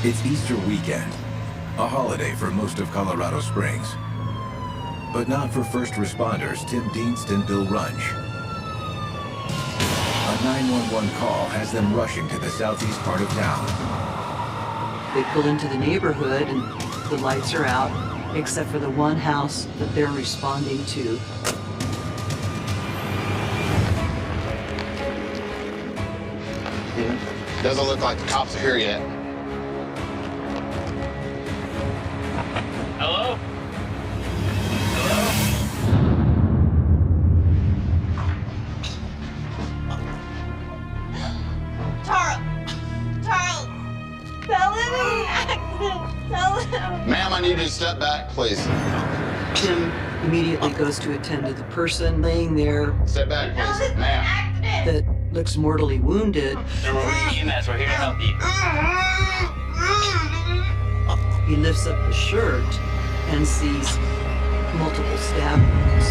It's Easter weekend, a holiday for most of Colorado Springs. But not for first responders Tim Dienst and Bill Runge. A 911 call has them rushing to the southeast part of town. They pull into the neighborhood and the lights are out, except for the one house that they're responding to. Doesn't look like the cops are here yet. Hello? Hello? Charles, tell him he's an accident. Tell him. Ma'am, I need you to step back, please. Tim immediately goes to attend to the person laying there Step back, Tell him please. it's an Ma'am. accident. that looks mortally wounded. Sir, we're EMS. We're here to help you. He lifts up the shirt and sees multiple stab wounds.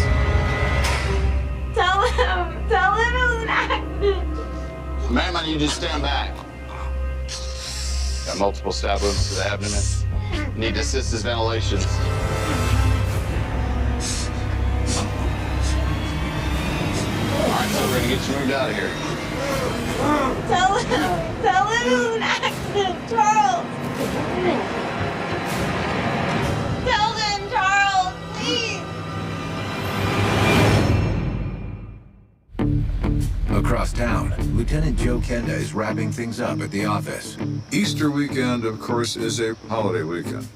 Tell him it was an accident. Ma'am, I need you to stand back. Got multiple stab wounds to the abdomen. Need to assist his ventilations. All right, so we're gonna get you moved out of here. Tell him it was an accident, Charles. Tell them, Charles, please. Across town, Lt.Joe Kenda is wrapping things up at the office. Easter weekend, of course, is a holiday weekend,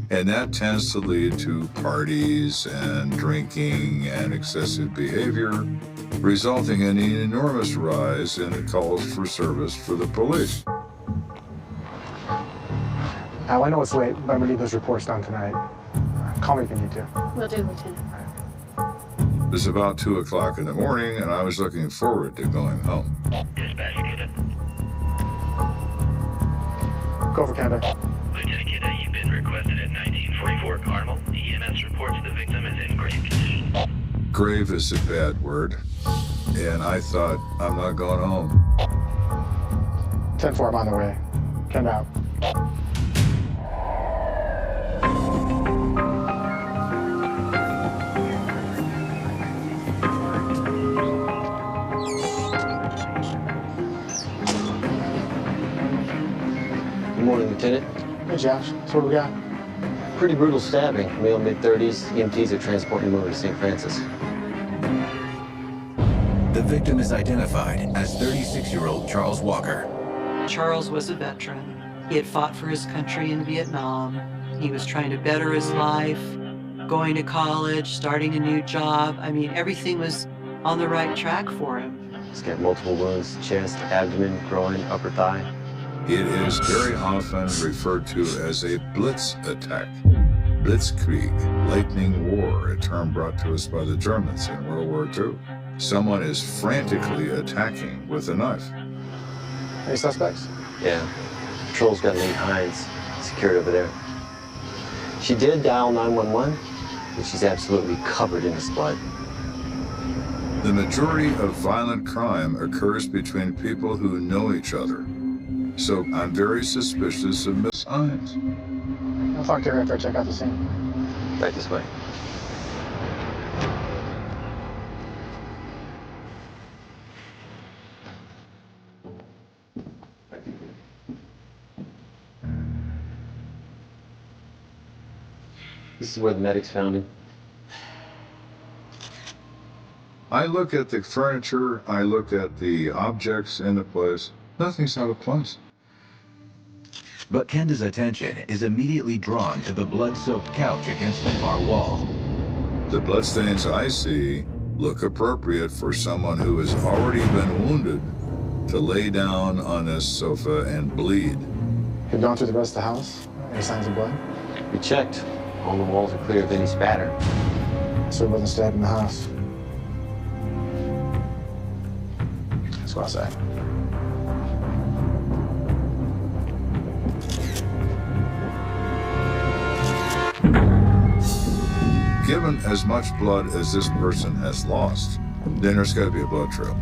and that tends to lead to parties and drinking and excessive behavior, resulting in an enormous rise in the calls for service for the police. Al, I know it's late, but I'm gonna need those reports done tonight. Call me if you need to. Will do, Lieutenant. It was about 2 o'clock in the morning, and I was looking forward to going home. Dispatch, Kenda. Go for Kenda. Lieutenant Kenda, you've been requested at 1944 Carmel. EMS reports the victim is in grave condition. Grave is a bad word, and I thought, I'm not going home. 10-4, I'm on the way. Kenda out. Good morning, Lieutenant. Hey, Josh. So what do we got? Pretty brutal stabbing. Male mid-30s. EMTs are transporting him over to St. Francis. The victim is identified as 36-year-old Charles Walker. Charles was a veteran. He had fought for his country in Vietnam. He was trying to better his life, going to college, starting a new job. I mean, everything was on the right track for him. He's got multiple wounds, chest, abdomen, groin, upper thigh. It is very often referred to as a blitz attack. Blitzkrieg, lightning war, a term brought to us by the Germans in World War II. Someone is frantically attacking with a knife. Any suspects? Yeah. Patrol's got Lee Hines secured over there. She did dial 911, but she's absolutely covered in his blood. The majority of violent crime occurs between people who know each other. So I'm very suspicious of Miss Hines. I'll talk to her after I check out the scene. Right this way. This is where the medics found him. I look at the furniture, I look at the objects in the place. Nothing's out of place. But Kenda's attention is immediately drawn to the blood-soaked couch against the far wall. The bloodstains I see look appropriate for someone who has already been wounded to lay down on this sofa and bleed. You've gone through the rest of the house? Any signs of blood? We checked. All the walls are clear of any spatter. So he wasn't stabbed in the house. Let's go outside. Given as much blood as this person has lost, then there's got to be a blood trail.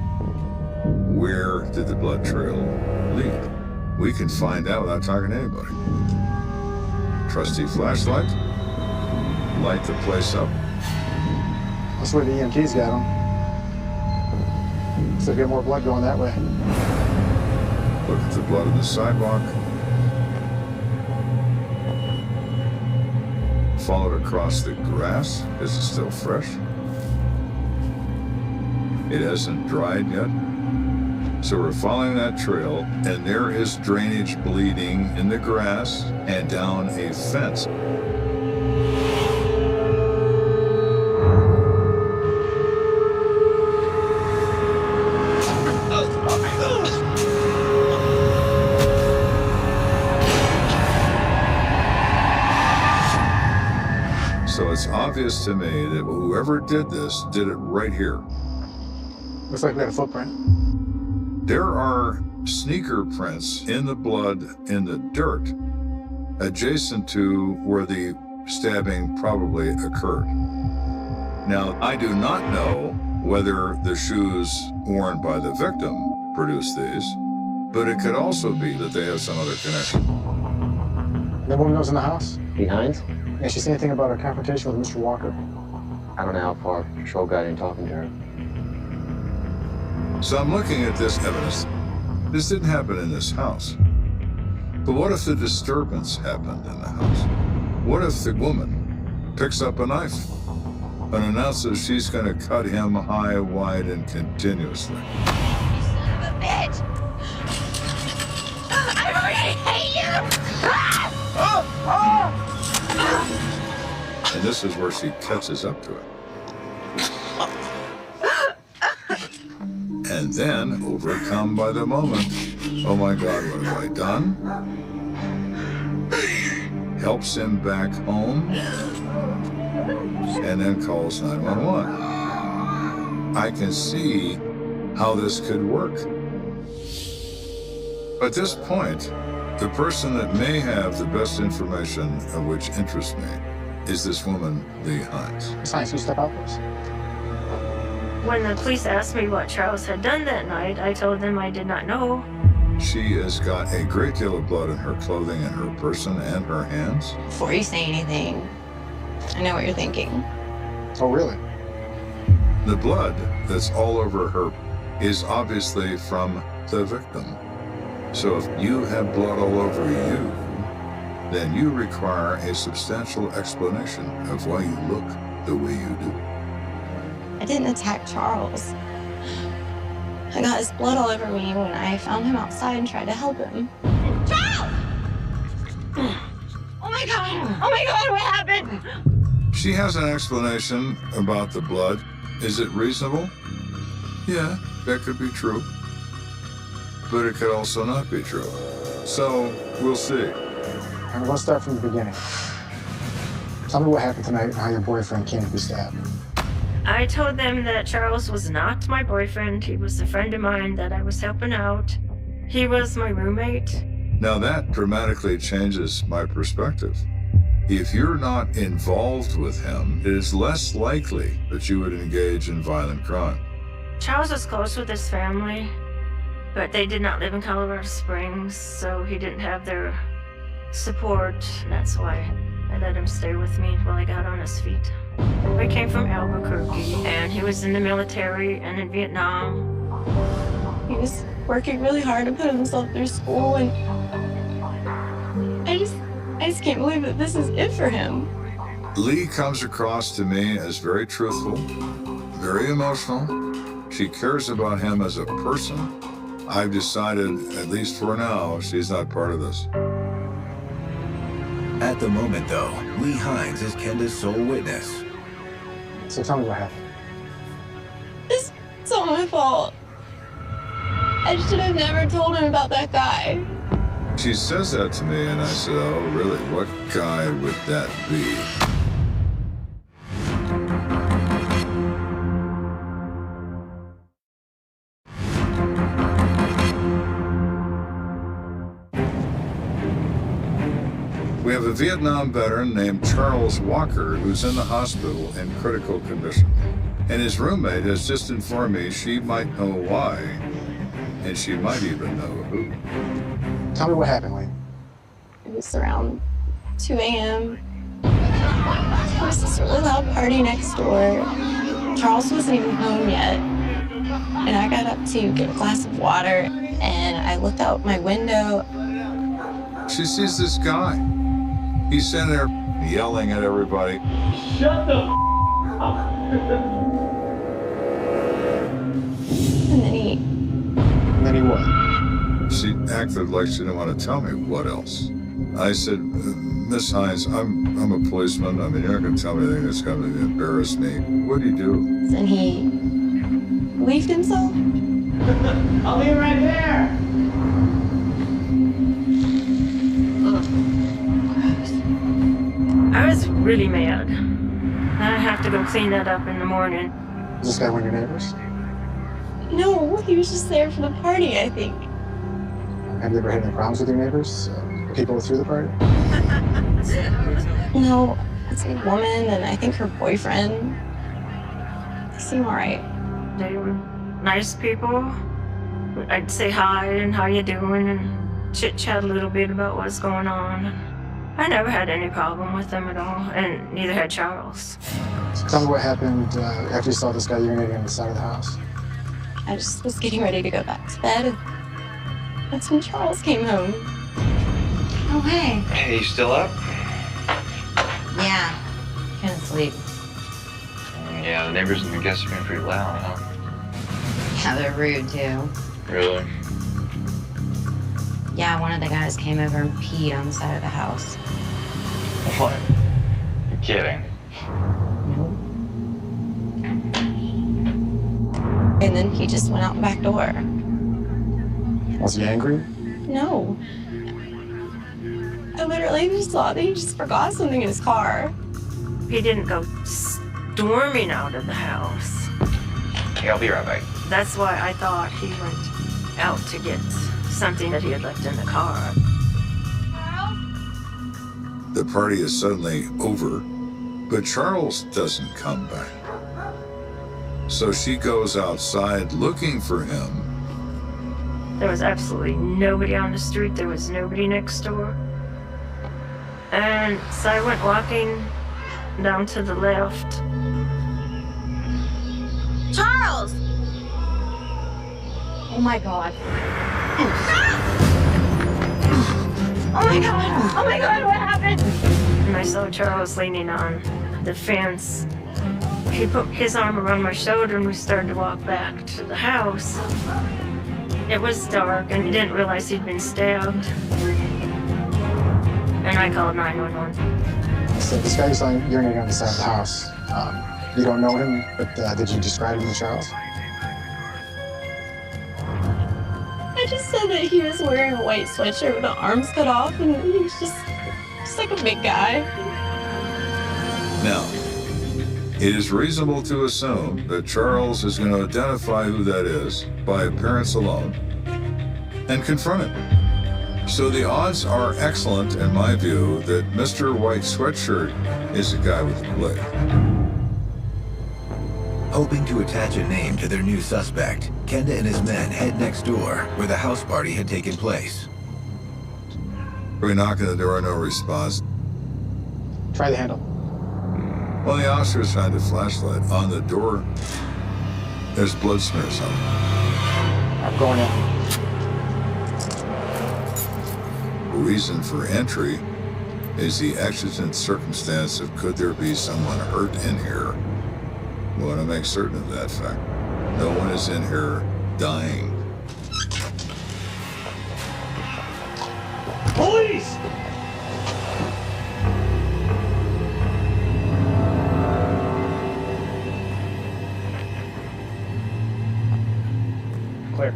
Where did the blood trail lead? We can find out without talking to anybody. Trusty flashlight. Light the place up. That's where the EMT's got him. So get more blood going that way. Look at the blood on the sidewalk. Follow it across the grass. Is it still fresh? It hasn't dried yet. So we're following that trail, and there is drainage bleeding in the grass and down a fence. So it's obvious to me that whoever did this did it right here. Looks like we had a footprint. There are sneaker prints in the blood in the dirt adjacent to where the stabbing probably occurred. Now, I do not know whether the shoes worn by the victim produced these, but it could also be that they have some other connection. That woman that was in the house? Behind? Yeah, she say anything about her confrontation with Mr. Walker? I don't know how far patrol got in talking to her. So I'm looking at this evidence. This didn't happen in this house. But what if the disturbance happened in the house? What if the woman picks up a knife and announces she's going to cut him high, wide, and continuously? You son of a bitch! I already hate you! And this is where she catches up to it. And then, overcome by the moment, oh my God, what have I done? Helps him back home, and then calls 911. I can see how this could work. At this point, the person that may have the best information of which interests me is this woman, Lee Hines. Miss Hines, you step out, please. When the police asked me what Charles had done that night, I told them I did not know. She has got a great deal of blood in her clothing and her person and her hands. Before you say anything, I know what you're thinking. Oh, really? The blood that's all over her is obviously from the victim. So if you have blood all over you, then you require a substantial explanation of why you look the way you do. I didn't attack Charles. I got his blood all over me when I found him outside and tried to help him. Charles! Oh my God! Oh my God, what happened? She has an explanation about the blood. Is it reasonable? Yeah, that could be true. But it could also not be true. So, we'll see. I'm going to start from the beginning. Tell me what happened tonight and how your boyfriend came to be stabbed. I told them that Charles was not my boyfriend. He was a friend of mine that I was helping out. He was my roommate. Now that dramatically changes my perspective. If you're not involved with him, it is less likely that you would engage in violent crime. Charles was close with his family, but they did not live in Colorado Springs, so he didn't have their support. And that's why I let him stay with me while I got on his feet. We came from Albuquerque, and he was in the military and in Vietnam. He was working really hard to put himself through school, and I just can't believe that this is it for him. Lee comes across to me as very truthful, very emotional. She cares about him as a person. I've decided, at least for now, she's not part of this. At the moment, though, Lee Hines is Kenda's sole witness. So tell me what happened. It's all my fault. I should have never told him about that guy. She says that to me, and I said, oh, really? What guy would that be? We have a Vietnam veteran named Charles Walker who's in the hospital in critical condition. And his roommate has just informed me she might know why, and she might even know who. Tell me what happened, Lane. It was around 2 a.m. There was this really loud party next door. Charles wasn't even home yet. And I got up to get a glass of water, and I looked out my window. She sees this guy. He's sitting there yelling at everybody. And then he what? She acted like she didn't want to tell me what else. I said, Miss Hines, I'm a policeman. I mean, you're not going to tell me anything that's going to embarrass me. What do you do? And he leaved himself. I'll be right there. I was really mad. I have to go clean that up in the morning. Is this guy one of your neighbors? No, he was just there for the party, I think. Have you ever had any problems with your neighbors? People through the party? No, it's a woman, and I think her boyfriend. They seem all right. They were nice people. I'd say hi and how you doing and chit-chat a little bit about what's going on. I never had any problem with them at all, and neither had Charles. So tell me what happened after you saw this guy urinating on the side of the house. I just was getting ready to go back to bed, and that's when Charles came home. Oh, hey. Hey, you still up? Yeah. Couldn't sleep. Yeah, the neighbors and the guests are being pretty loud, huh? Yeah, they're rude, too. Really? Yeah, one of the guys came over and peed on the side of the house. What? You're kidding. Nope. And then he just went out the back door. Was he angry? No. I literally just thought that he just forgot something in his car. He didn't go storming out of the house. Hey, I'll be right back. That's why I thought he went out to get something that he had left in the car. The party is suddenly over, but Charles doesn't come back. So she goes outside looking for him. There was absolutely nobody on the street. There was nobody next door. And so I went walking down to the left. Charles! Oh my God. Oh my God! Oh my God, what happened? And I saw Charles leaning on the fence. He put his arm around my shoulder and we started to walk back to the house. It was dark and he didn't realize he'd been stabbed. And I called 911. So this guy you saw urinating on the side of the house. You don't know him, but did you describe him to Charles? I just said that he was wearing a white sweatshirt with the arms cut off, and he was just like a big guy. Now, it is reasonable to assume that Charles is going to identify who that is by appearance alone and confront him. So the odds are excellent, in my view, that Mr. White Sweatshirt is the guy with the blade. Hoping to attach a name to their new suspect, Kenda and his men head next door, where the house party had taken place. We knock on the door, no response. Try the handle. Well, the officer shined a flashlight on the door. There's blood smears on it. I'm going in. Reason for entry is the exigent circumstance of could there be someone hurt in here. We want to make certain of that fact. No one is in here dying. Police! Clear.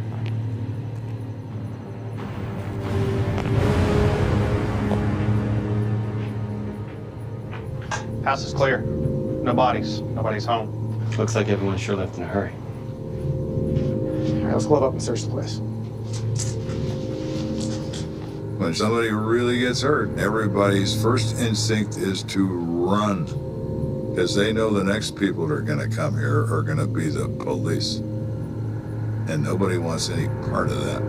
House is clear. No bodies. Nobody's home. Looks like everyone sure left in a hurry. All right, let's glove up and search the place. When somebody really gets hurt, everybody's first instinct is to run. Because they know the next people that are going to come here are going to be the police. And nobody wants any part of that.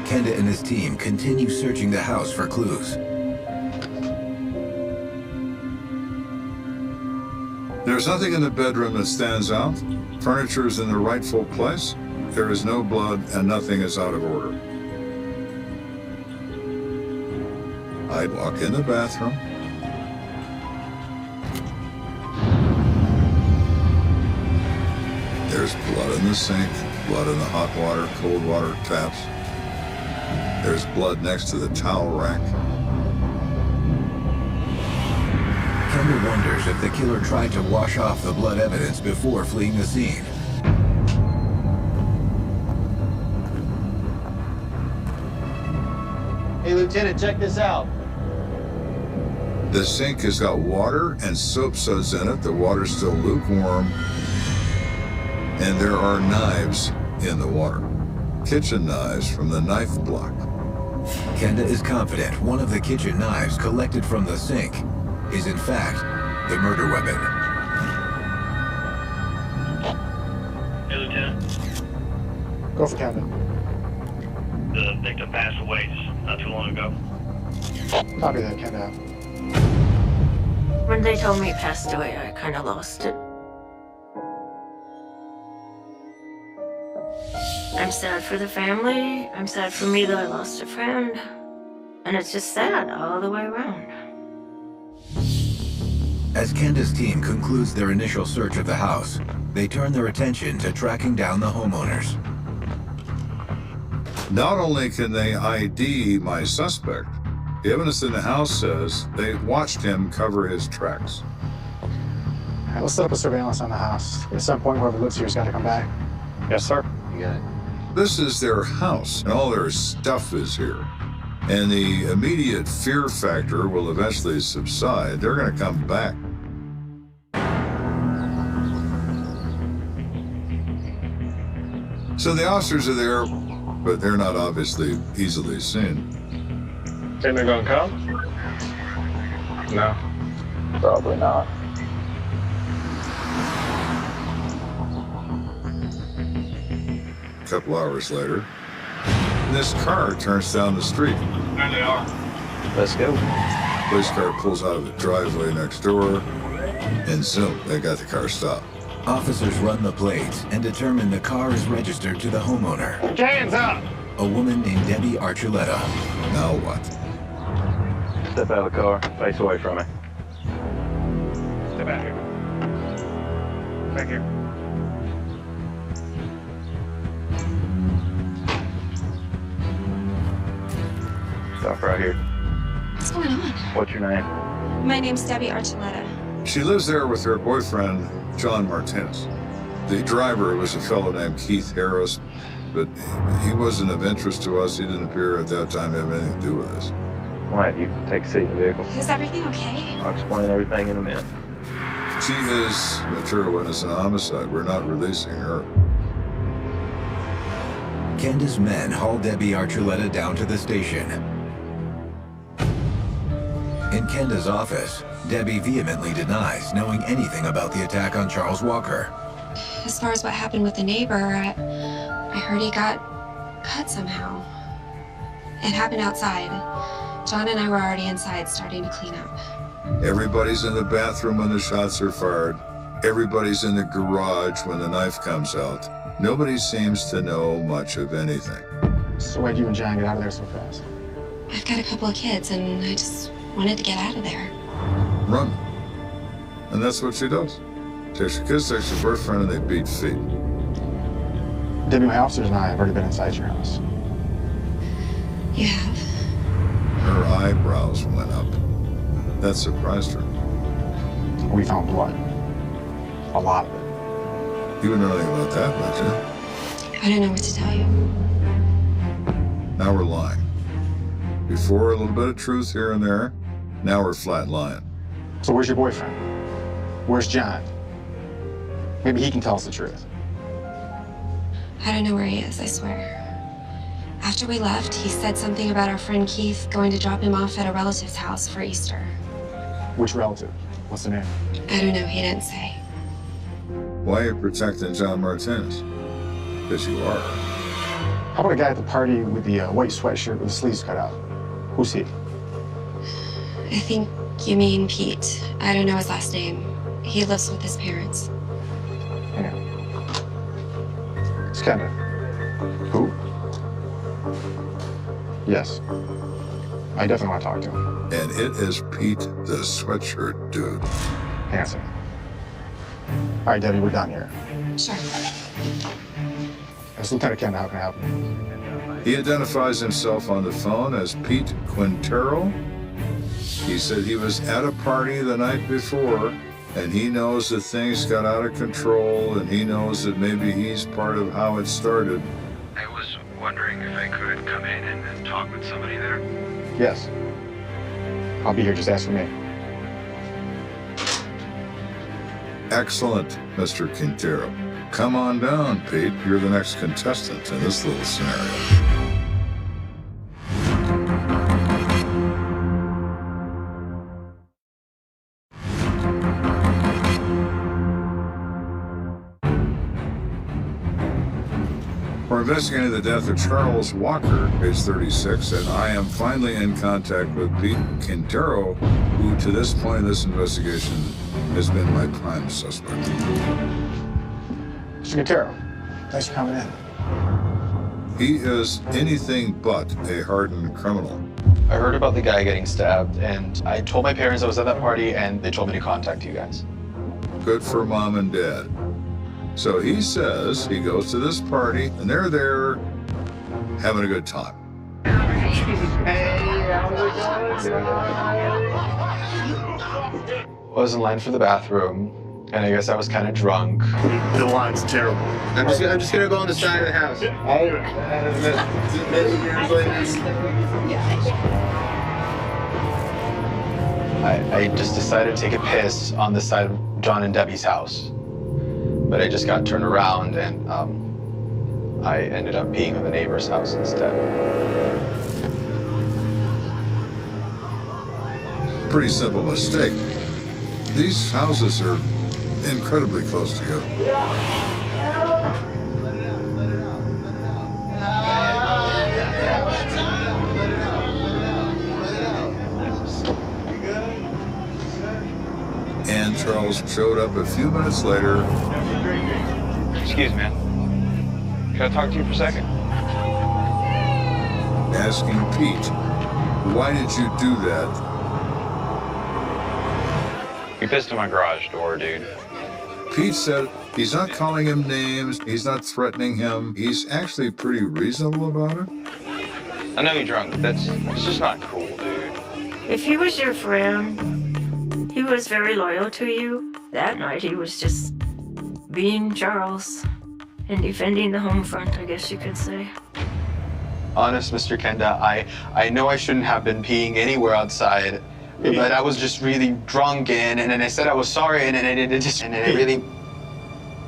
Kenda and his team continue searching the house for clues. There's nothing in the bedroom that stands out. Furniture is in the rightful place. There is no blood and nothing is out of order. I walk in the bathroom. There's blood in the sink, blood in the hot water, cold water taps. There's blood next to the towel rack. Kenda wonders if the killer tried to wash off the blood evidence before fleeing the scene. Hey, Lieutenant, check this out. The sink has got water and soap suds in it. The water's still lukewarm. And there are knives in the water. Kitchen knives from the knife block. Kenda is confident one of the kitchen knives collected from the sink is in fact the murder weapon. Hey, Lieutenant. Go for Kenda. The victim passed away just not too long ago. Copy that, Kenda. When they told me he passed away, I kind of lost it. I'm sad for the family. I'm sad for me that I lost a friend. And it's just sad all the way around. As Kenda's team concludes their initial search of the house, they turn their attention to tracking down the homeowners. Not only can they ID my suspect, the evidence in the house says they watched him cover his tracks. All right, let's set up a surveillance on the house. At some point, whoever lives here's got to come back. Yes, sir. You got it. This is their house, and all their stuff is here. And the immediate fear factor will eventually subside. They're going to come back. So the officers are there, but they're not obviously easily seen. Think they're gonna come? No. Probably not. A couple hours later, this car turns down the street. There they are. Let's go. Police car pulls out of the driveway next door, and zoom, they got the car stopped. Officers run the plates and determine the car is registered to the homeowner, Put your hands up! a woman named Debbie Archuleta. Now what? Step out of the car. Face away from me. Step out here. Back here. Stop right here. What's going on? What's your name? My name's Debbie Archuleta. She lives there with her boyfriend, John Martinez. The driver was a fellow named Keith Harris, but he wasn't of interest to us. He didn't appear at that time to have anything to do with us. Why, you take a seat in the vehicle. Is everything okay? I'll explain everything in a minute. She is material witness in a homicide. We're not releasing her. Kenda's men haul Debbie Archuleta down to the station. In Kenda's office, Debbie vehemently denies knowing anything about the attack on Charles Walker. As far as what happened with the neighbor, I heard he got cut somehow. It happened outside. John and I were already inside starting to clean up. Everybody's in the bathroom when the shots are fired. Everybody's in the garage when the knife comes out. Nobody seems to know much of anything. So why'd you and John get out of there so fast? I've got a couple of kids and I just wanted to get out of there. Run. And that's what she does. Takes her kids, takes her boyfriend, and they beat feet. Debbie, my officers and I have already been inside your house. You have? Her eyebrows went up. That surprised her. We found blood. A lot of it. You wouldn't know anything about that, would you? I don't know what to tell you. Now we're lying. Before, a little bit of truth here and there. Now we're flat lying. So where's your boyfriend? Where's John? Maybe he can tell us the truth. I don't know where he is, I swear. After we left, he said something about our friend Keith going to drop him off at a relative's house for Easter. Which relative? What's the name? I don't know, he didn't say. Why are you protecting John Martinez? Because you are. How about a guy at the party with the white sweatshirt with the sleeves cut out? Who's he? I think you mean Pete. I don't know his last name. He lives with his parents. Yeah. It's Kenda. Who? Yes. I definitely want to talk to him. And it is Pete, the sweatshirt dude. Hang on a second. All right, Debbie, we're done here. Sure. It's Lieutenant Kenda. How can I help you? He identifies himself on the phone as Pete Quintero. He said he was at a party the night before, and he knows that things got out of control, and he knows that maybe he's part of how it started. I was wondering if I could come in and talk with somebody there. Yes. I'll be here. Just ask for me. Excellent, Mr. Quintero. Come on down, Pete. You're the next contestant in this little scenario. We're investigating the death of Charles Walker, age 36, and I am finally in contact with Pete Quintero, who to this point in this investigation has been my prime suspect. Mr. Quintero, thanks for coming in. He is anything but a hardened criminal. I heard about the guy getting stabbed, and I told my parents I was at that party, and they told me to contact you guys. Good for mom and dad. So he says he goes to this party, and they're there having a good time. I was in line for the bathroom, and I guess I was kind of drunk. The line's terrible. I'm just gonna go on the side of the house. I just decided to take a piss on the side of John and Debbie's house. But I just got turned around, and I ended up peeing on the neighbor's house instead. Pretty simple mistake. These houses are incredibly close together. And Charles showed up a few minutes later. Excuse me, man. Can I talk to you for a second? Asking Pete, why did you do that? You pissed on my garage door, dude. Pete said he's not calling him names, he's not threatening him, he's actually pretty reasonable about it. I know you're drunk, but that's just not cool, dude. If he was your friend, he was very loyal to you. That night he was just being Charles and defending the home front, I guess you could say. Honest, Mr. Kenda, I know I shouldn't have been peeing anywhere outside, but I was just really drunk, and then I said I was sorry, and then I really...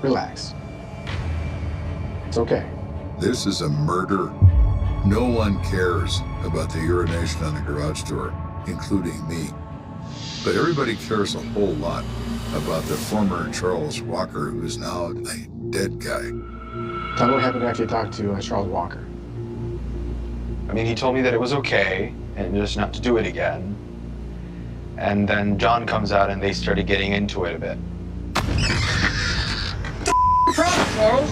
Relax. It's okay. This is a murder. No one cares about the urination on the garage door, including me. But everybody cares a whole lot about the former Charles Walker, who is now a dead guy. Tell me what happened after you talked to Charles Walker. I mean, he told me that it was okay, and just not to do it again. And then John comes out, and they started getting into it a bit. Charles?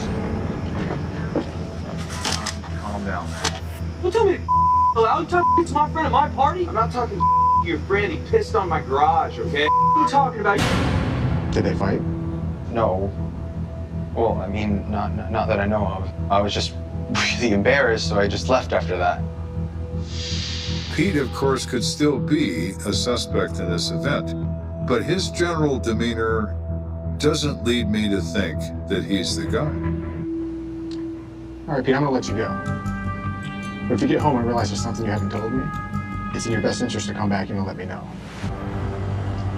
Calm down, man. Don't tell me to out. You talking to my friend at my party? I'm not talking to your friend. He pissed on my garage, okay? What are you talking about? Did they fight? No. Well, I mean, not that I know of. I was just really embarrassed, so I just left after that. Pete, of course, could still be a suspect in this event, but his general demeanor doesn't lead me to think that he's the guy. All right, Pete, I'm gonna let you go. But if you get home and realize there's something you haven't told me, it's in your best interest to come back and let me know.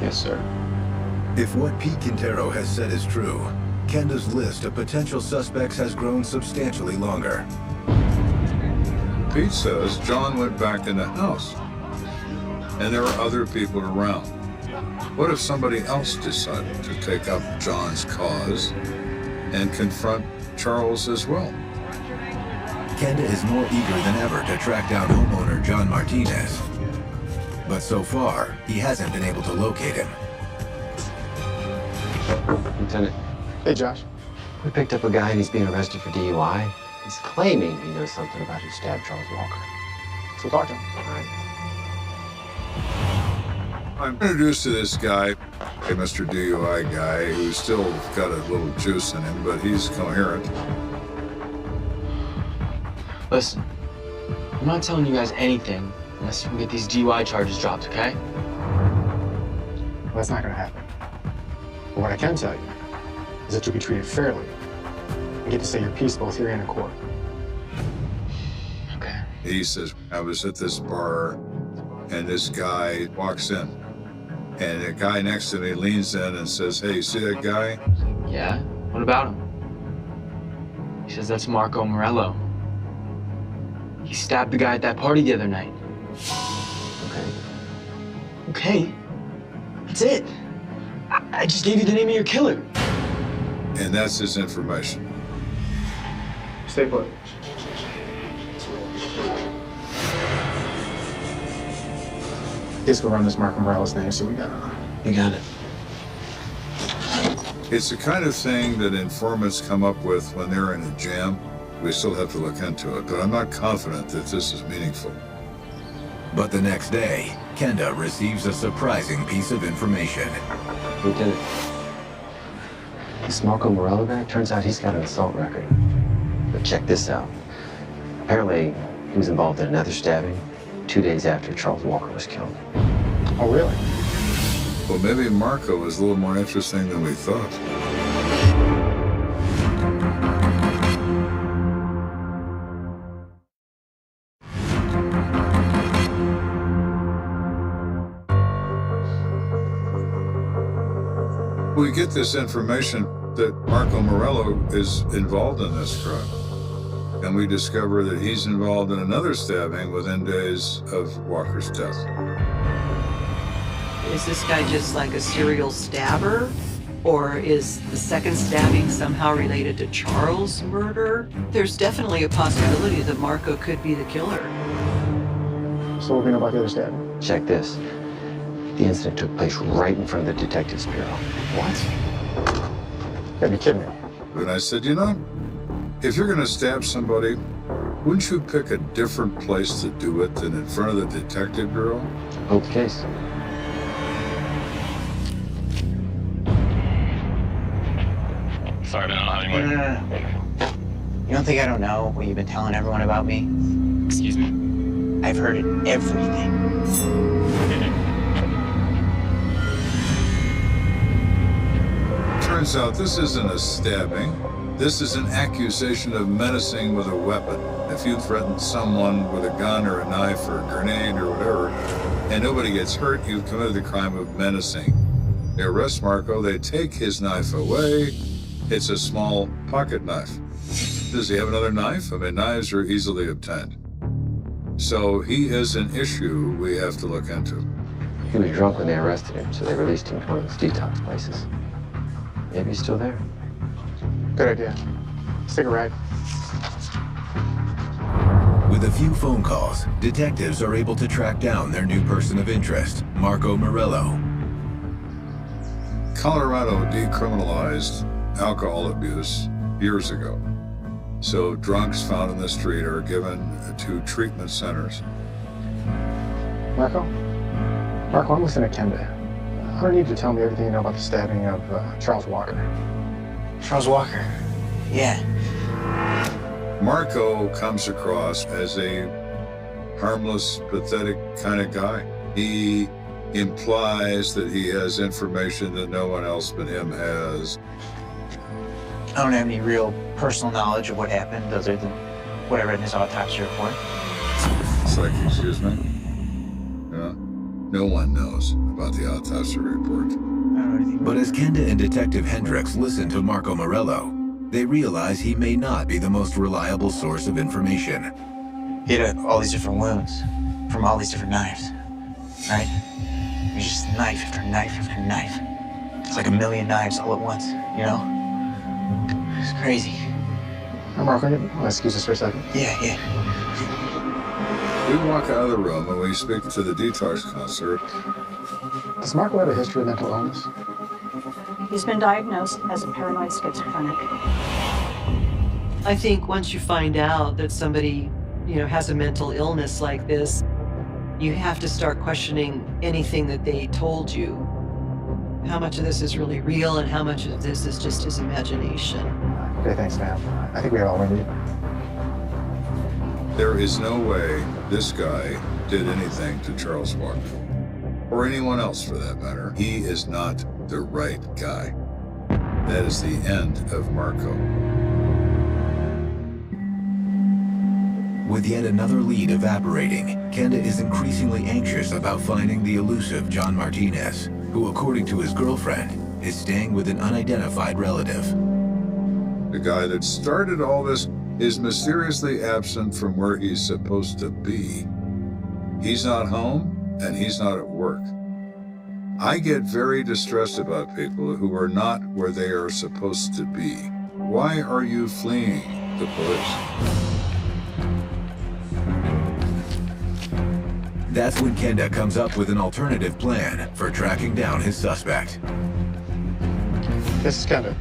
Yes, sir. If what Pete Quintero has said is true, Kenda's list of potential suspects has grown substantially longer. Pete says John went back in the house, and there are other people around. What if somebody else decided to take up John's cause and confront Charles as well? Kenda is more eager than ever to track down homeowner John Martinez. But so far, he hasn't been able to locate him. Lieutenant. Hey, Josh. We picked up a guy and he's being arrested for DUI. He's claiming he knows something about who stabbed Charles Walker. So talk to him. All right. I'm introduced to this guy, a Mr. DUI guy, who's still got a little juice in him, but he's coherent. Listen, I'm not telling you guys anything unless you can get these DUI charges dropped, okay? Well, that's not going to happen. But what I can tell you is that you'll be treated fairly and get to say your piece both here and in court. Okay. He says, I was at this bar, and this guy walks in. And a guy next to me leans in and says, hey, see that guy? Yeah? What about him? He says that's Marco Morello. He stabbed the guy at that party the other night. Okay. Okay. That's it. I just gave you the name of your killer. And that's his information. Stay put. Let's go run this Marco Morales thing and see what we got. You got it. It's the kind of thing that informants come up with when they're in a jam. We still have to look into it, but I'm not confident that this is meaningful. But the next day, Kenda receives a surprising piece of information. Lieutenant. This Marco Morello guy, turns out he's got an assault record. But check this out. Apparently, he was involved in another stabbing 2 days after Charles Walker was killed. Oh, really? Well, maybe Marco was a little more interesting than we thought. We get this information that Marco Morello is involved in this crime. And we discover that he's involved in another stabbing within days of Walker's death. Is this guy just like a serial stabber? Or is the second stabbing somehow related to Charles' murder? There's definitely a possibility that Marco could be the killer. So what do we know about the other stabbing? Check this. The incident took place right in front of the Detectives Bureau. What? You gotta be kidding me. And I said, you know, if you're gonna stab somebody, wouldn't you pick a different place to do it than in front of the Detective Bureau? Hope the case. Sorry, man, I don't have any money. No. You don't think I don't know what you've been telling everyone about me? Excuse me? I've heard everything. Turns out this isn't a stabbing. This is an accusation of menacing with a weapon. If you threaten someone with a gun or a knife or a grenade or whatever, and nobody gets hurt, you've committed the crime of menacing. They arrest Marco, they take his knife away. It's a small pocket knife. Does he have another knife? I mean, knives are easily obtained. So he is an issue we have to look into. He was drunk when they arrested him, so they released him to one of those detox places. Maybe he's still there. Good idea. Let's take a ride. With a few phone calls, detectives are able to track down their new person of interest, Marco Morello. Colorado decriminalized alcohol abuse years ago. So drunks found in the street are given to treatment centers. Marco, I'm listening to Kenda. I'm gonna need you to tell me everything you know about the stabbing of Charles Walker. Charles Walker. Yeah. Marco comes across as a harmless, pathetic kind of guy. He implies that he has information that no one else but him has. I don't have any real personal knowledge of what happened other than what I read in his autopsy report. It's like, excuse me? Yeah. No one knows about the autopsy report. But as Kenda and Detective Hendricks listen to Marco Morello, they realize he may not be the most reliable source of information. He had all these different wounds from all these different knives, right? It was just knife after knife after knife. It's like a million knives all at once, you know? It's crazy. Hey, Marco, excuse us for a second. Yeah. We walk out of the room and we speak to the detox counselor. Does Marco have a history of mental illness? He's been diagnosed as a paranoid schizophrenic. I think once you find out that somebody, has a mental illness like this, you have to start questioning anything that they told you. How much of this is really real and how much of this is just his imagination. Okay, thanks, ma'am. I think we have all we need. There is no way this guy did anything to Charles Walker, or anyone else for that matter. He is not the right guy. That is the end of Marco. With yet another lead evaporating, Kenda is increasingly anxious about finding the elusive John Martinez, who, according to his girlfriend, is staying with an unidentified relative. The guy that started all this is mysteriously absent from where he's supposed to be. He's not home, and he's not at work. I get very distressed about people who are not where they are supposed to be. Why are you fleeing the police? That's when Kenda comes up with an alternative plan for tracking down his suspect. This is Kenda.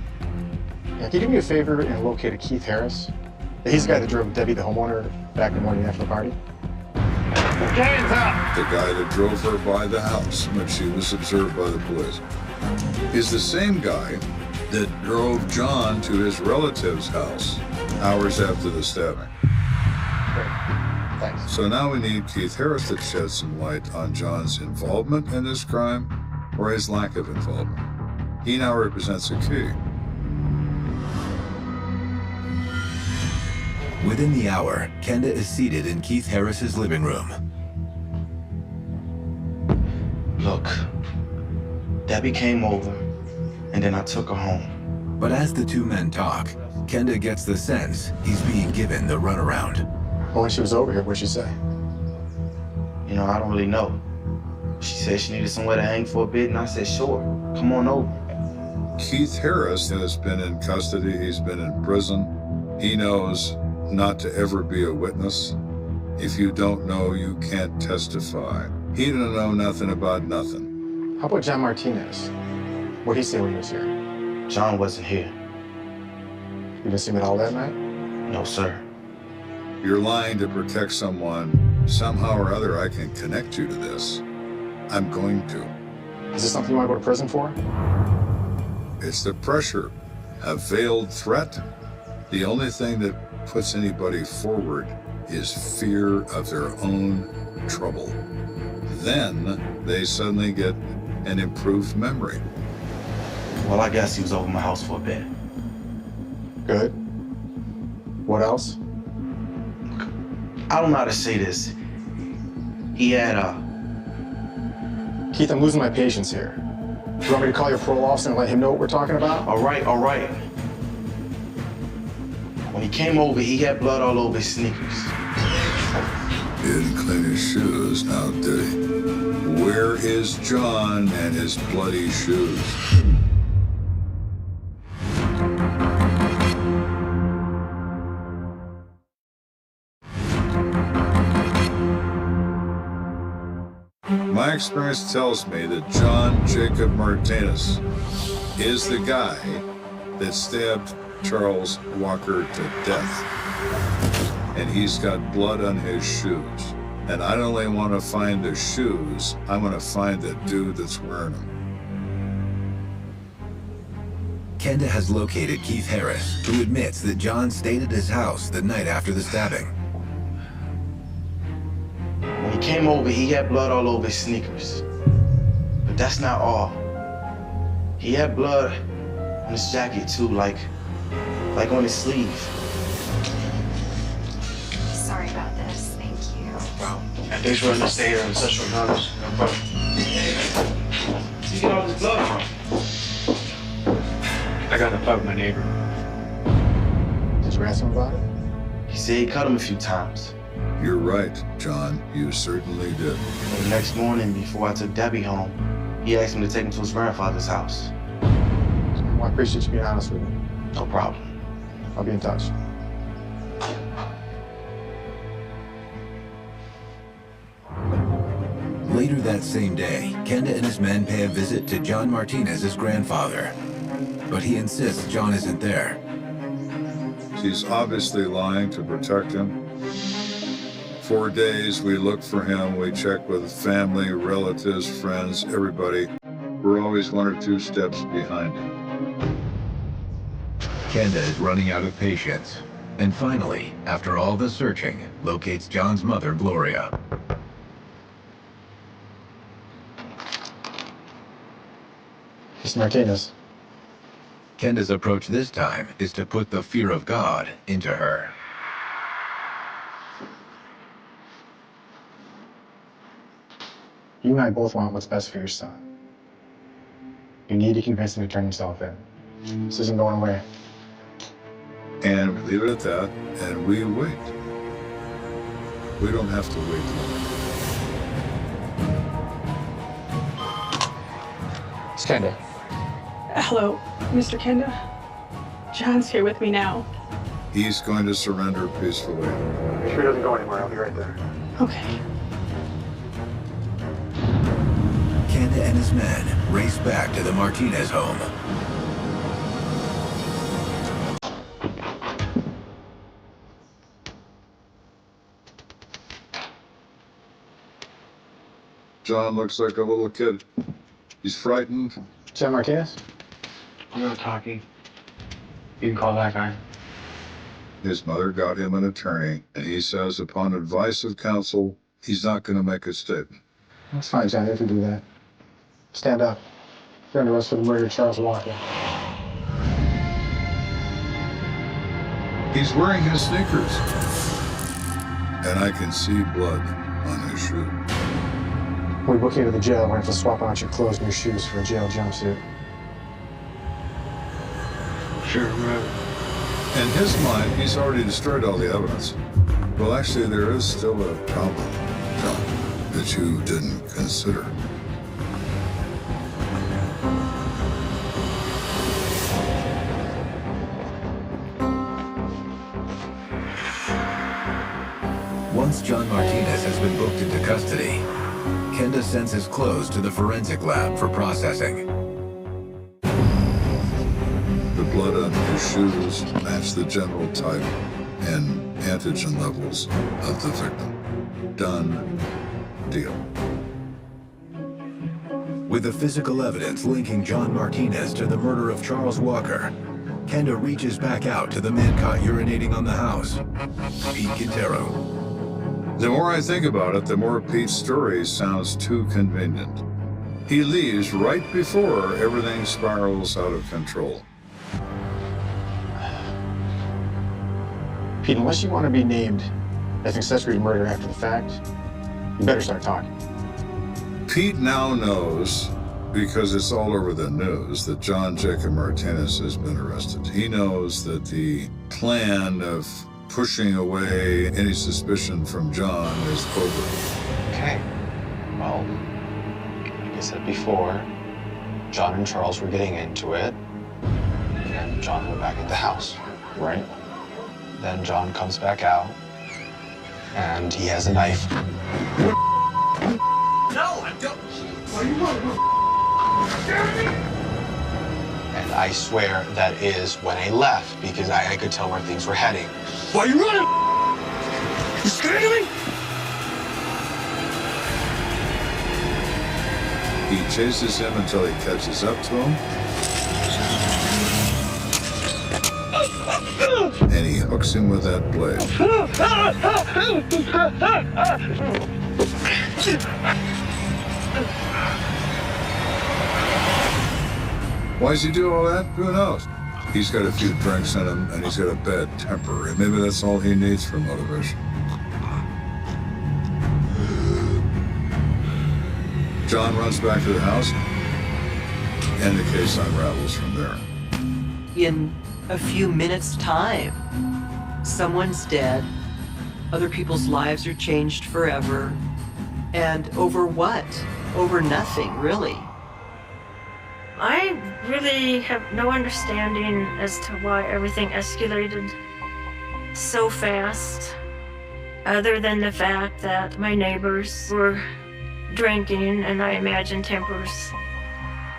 Can you do me a favor and locate a Keith Harris? He's the guy that drove Debbie, the homeowner, back in the morning after the party. Hands up! The guy that drove her by the house when she was observed by the police is the same guy that drove John to his relative's house hours after the stabbing. Great. Thanks. So now we need Keith Harris to shed some light on John's involvement in this crime or his lack of involvement. He now represents a key. Within the hour, Kenda is seated in Keith Harris's living room. Look, Debbie came over, and then I took her home. But as the two men talk, Kenda gets the sense he's being given the runaround. Well, when she was over here, what'd she say? I don't really know. She said she needed somewhere to hang for a bit, and I said, sure, come on over. Keith Harris has been in custody. He's been in prison. He knows not to ever be a witness. If you don't know, you can't testify. He didn't know nothing about nothing. How about John Martinez? What'd he say when he was here? John wasn't here. You didn't see him at all that night? No, sir. You're lying to protect someone. Somehow or other, I can connect you to this. I'm going to. Is this something you want to go to prison for? It's the pressure. A veiled threat. The only thing that puts anybody forward is fear of their own trouble. Then they suddenly get an improved memory. Well, I guess he was over my house for a bit. Good. What else? I don't know how to say this. He had Keith, I'm losing my patience here. Do you want me to call your parole officer and let him know what we're talking about? All right. When he came over, he had blood all over his sneakers. He didn't clean his shoes, now did he? Where is John and his bloody shoes? My experience tells me that John Jacob Martinez is the guy that stabbed Charles Walker to death. And he's got blood on his shoes. And I don't only want to find the shoes, I want to find the dude that's wearing them. Kenda has located Keith Harris, who admits that John stayed at his house the night after the stabbing. When he came over, he had blood all over his sneakers. But that's not all. He had blood on his jacket too, like on his sleeve. Sorry about this. Thank you. No problem. And thanks for letting us stay here on such short notice. No problem. Where you get all this blood from? I got in a fight with my neighbor. Did you ask him about it? He said he cut him a few times. You're right, John. You certainly did. The next morning, before I took Debbie home, he asked me to take him to his grandfather's house. Well, I appreciate you being honest with me. No problem. I'll be in touch. Later that same day, Kenda and his men pay a visit to John Martinez's grandfather. But he insists John isn't there. He's obviously lying to protect him. 4 days, we look for him. We check with family, relatives, friends, everybody. We're always 1 or 2 steps behind him. Kenda is running out of patience. And finally, after all the searching, locates John's mother, Gloria. Mr. Martinez. Kenda's approach this time is to put the fear of God into her. You and I both want what's best for your son. You need to convince him to turn himself in. This isn't going away. And we leave it at that, and we wait. We don't have to wait long. It's Kenda. Hello, Mr. Kenda. John's here with me now. He's going to surrender peacefully. Make sure he doesn't go anywhere. I'll be right there. Okay. Kenda and his men race back to the Martinez home. John looks like a little kid. He's frightened. John Martinez? I'm not talking. You can call that guy. His mother got him an attorney, and he says upon advice of counsel, he's not going to make a statement. That's fine, John. You have to do that. Stand up. You're under arrest for the murder of Charles Walker. He's wearing his sneakers. And I can see blood on his shoe. When we book you to the jail, we're going to have to swap out your clothes and your shoes for a jail jumpsuit. Sure, whatever. In his mind, he's already destroyed all the evidence. Well, actually, there is still a problem, John, that you didn't consider. Once John Martinez has been booked into custody, Kenda sends his clothes to the forensic lab for processing. The blood on his shoes match the general type and antigen levels of the victim. Done deal. With the physical evidence linking John Martinez to the murder of Charles Walker, Kenda reaches back out to the man caught urinating on the house, Pete Quintero. The more I think about it, the more Pete's story sounds too convenient. He leaves right before everything spirals out of control. Pete, unless you want to be named as accessory to murder after the fact, you better start talking. Pete now knows, because it's all over the news, that John Jacob Martinez has been arrested. He knows that the plan of pushing away any suspicion from John is over. Okay. Well, like I said before, John and Charles were getting into it, and then John went back at the house. Right. Then John comes back out, and he has a knife. No, I don't. Why are you running? And I swear that is when I left, because I could tell where things were heading. Why are you running? You scared of me? He chases him until he catches up to him. And he hooks him with that blade. Why's he do all that? Who knows? He's got a few drinks in him, and he's got a bad temper, and maybe that's all he needs for motivation. John runs back to the house, and the case unravels from there. In a few minutes' time, someone's dead, other people's lives are changed forever, and over what? Over nothing, really. I really have no understanding as to why everything escalated so fast, other than the fact that my neighbors were drinking, and I imagine tempers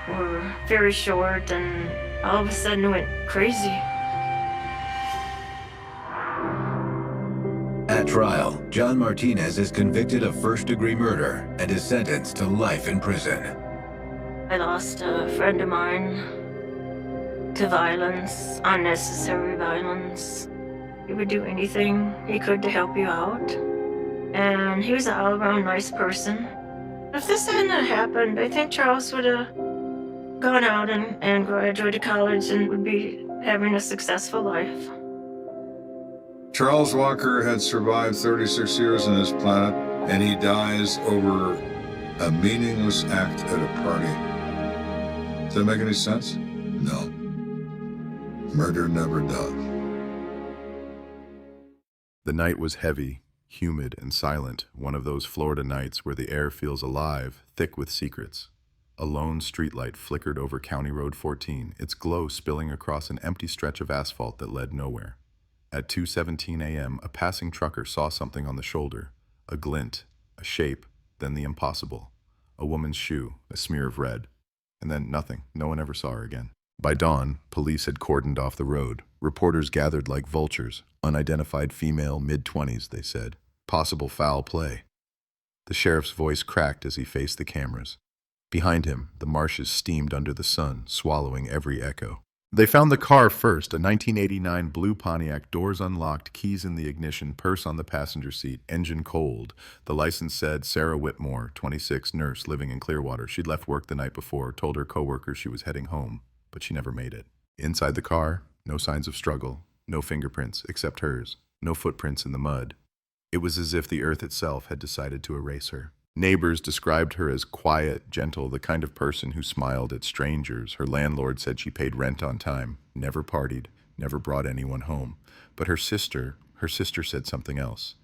were very short, and all of a sudden went crazy. At trial, John Martinez is convicted of first-degree murder and is sentenced to life in prison. I lost a friend of mine to violence, unnecessary violence. He would do anything he could to help you out. And he was an all-around nice person. If this hadn't happened, I think Charles would have gone out and graduated college and would be having a successful life. Charles Walker had survived 36 years on this planet, and he dies over a meaningless act at a party. Does that make any sense? No. Murder never does. The night was heavy, humid, and silent, one of those Florida nights where the air feels alive, thick with secrets. A lone streetlight flickered over County Road 14, its glow spilling across an empty stretch of asphalt that led nowhere. At 2:17 a.m., a passing trucker saw something on the shoulder, a glint, a shape, then the impossible. A woman's shoe, a smear of red. And then nothing. No one ever saw her again. By dawn, police had cordoned off the road. Reporters gathered like vultures. Unidentified female, mid-20s, they said. Possible foul play. The sheriff's voice cracked as he faced the cameras. Behind him, the marshes steamed under the sun, swallowing every echo. They found the car first, a 1989 blue Pontiac, doors unlocked, keys in the ignition, purse on the passenger seat, engine cold. The license said Sarah Whitmore, 26, nurse, living in Clearwater. She'd left work the night before, told her coworkers she was heading home, but she never made it. Inside the car, no signs of struggle, no fingerprints except hers, no footprints in the mud. It was as if the earth itself had decided to erase her. Neighbors described her as quiet, gentle, the kind of person who smiled at strangers. Her landlord said she paid rent on time, never partied, never brought anyone home. But her sister said something else.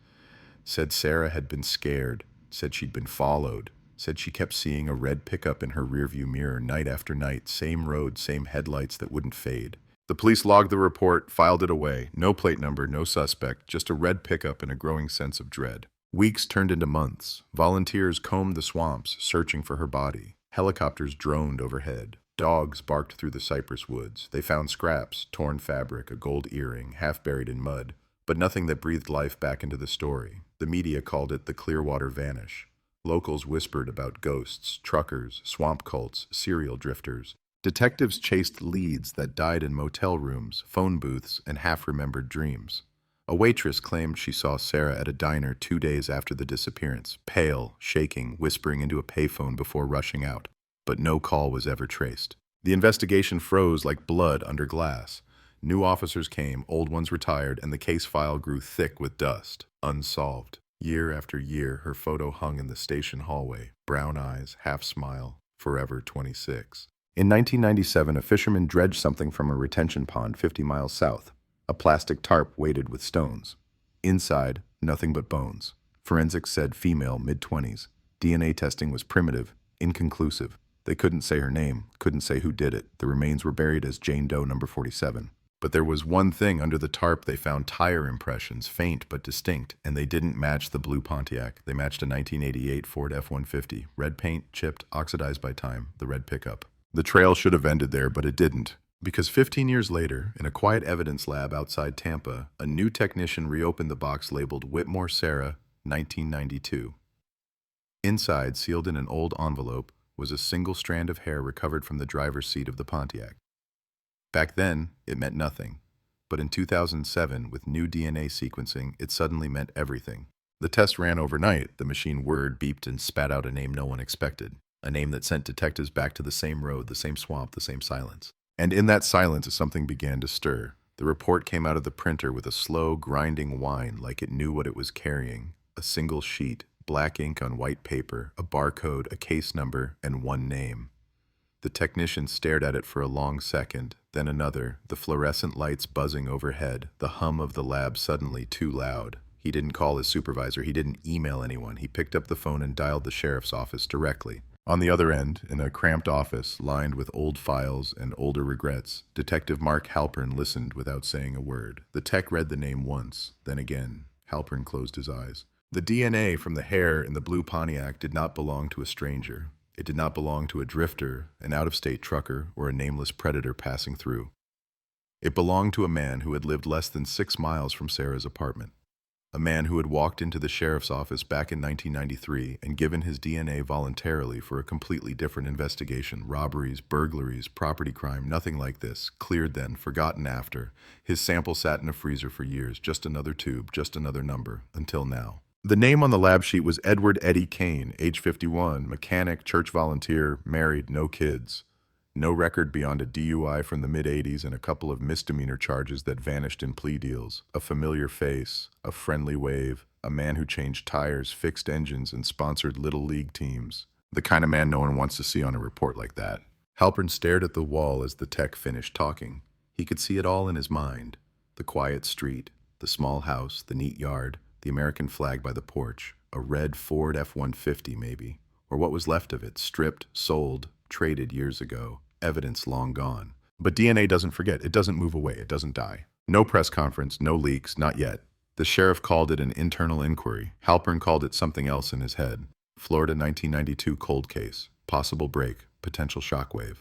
Said Sarah had been scared, said she'd been followed, said she kept seeing a red pickup in her rearview mirror night after night, same road, same headlights that wouldn't fade. The police logged the report, filed it away. No plate number, no suspect, just a red pickup and a growing sense of dread. Weeks turned into months. Volunteers combed the swamps, searching for her body. Helicopters droned overhead. Dogs barked through the cypress woods. They found scraps, torn fabric, a gold earring, half buried in mud, but nothing that breathed life back into the story. The media called it the Clearwater Vanish. Locals whispered about ghosts, truckers, swamp cults, serial drifters. Detectives chased leads that died in motel rooms, phone booths, and half-remembered dreams. A waitress claimed she saw Sarah at a diner 2 days after the disappearance, pale, shaking, whispering into a payphone before rushing out. But no call was ever traced. The investigation froze like blood under glass. New officers came, old ones retired, and the case file grew thick with dust, unsolved. Year after year, her photo hung in the station hallway, brown eyes, half smile, forever 26. In 1997, a fisherman dredged something from a retention pond 50 miles south. A plastic tarp weighted with stones. Inside, nothing but bones. Forensics said female, mid-20s. DNA testing was primitive, inconclusive. They couldn't say her name, couldn't say who did it. The remains were buried as Jane Doe number 47. But there was one thing under the tarp. They found tire impressions, faint but distinct, and they didn't match the blue Pontiac. They matched a 1988 Ford F-150. Red paint, chipped, oxidized by time, the red pickup. The trail should have ended there, but it didn't. Because 15 years later, in a quiet evidence lab outside Tampa, a new technician reopened the box labeled Whitmore Sarah, 1992. Inside, sealed in an old envelope, was a single strand of hair recovered from the driver's seat of the Pontiac. Back then, it meant nothing. But in 2007, with new DNA sequencing, it suddenly meant everything. The test ran overnight. The machine whirred, beeped, and spat out a name no one expected. A name that sent detectives back to the same road, the same swamp, the same silence. And in that silence, something began to stir. The report came out of the printer with a slow, grinding whine, like it knew what it was carrying. A single sheet, black ink on white paper, a barcode, a case number, and one name. The technician stared at it for a long second, then another, the fluorescent lights buzzing overhead, the hum of the lab suddenly too loud. He didn't call his supervisor, he didn't email anyone. He picked up the phone and dialed the sheriff's office directly. On the other end, in a cramped office lined with old files and older regrets, Detective Mark Halpern listened without saying a word. The tech read the name once, then again. Halpern closed his eyes. The DNA from the hair in the blue Pontiac did not belong to a stranger. It did not belong to a drifter, an out-of-state trucker, or a nameless predator passing through. It belonged to a man who had lived less than 6 miles from Sarah's apartment. A man who had walked into the sheriff's office back in 1993 and given his DNA voluntarily for a completely different investigation. Robberies, burglaries, property crime, nothing like this. Cleared then, forgotten after. His sample sat in a freezer for years, just another tube, just another number, until now. The name on the lab sheet was Edward Eddie Kane, age 51, mechanic, church volunteer, married, no kids. No record beyond a DUI from the mid-'80s and a couple of misdemeanor charges that vanished in plea deals. A familiar face, a friendly wave, a man who changed tires, fixed engines, and sponsored little league teams. The kind of man no one wants to see on a report like that. Halpern stared at the wall as the tech finished talking. He could see it all in his mind. The quiet street, the small house, the neat yard, the American flag by the porch, a red Ford F-150 maybe, or what was left of it, stripped, sold, traded years ago. Evidence long gone. But DNA doesn't forget. It doesn't move away. It doesn't die. No press conference, no leaks, not yet. The sheriff called it an internal inquiry. Halpern called it something else in his head. Florida 1992 cold case. Possible break. Potential shockwave.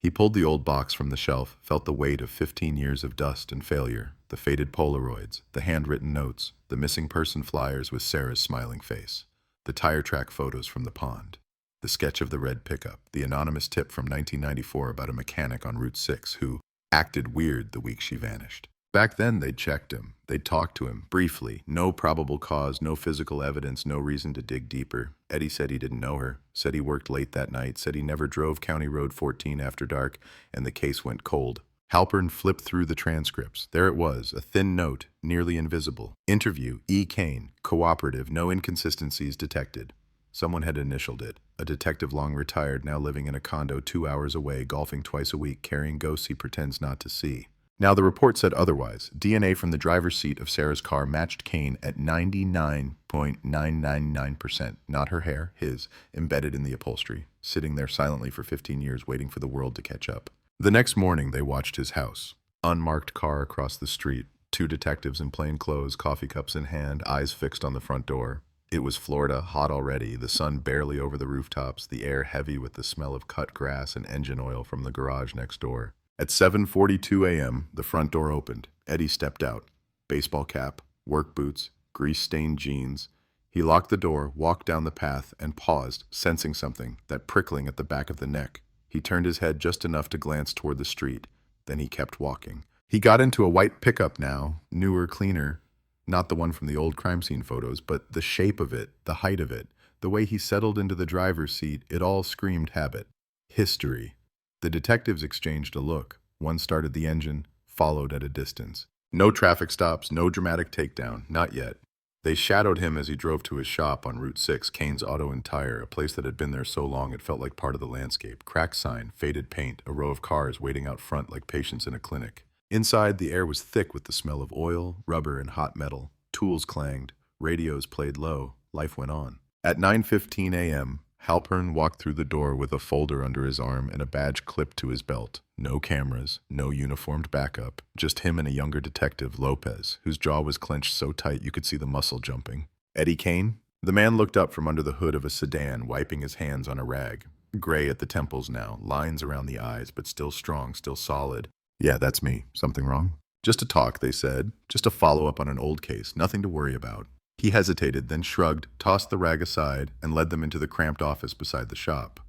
He pulled the old box from the shelf, felt the weight of 15 years of dust and failure, the faded Polaroids, the handwritten notes, the missing person flyers with Sarah's smiling face, the tire track photos from the pond. The sketch of the red pickup, the anonymous tip from 1994 about a mechanic on Route 6 who acted weird the week she vanished. Back then, they'd checked him. They'd talked to him, briefly. No probable cause, no physical evidence, no reason to dig deeper. Eddie said he didn't know her, said he worked late that night, said he never drove County Road 14 after dark, and the case went cold. Halpern flipped through the transcripts. There it was, a thin note, nearly invisible. Interview, E. Kane, cooperative, no inconsistencies detected. Someone had initialed it. A detective long retired, now living in a condo 2 hours away, golfing twice a week, carrying ghosts he pretends not to see. Now the report said otherwise. DNA from the driver's seat of Sarah's car matched Kane at 99.999%. Not her hair, his, embedded in the upholstery, sitting there silently for 15 years waiting for the world to catch up. The next morning they watched his house. Unmarked car across the street. 2 detectives in plain clothes, coffee cups in hand, eyes fixed on the front door. It was Florida, hot already, the sun barely over the rooftops, the air heavy with the smell of cut grass and engine oil from the garage next door. At 7:42 a.m., the front door opened. Eddie stepped out. Baseball cap, work boots, grease-stained jeans. He locked the door, walked down the path, and paused, sensing something, that prickling at the back of the neck. He turned his head just enough to glance toward the street. Then he kept walking. He got into a white pickup now, newer, cleaner. Not the one from the old crime scene photos, but the shape of it, the height of it, the way he settled into the driver's seat, it all screamed habit. History. The detectives exchanged a look. One started the engine, followed at a distance. No traffic stops, no dramatic takedown, not yet. They shadowed him as he drove to his shop on Route 6, Kane's Auto and Tire, a place that had been there so long it felt like part of the landscape. Cracked sign, faded paint, a row of cars waiting out front like patients in a clinic. Inside, the air was thick with the smell of oil, rubber, and hot metal. Tools clanged. Radios played low. Life went on. At 9:15 a.m., Halpern walked through the door with a folder under his arm and a badge clipped to his belt. No cameras, no uniformed backup. Just him and a younger detective, Lopez, whose jaw was clenched so tight you could see the muscle jumping. Eddie Kane? The man looked up from under the hood of a sedan, wiping his hands on a rag. Gray at the temples now, lines around the eyes, but still strong, still solid. Yeah, that's me. Something wrong? Just a talk, they said. Just a follow-up on an old case. Nothing to worry about. He hesitated, then shrugged, tossed the rag aside, and led them into the cramped office beside the shop.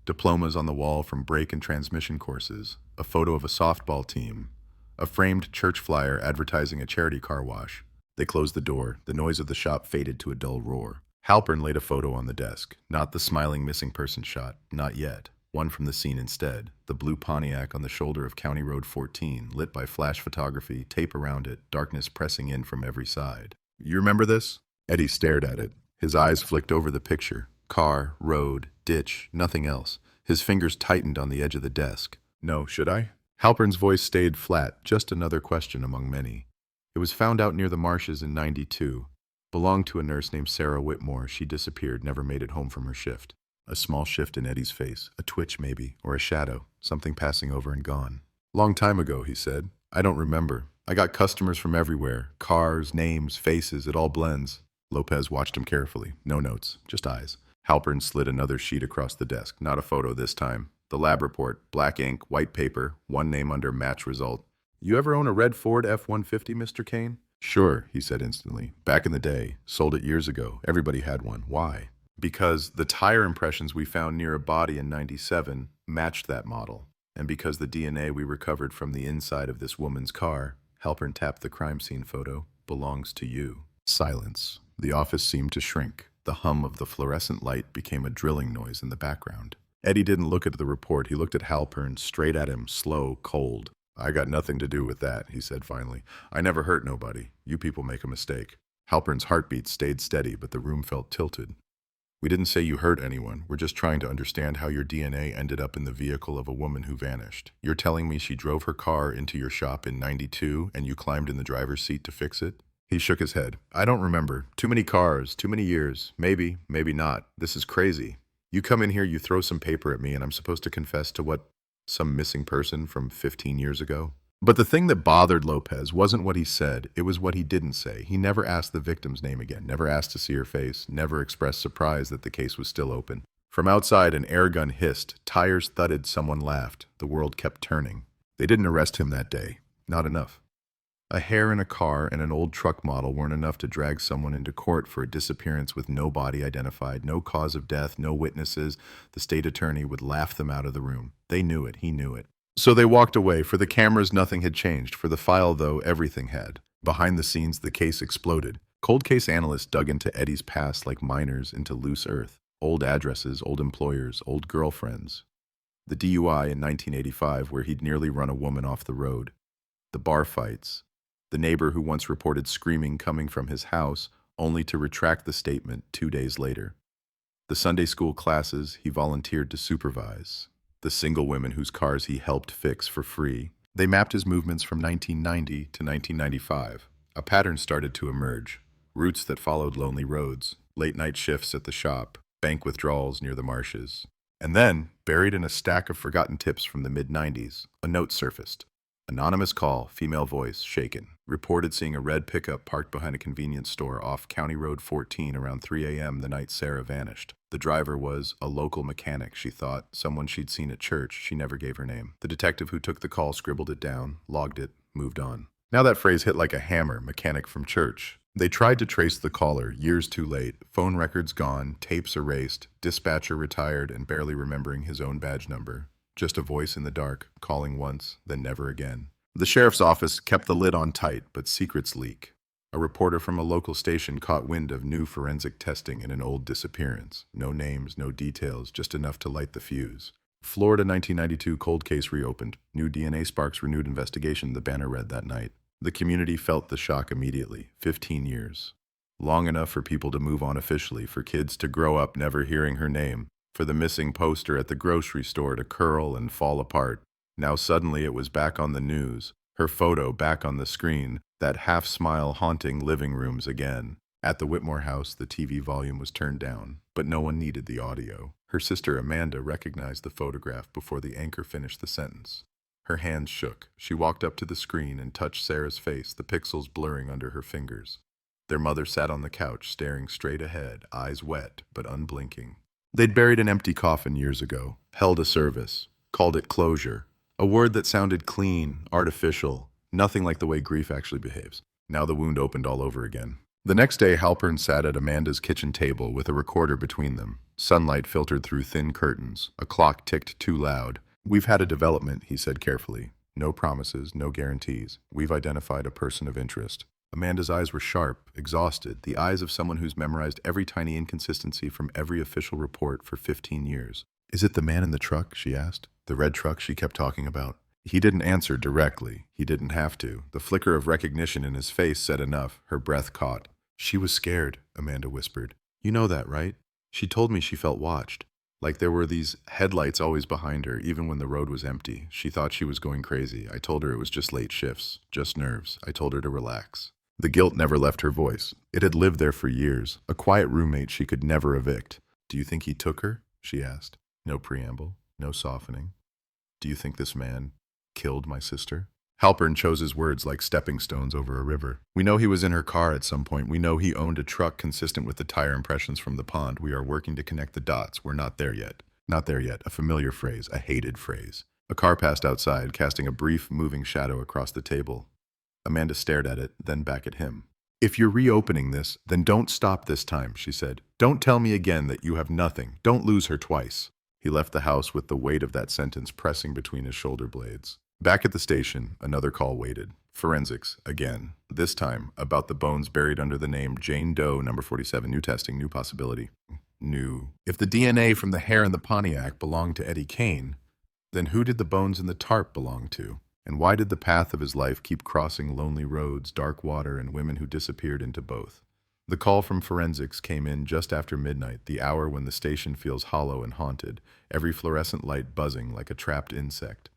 Diplomas on the wall from brake and transmission courses, a photo of a softball team, a framed church flyer advertising a charity car wash. They closed the door. The noise of the shop faded to a dull roar. Halpern laid a photo on the desk. Not the smiling missing person shot. Not yet. One from the scene instead. The blue Pontiac on the shoulder of County Road 14, lit by flash photography, tape around it, darkness pressing in from every side. You remember this? Eddie stared at it. His eyes flicked over the picture. Car, road, ditch, nothing else. His fingers tightened on the edge of the desk. No, should I? Halpern's voice stayed flat, just another question among many. It was found out near the marshes in '92. Belonged to a nurse named Sarah Whitmore. She disappeared, never made it home from her shift. A small shift in Eddie's face, a twitch maybe, or a shadow, something passing over and gone. Long time ago, he said. I don't remember. I got customers from everywhere. Cars, names, faces, it all blends. Lopez watched him carefully. No notes, just eyes. Halpern slid another sheet across the desk. Not a photo this time. The lab report, black ink, white paper, one name under match result. You ever own a red Ford F-150, Mr. Kane? Sure, he said instantly. Back in the day. Sold it years ago. Everybody had one. Why? Because the tire impressions we found near a body in '97 matched that model. And because the DNA we recovered from the inside of this woman's car, Halpern tapped the crime scene photo, belongs to you. Silence. The office seemed to shrink. The hum of the fluorescent light became a drilling noise in the background. Eddie didn't look at the report. He looked at Halpern, straight at him, slow, cold. I got nothing to do with that, he said finally. I never hurt nobody. You people make a mistake. Halpern's heartbeat stayed steady, but the room felt tilted. We didn't say you hurt anyone. We're just trying to understand how your DNA ended up in the vehicle of a woman who vanished. You're telling me she drove her car into your shop in '92 and you climbed in the driver's seat to fix it? He shook his head. I don't remember. Too many cars, too many years. Maybe, maybe not. This is crazy. You come in here, you throw some paper at me, and I'm supposed to confess to what? Some missing person from 15 years ago? But the thing that bothered Lopez wasn't what he said, it was what he didn't say. He never asked the victim's name again, never asked to see her face, never expressed surprise that the case was still open. From outside, an air gun hissed, tires thudded, someone laughed. The world kept turning. They didn't arrest him that day. Not enough. A hair in a car and an old truck model weren't enough to drag someone into court for a disappearance with no body identified, no cause of death, no witnesses. The state attorney would laugh them out of the room. They knew it. He knew it. So they walked away. For the cameras, nothing had changed. For the file, though, everything had. Behind the scenes, the case exploded. Cold case analysts dug into Eddie's past like miners into loose earth. Old addresses, old employers, old girlfriends. The DUI in 1985 where he'd nearly run a woman off the road. The bar fights. The neighbor who once reported screaming coming from his house, only to retract the statement 2 days later. The Sunday school classes he volunteered to supervise. The single women whose cars he helped fix for free. They mapped his movements from 1990 to 1995. A pattern started to emerge. Routes that followed lonely roads, late-night shifts at the shop, bank withdrawals near the marshes. And then, buried in a stack of forgotten tips from the mid-90s, a note surfaced. Anonymous call, female voice, shaken. Reported seeing a red pickup parked behind a convenience store off County Road 14 around 3 a.m. the night Sarah vanished. The driver was a local mechanic, she thought, someone she'd seen at church. She never gave her name. The detective who took the call scribbled it down, logged it, moved on. Now that phrase hit like a hammer, mechanic from church. They tried to trace the caller, years too late. Phone records gone, tapes erased, dispatcher retired and barely remembering his own badge number. Just a voice in the dark, calling once, then never again. The sheriff's office kept the lid on tight, but secrets leak. A reporter from a local station caught wind of new forensic testing in an old disappearance. No names, no details, just enough to light the fuse. Florida 1992 cold case reopened. New DNA sparks renewed investigation, the banner read that night. The community felt the shock immediately. 15 years. Long enough for people to move on officially, for kids to grow up never hearing her name. For the missing poster at the grocery store to curl and fall apart. Now suddenly it was back on the news, her photo back on the screen, that half-smile haunting living rooms again. At the Whitmore house, the TV volume was turned down, but no one needed the audio. Her sister Amanda recognized the photograph before the anchor finished the sentence. Her hands shook. She walked up to the screen and touched Sarah's face, the pixels blurring under her fingers. Their mother sat on the couch, staring straight ahead, eyes wet but unblinking. They'd buried an empty coffin years ago, held a service, called it closure. A word that sounded clean, artificial, nothing like the way grief actually behaves. Now the wound opened all over again. The next day, Halpern sat at Amanda's kitchen table with a recorder between them. Sunlight filtered through thin curtains. A clock ticked too loud. We've had a development, he said carefully. No promises, no guarantees. We've identified a person of interest. Amanda's eyes were sharp, exhausted, the eyes of someone who's memorized every tiny inconsistency from every official report for 15 years. Is it the man in the truck, she asked. The red truck she kept talking about. He didn't answer directly. He didn't have to. The flicker of recognition in his face said enough. Her breath caught. She was scared, Amanda whispered. You know that, right? She told me she felt watched. Like there were these headlights always behind her, even when the road was empty. She thought she was going crazy. I told her it was just late shifts, just nerves. I told her to relax. The guilt never left her voice. It had lived there for years, a quiet roommate she could never evict. Do you think he took her? She asked. No preamble, no softening. Do you think this man killed my sister? Halpern chose his words like stepping stones over a river. We know he was in her car at some point. We know he owned a truck consistent with the tire impressions from the pond. We are working to connect the dots. We're not there yet. Not there yet. A familiar phrase, a hated phrase. A car passed outside, casting a brief, moving shadow across the table. Amanda stared at it, then back at him. If you're reopening this, then don't stop this time, she said. Don't tell me again that you have nothing. Don't lose her twice. He left the house with the weight of that sentence pressing between his shoulder blades. Back at the station, another call waited. Forensics, again. This time, about the bones buried under the name Jane Doe, number 47. New testing, new possibility. New. If the DNA from the hair in the Pontiac belonged to Eddie Kane, then who did the bones in the tarp belong to? And why did the path of his life keep crossing lonely roads, dark water, and women who disappeared into both? The call from forensics came in just after midnight, the hour when the station feels hollow and haunted, every fluorescent light buzzing like a trapped insect.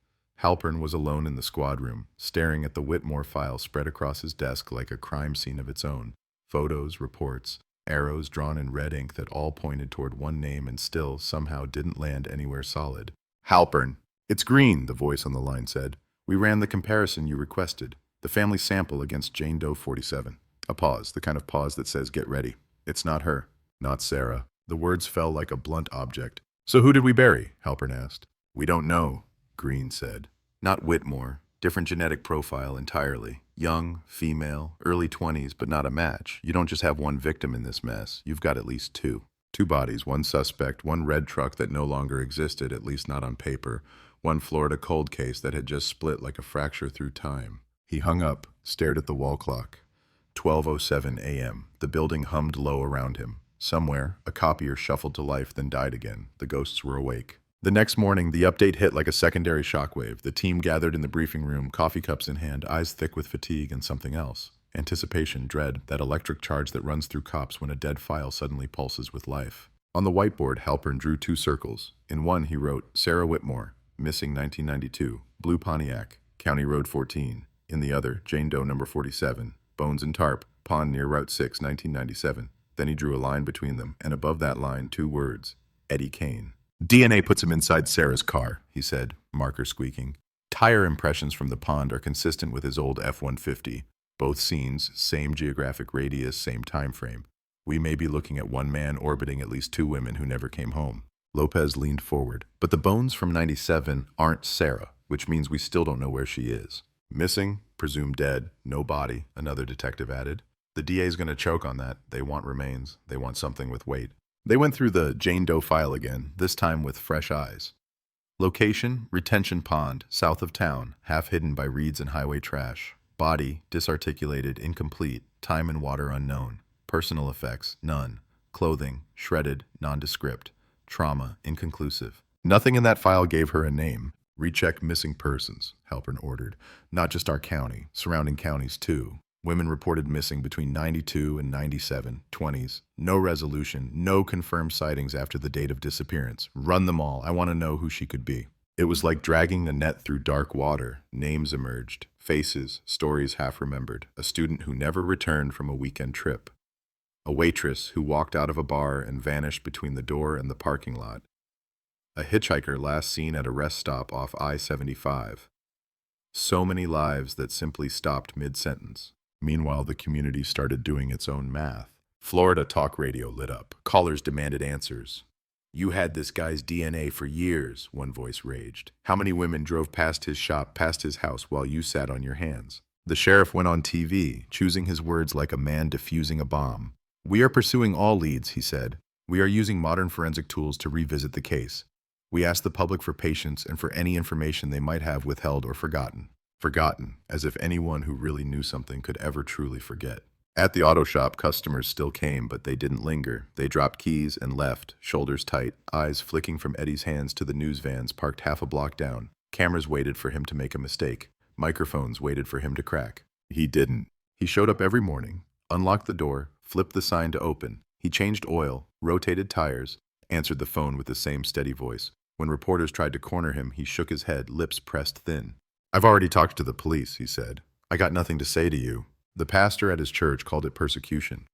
Halpern was alone in the squad room, staring at the Whitmore file spread across his desk like a crime scene of its own. Photos, reports, arrows drawn in red ink that all pointed toward one name and still, somehow, didn't land anywhere solid. Halpern. It's green, the voice on the line said. We ran the comparison you requested, the family sample against Jane Doe 47. A pause, the kind of pause that says, get ready. It's not her, not Sarah. The words fell like a blunt object. So who did we bury? Halpern asked. We don't know, Green said. Not Whitmore, different genetic profile entirely. Young, female, early 20s, but not a match. You don't just have one victim in this mess. You've got at least two. Two bodies, one suspect, one red truck that no longer existed, at least not on paper. One Florida cold case that had just split like a fracture through time. He hung up, stared at the wall clock. 12:07 a.m. The building hummed low around him. Somewhere, a copier shuffled to life, then died again. The ghosts were awake. The next morning, the update hit like a secondary shockwave. The team gathered in the briefing room, coffee cups in hand, eyes thick with fatigue and something else. Anticipation, dread, that electric charge that runs through cops when a dead file suddenly pulses with life. On the whiteboard, Halpern drew two circles. In one, he wrote, Sarah Whitmore, missing 1992, Blue Pontiac, County Road 14. In the other, Jane Doe number 47, bones and tarp, pond near Route 6, 1997. Then he drew a line between them, and above that line, two words, Eddie Kane. DNA puts him inside Sarah's car, he said, marker squeaking. Tire impressions from the pond are consistent with his old F-150. Both scenes, same geographic radius, same time frame. We may be looking at one man orbiting at least two women who never came home. Lopez leaned forward. But the bones from 97 aren't Sarah, which means we still don't know where she is. Missing, presumed dead, no body, another detective added. The DA's going to choke on that. They want remains. They want something with weight. They went through the Jane Doe file again, this time with fresh eyes. Location, retention pond, south of town, half hidden by reeds and highway trash. Body, disarticulated, incomplete, time and water unknown. Personal effects, none. Clothing, shredded, nondescript. Trauma, inconclusive. Nothing in that file gave her a name. Recheck missing persons, Halpern ordered. Not just our county, surrounding counties too. Women reported missing between 92 and 97, 20s. No resolution, no confirmed sightings after the date of disappearance. Run them all. I want to know who she could be. It was like dragging a net through dark water. Names emerged. Faces, stories half remembered. A student who never returned from a weekend trip. A waitress who walked out of a bar and vanished between the door and the parking lot. A hitchhiker last seen at a rest stop off I-75. So many lives that simply stopped mid-sentence. Meanwhile, the community started doing its own math. Florida talk radio lit up. Callers demanded answers. You had this guy's DNA for years, one voice raged. How many women drove past his shop, past his house, while you sat on your hands? The sheriff went on TV, choosing his words like a man defusing a bomb. We are pursuing all leads, he said. We are using modern forensic tools to revisit the case. We ask the public for patience and for any information they might have withheld or forgotten. Forgotten, as if anyone who really knew something could ever truly forget. At the auto shop, customers still came, but they didn't linger. They dropped keys and left, shoulders tight, eyes flicking from Eddie's hands to the news vans parked half a block down. Cameras waited for him to make a mistake. Microphones waited for him to crack. He didn't. He showed up every morning, unlocked the door, flipped the sign to open. He changed oil, rotated tires, answered the phone with the same steady voice. When reporters tried to corner him, he shook his head, lips pressed thin. I've already talked to the police, he said. I got nothing to say to you. The pastor at his church called it persecution.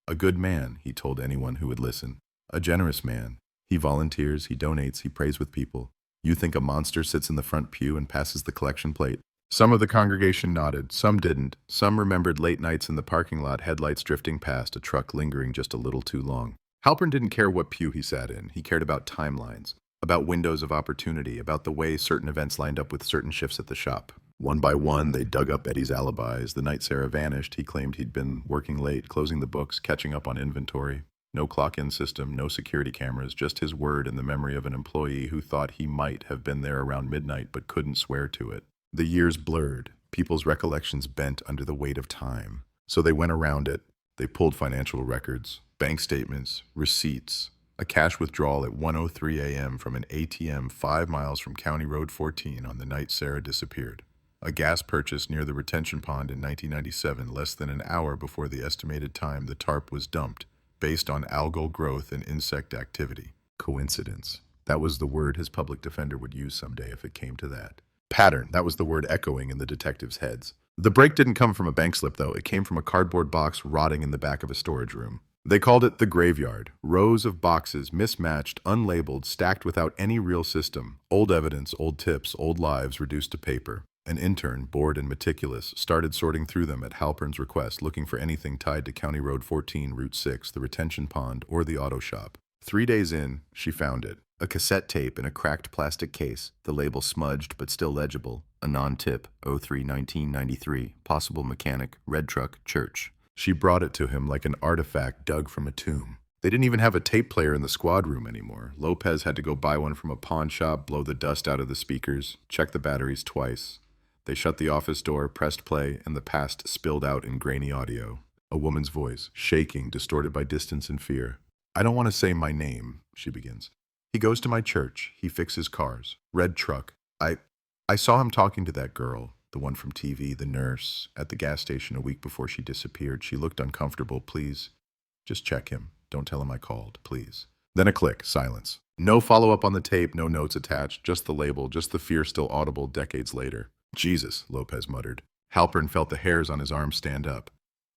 A good man, he told anyone who would listen. A generous man. He volunteers, he donates, he prays with people. You think a monster sits in the front pew and passes the collection plate? Some of the congregation nodded, some didn't. Some remembered late nights in the parking lot, headlights drifting past, a truck lingering just a little too long. Halpern didn't care what pew he sat in. He cared about timelines, about windows of opportunity, about the way certain events lined up with certain shifts at the shop. One by one, they dug up Eddie's alibis. The night Sarah vanished, he claimed he'd been working late, closing the books, catching up on inventory. No clock-in system, no security cameras, just his word and the memory of an employee who thought he might have been there around midnight but couldn't swear to it. The years blurred, people's recollections bent under the weight of time. So they went around it. They pulled financial records, bank statements, receipts, a cash withdrawal at 1:03 a.m. from an ATM 5 miles from County Road 14 on the night Sarah disappeared. A gas purchase near the retention pond in 1997, less than an hour before the estimated time the tarp was dumped, based on algal growth and insect activity. Coincidence. That was the word his public defender would use someday if it came to that. Pattern. That was the word echoing in the detectives' heads. The break didn't come from a bank slip, though. It came from a cardboard box rotting in the back of a storage room. They called it the graveyard. Rows of boxes, mismatched, unlabeled, stacked without any real system. Old evidence, old tips, old lives reduced to paper. An intern, bored and meticulous, started sorting through them at Halpern's request, looking for anything tied to County Road 14, Route 6, the retention pond, or the auto shop. 3 days in, she found it. A cassette tape in a cracked plastic case, the label smudged but still legible. A non-tip, 03-1993, possible mechanic, red truck, church. She brought it to him like an artifact dug from a tomb. They didn't even have a tape player in the squad room anymore. Lopez had to go buy one from a pawn shop, blow the dust out of the speakers, check the batteries twice. They shut the office door, pressed play, and the past spilled out in grainy audio. A woman's voice, shaking, distorted by distance and fear. "I don't want to say my name," she begins. "He goes to my church. He fixes cars. Red truck. I saw him talking to that girl, the one from TV, the nurse, at the gas station a week before she disappeared. She looked uncomfortable. Please, just check him. Don't tell him I called, please." Then a click, silence. No follow-up on the tape, no notes attached, just the label, just the fear still audible decades later. "Jesus," Lopez muttered. Halpern felt the hairs on his arm stand up.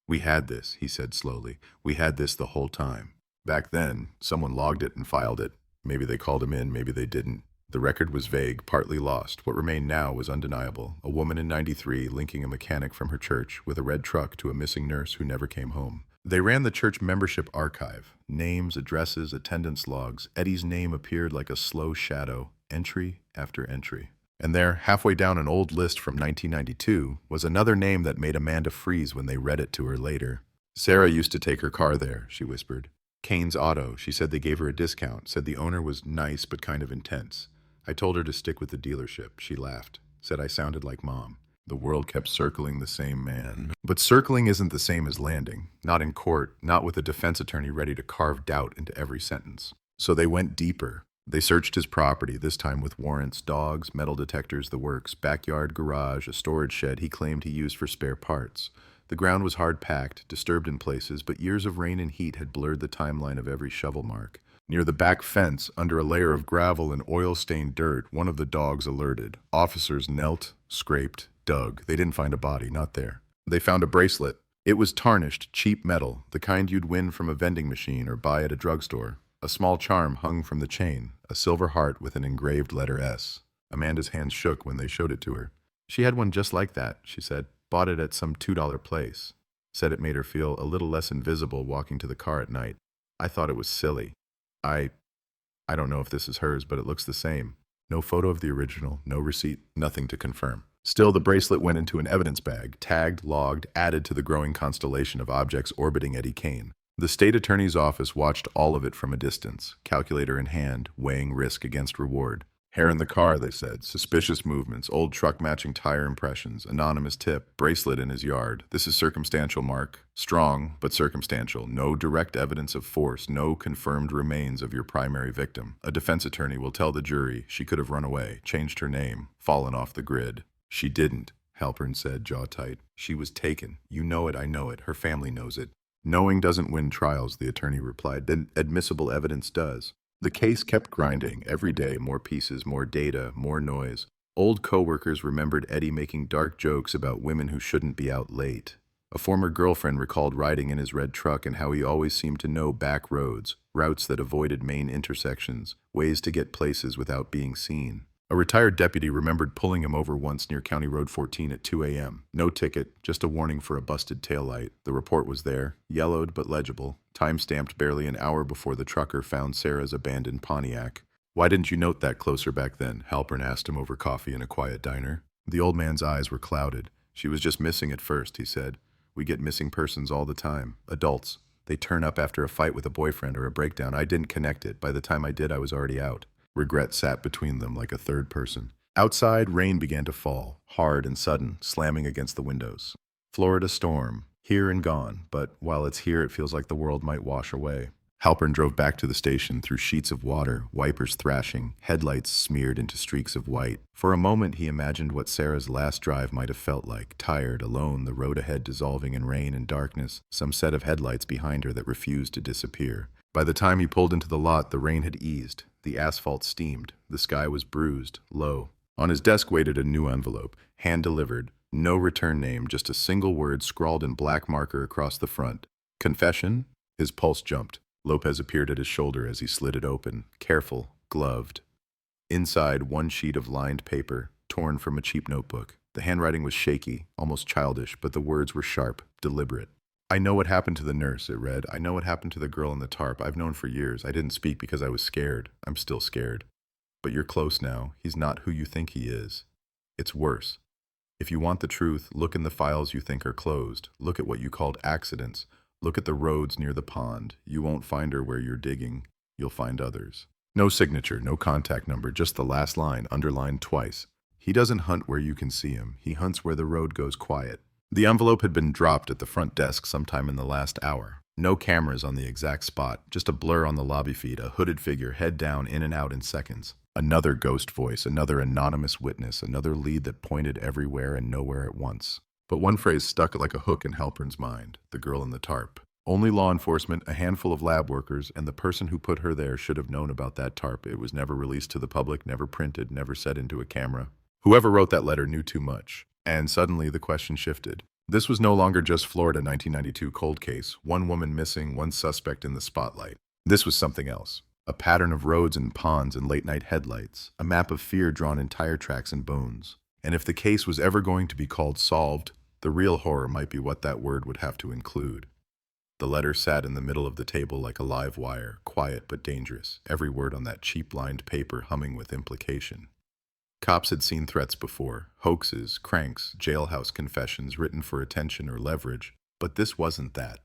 "We had this," he said slowly. "We had this the whole time. Back then, someone logged it and filed it. Maybe they called him in, maybe they didn't. The record was vague, partly lost. What remained now was undeniable. A woman in 93 linking a mechanic from her church with a red truck to a missing nurse who never came home. They ran the church membership archive. Names, addresses, attendance logs. Eddie's name appeared like a slow shadow, entry after entry. And there, halfway down an old list from 1992, was another name that made Amanda freeze when they read it to her later. "Sarah used to take her car there," she whispered. "Kane's Auto. She said they gave her a discount, said the owner was nice but kind of intense. I told her to stick with the dealership. She laughed, said I sounded like Mom." The world kept circling the same man. But circling isn't the same as landing. Not in court, not with a defense attorney ready to carve doubt into every sentence. So they went deeper. They searched his property, this time with warrants, dogs, metal detectors, the works, backyard, garage, a storage shed he claimed he used for spare parts. The ground was hard-packed, disturbed in places, but years of rain and heat had blurred the timeline of every shovel mark. Near the back fence, under a layer of gravel and oil-stained dirt, one of the dogs alerted. Officers knelt, scraped, dug. They didn't find a body, not there. They found a bracelet. It was tarnished, cheap metal, the kind you'd win from a vending machine or buy at a drugstore. A small charm hung from the chain, a silver heart with an engraved letter S. Amanda's hands shook when they showed it to her. "She had one just like that," she said. "Bought it at some $2 place. Said it made her feel a little less invisible walking to the car at night. I thought it was silly. I don't know if this is hers, but it looks the same. No photo of the original, no receipt, nothing to confirm." Still, the bracelet went into an evidence bag, tagged, logged, added to the growing constellation of objects orbiting Eddie Kane. The state attorney's office watched all of it from a distance, calculator in hand, weighing risk against reward. "Hair in the car," they said. "Suspicious movements, old truck matching tire impressions, anonymous tip, bracelet in his yard. This is circumstantial, Mark. Strong, but circumstantial. No direct evidence of force, no confirmed remains of your primary victim. A defense attorney will tell the jury she could have run away, changed her name, fallen off the grid." "She didn't," Halpern said, jaw tight. "She was taken. You know it, I know it. Her family knows it." "Knowing doesn't win trials," the attorney replied. "Then admissible evidence does." The case kept grinding. Every day, more pieces, more data, more noise. Old coworkers remembered Eddie making dark jokes about women who shouldn't be out late. A former girlfriend recalled riding in his red truck and how he always seemed to know back roads, routes that avoided main intersections, ways to get places without being seen. A retired deputy remembered pulling him over once near County Road 14 at 2 a.m. No ticket, just a warning for a busted taillight. The report was there, yellowed but legible, time-stamped barely an hour before the trucker found Sarah's abandoned Pontiac. "Why didn't you note that closer back then?" Halpern asked him over coffee in a quiet diner. The old man's eyes were clouded. "She was just missing at first," he said. "We get missing persons all the time. Adults. They turn up after a fight with a boyfriend or a breakdown. I didn't connect it. By the time I did, I was already out." Regret sat between them like a third person. Outside, rain began to fall, hard and sudden, slamming against the windows. Florida storm, here and gone, but while it's here, it feels like the world might wash away. Halpern drove back to the station through sheets of water, wipers thrashing, headlights smeared into streaks of white. For a moment, he imagined what Sarah's last drive might have felt like, tired, alone, the road ahead dissolving in rain and darkness, some set of headlights behind her that refused to disappear. By the time he pulled into the lot, the rain had eased. The asphalt steamed. The sky was bruised, low. On his desk waited a new envelope, hand-delivered. No return name, just a single word scrawled in black marker across the front. "Confession?" His pulse jumped. Lopez appeared at his shoulder as he slid it open, careful, gloved. Inside, one sheet of lined paper, torn from a cheap notebook. The handwriting was shaky, almost childish, but the words were sharp, deliberate. "I know what happened to the nurse," it read. "I know what happened to the girl in the tarp. I've known for years. I didn't speak because I was scared. I'm still scared. But you're close now. He's not who you think he is. It's worse. If you want the truth, look in the files you think are closed. Look at what you called accidents. Look at the roads near the pond. You won't find her where you're digging. You'll find others." No signature, no contact number, just the last line, underlined twice. "He doesn't hunt where you can see him. He hunts where the road goes quiet." The envelope had been dropped at the front desk sometime in the last hour. No cameras on the exact spot, just a blur on the lobby feed, a hooded figure head down in and out in seconds. Another ghost voice, another anonymous witness, another lead that pointed everywhere and nowhere at once. But one phrase stuck like a hook in Halpern's mind: the girl in the tarp. Only law enforcement, a handful of lab workers, and the person who put her there should have known about that tarp. It was never released to the public, never printed, never set into a camera. Whoever wrote that letter knew too much. And suddenly the question shifted. This was no longer just Florida 1992 cold case, one woman missing, one suspect in the spotlight. This was something else. A pattern of roads and ponds and late-night headlights. A map of fear drawn in tire tracks and bones. And if the case was ever going to be called solved, the real horror might be what that word would have to include. The letter sat in the middle of the table like a live wire, quiet but dangerous, every word on that cheap-lined paper humming with implication. Cops had seen threats before, hoaxes, cranks, jailhouse confessions written for attention or leverage, but this wasn't that.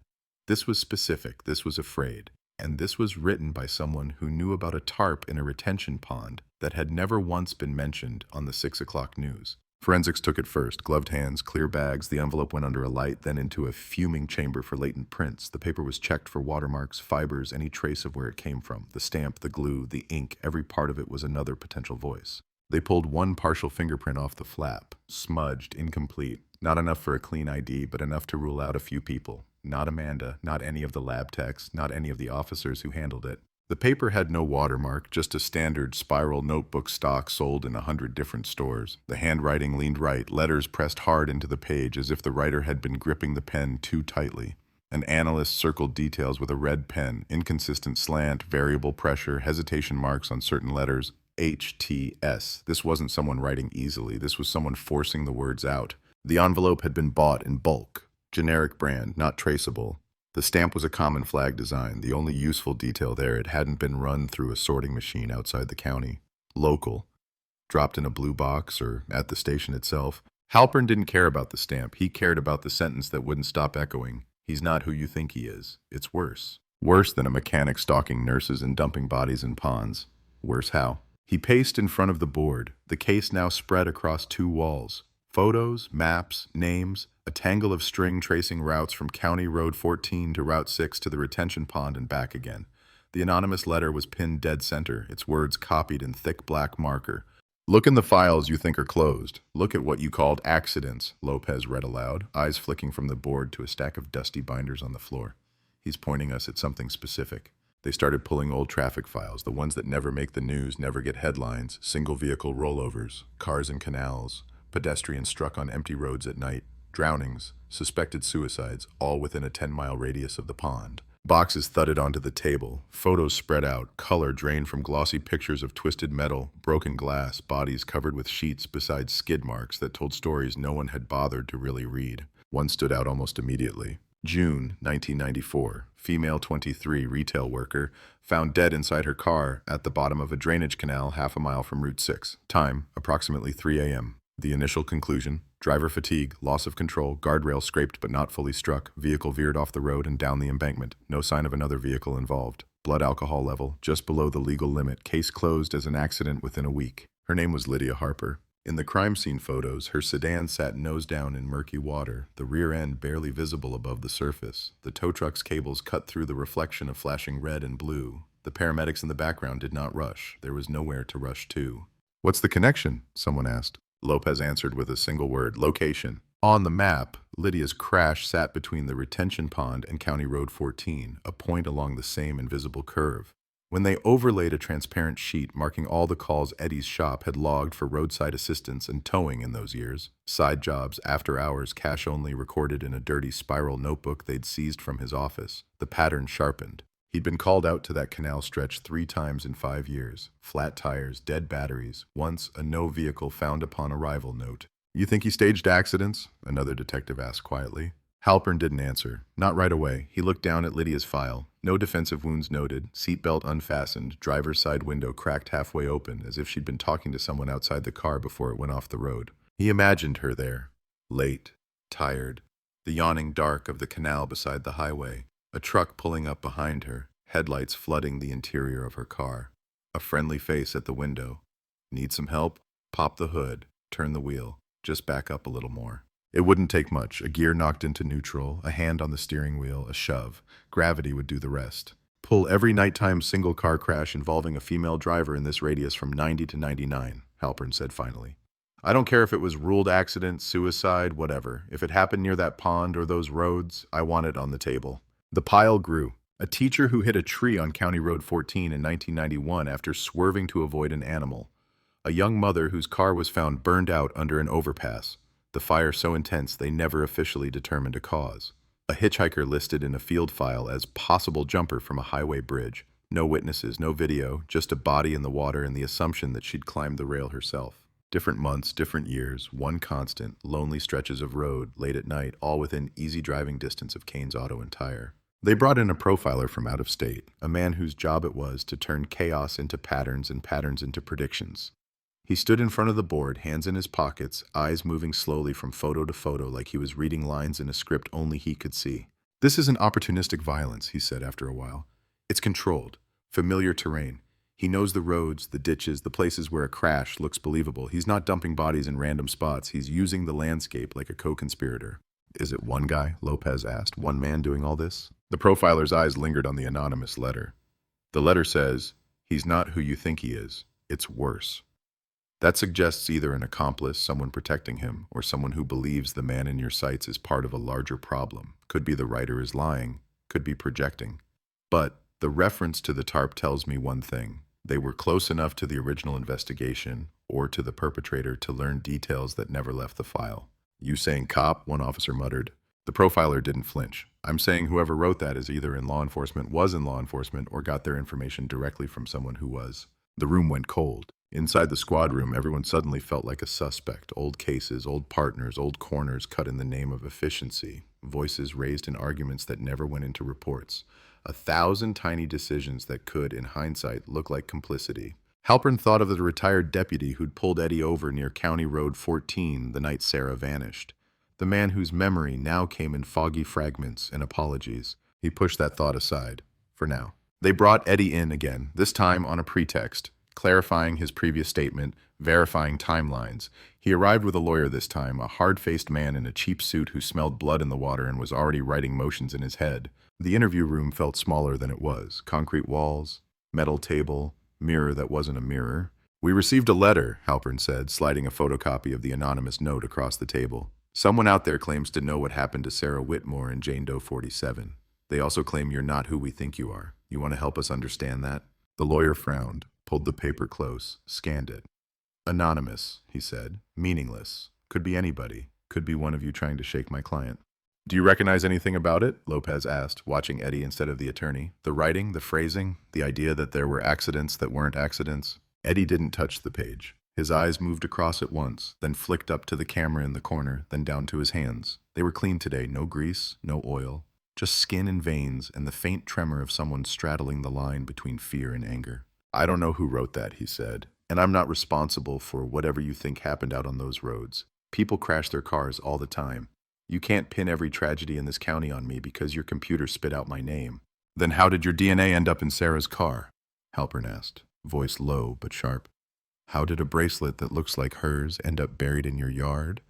This was specific, this was afraid, and this was written by someone who knew about a tarp in a retention pond that had never once been mentioned on the 6 o'clock news. Forensics took it first, gloved hands, clear bags, the envelope went under a light, then into a fuming chamber for latent prints. The paper was checked for watermarks, fibers, any trace of where it came from. The stamp, the glue, the ink, every part of it was another potential voice. They pulled one partial fingerprint off the flap, smudged, incomplete. Not enough for a clean ID, but enough to rule out a few people. Not Amanda, not any of the lab techs, not any of the officers who handled it. The paper had no watermark, just a standard spiral notebook stock sold in 100 different stores. The handwriting leaned right, letters pressed hard into the page as if the writer had been gripping the pen too tightly. An analyst circled details with a red pen, inconsistent slant, variable pressure, hesitation marks on certain letters. HTS. This wasn't someone writing easily. This was someone forcing the words out. The envelope had been bought in bulk. Generic brand, not traceable. The stamp was a common flag design. The only useful detail there, it hadn't been run through a sorting machine outside the county. Local. Dropped in a blue box or at the station itself. Halpern didn't care about the stamp. He cared about the sentence that wouldn't stop echoing. He's not who you think he is. It's worse. Worse than a mechanic stalking nurses and dumping bodies in ponds. Worse how? He paced in front of the board, the case now spread across 2 walls. Photos, maps, names, a tangle of string tracing routes from County Road 14 to Route 6 to the retention pond and back again. The anonymous letter was pinned dead center, its words copied in thick black marker. "Look in the files you think are closed. Look at what you called accidents," Lopez read aloud, eyes flicking from the board to a stack of dusty binders on the floor. He's pointing us at something specific. They started pulling old traffic files, the ones that never make the news, never get headlines, single vehicle rollovers, cars in canals, pedestrians struck on empty roads at night, drownings, suspected suicides, all within a 10-mile radius of the pond. Boxes thudded onto the table, photos spread out, color drained from glossy pictures of twisted metal, broken glass, bodies covered with sheets besides skid marks that told stories no one had bothered to really read. One stood out almost immediately. June 1994, female 23 retail worker, found dead inside her car at the bottom of a drainage canal half a mile from Route 6. Time, approximately 3 a.m. The initial conclusion: driver fatigue, loss of control, guardrail scraped but not fully struck, vehicle veered off the road and down the embankment. No sign of another vehicle involved. Blood alcohol level, just below the legal limit. Case closed as an accident within a week. Her name was Lydia Harper. In the crime scene photos, her sedan sat nose down in murky water, the rear end barely visible above the surface. The tow truck's cables cut through the reflection of flashing red and blue. The paramedics in the background did not rush. There was nowhere to rush to. "What's the connection?" someone asked. Lopez answered with a single word: location. On the map, Lydia's crash sat between the retention pond and County Road 14, a point along the same invisible curve. When they overlaid a transparent sheet marking all the calls Eddie's shop had logged for roadside assistance and towing in those years, side jobs, after hours, cash only, recorded in a dirty spiral notebook they'd seized from his office, the pattern sharpened. He'd been called out to that canal stretch 3 times in 5 years. Flat tires, dead batteries, once a no vehicle found upon arrival note. "You think he staged accidents?" another detective asked quietly. Halpern didn't answer. Not right away. He looked down at Lydia's file. No defensive wounds noted, seatbelt unfastened, driver's side window cracked halfway open, as if she'd been talking to someone outside the car before it went off the road. He imagined her there, late, tired, the yawning dark of the canal beside the highway, a truck pulling up behind her, headlights flooding the interior of her car, a friendly face at the window. "Need some help? Pop the hood, turn the wheel, just back up a little more." It wouldn't take much. A gear knocked into neutral, a hand on the steering wheel, a shove. Gravity would do the rest. "Pull every nighttime single car crash involving a female driver in this radius from 90 to 99, Halpern said finally. "I don't care if it was ruled accident, suicide, whatever. If it happened near that pond or those roads, I want it on the table." The pile grew. A teacher who hit a tree on County Road 14 in 1991 after swerving to avoid an animal. A young mother whose car was found burned out under an overpass. The fire so intense they never officially determined a cause. A hitchhiker listed in a field file as possible jumper from a highway bridge. No witnesses, no video, just a body in the water and the assumption that she'd climbed the rail herself. Different months, different years, one constant, lonely stretches of road, late at night, all within easy driving distance of Kane's Auto and Tire. They brought in a profiler from out of state, a man whose job it was to turn chaos into patterns and patterns into predictions. He stood in front of the board, hands in his pockets, eyes moving slowly from photo to photo like he was reading lines in a script only he could see. "This isn't opportunistic violence," he said after a while. "It's controlled, familiar terrain. He knows the roads, the ditches, the places where a crash looks believable. He's not dumping bodies in random spots. He's using the landscape like a co-conspirator." "Is it one guy?" Lopez asked. "One man doing all this?" The profiler's eyes lingered on the anonymous letter. The letter says, "He's not who you think he is. It's worse." That suggests either an accomplice, someone protecting him, or someone who believes the man in your sights is part of a larger problem. Could be the writer is lying, could be projecting. But the reference to the tarp tells me one thing. They were close enough to the original investigation, or to the perpetrator, to learn details that never left the file. "You saying cop?" one officer muttered. The profiler didn't flinch. "I'm saying whoever wrote that is either in law enforcement, was in law enforcement, or got their information directly from someone who was." The room went cold. Inside the squad room, everyone suddenly felt like a suspect. Old cases, old partners, old corners cut in the name of efficiency. Voices raised in arguments that never went into reports. 1,000 tiny decisions that could, in hindsight, look like complicity. Halpern thought of the retired deputy who'd pulled Eddie over near County Road 14 the night Sarah vanished. The man whose memory now came in foggy fragments and apologies. He pushed that thought aside, for now. They brought Eddie in again, this time on a pretext. Clarifying his previous statement, verifying timelines. He arrived with a lawyer this time, a hard-faced man in a cheap suit who smelled blood in the water and was already writing motions in his head. The interview room felt smaller than it was. Concrete walls, metal table, mirror that wasn't a mirror. "We received a letter," Halpern said, sliding a photocopy of the anonymous note across the table. "Someone out there claims to know what happened to Sarah Whitmore in Jane Doe 47. They also claim you're not who we think you are. You want to help us understand that?" The lawyer frowned, pulled the paper close, scanned it. "Anonymous," he said. "Meaningless. Could be anybody. Could be one of you trying to shake my client." Do you recognize anything about it? Lopez asked, watching Eddie instead of the attorney. The writing, the phrasing, the idea that there were accidents that weren't accidents. Eddie didn't touch the page. His eyes moved across it once, then flicked up to the camera in the corner, then down to his hands. They were clean today, no grease, no oil, just skin and veins and the faint tremor of someone straddling the line between fear and anger. I don't know who wrote that, he said, and I'm not responsible for whatever you think happened out on those roads. People crash their cars all the time. You can't pin every tragedy in this county on me because your computer spit out my name. Then how did your DNA end up in Sarah's car? Halpern asked, voice low but sharp. How did a bracelet that looks like hers end up buried in your yard?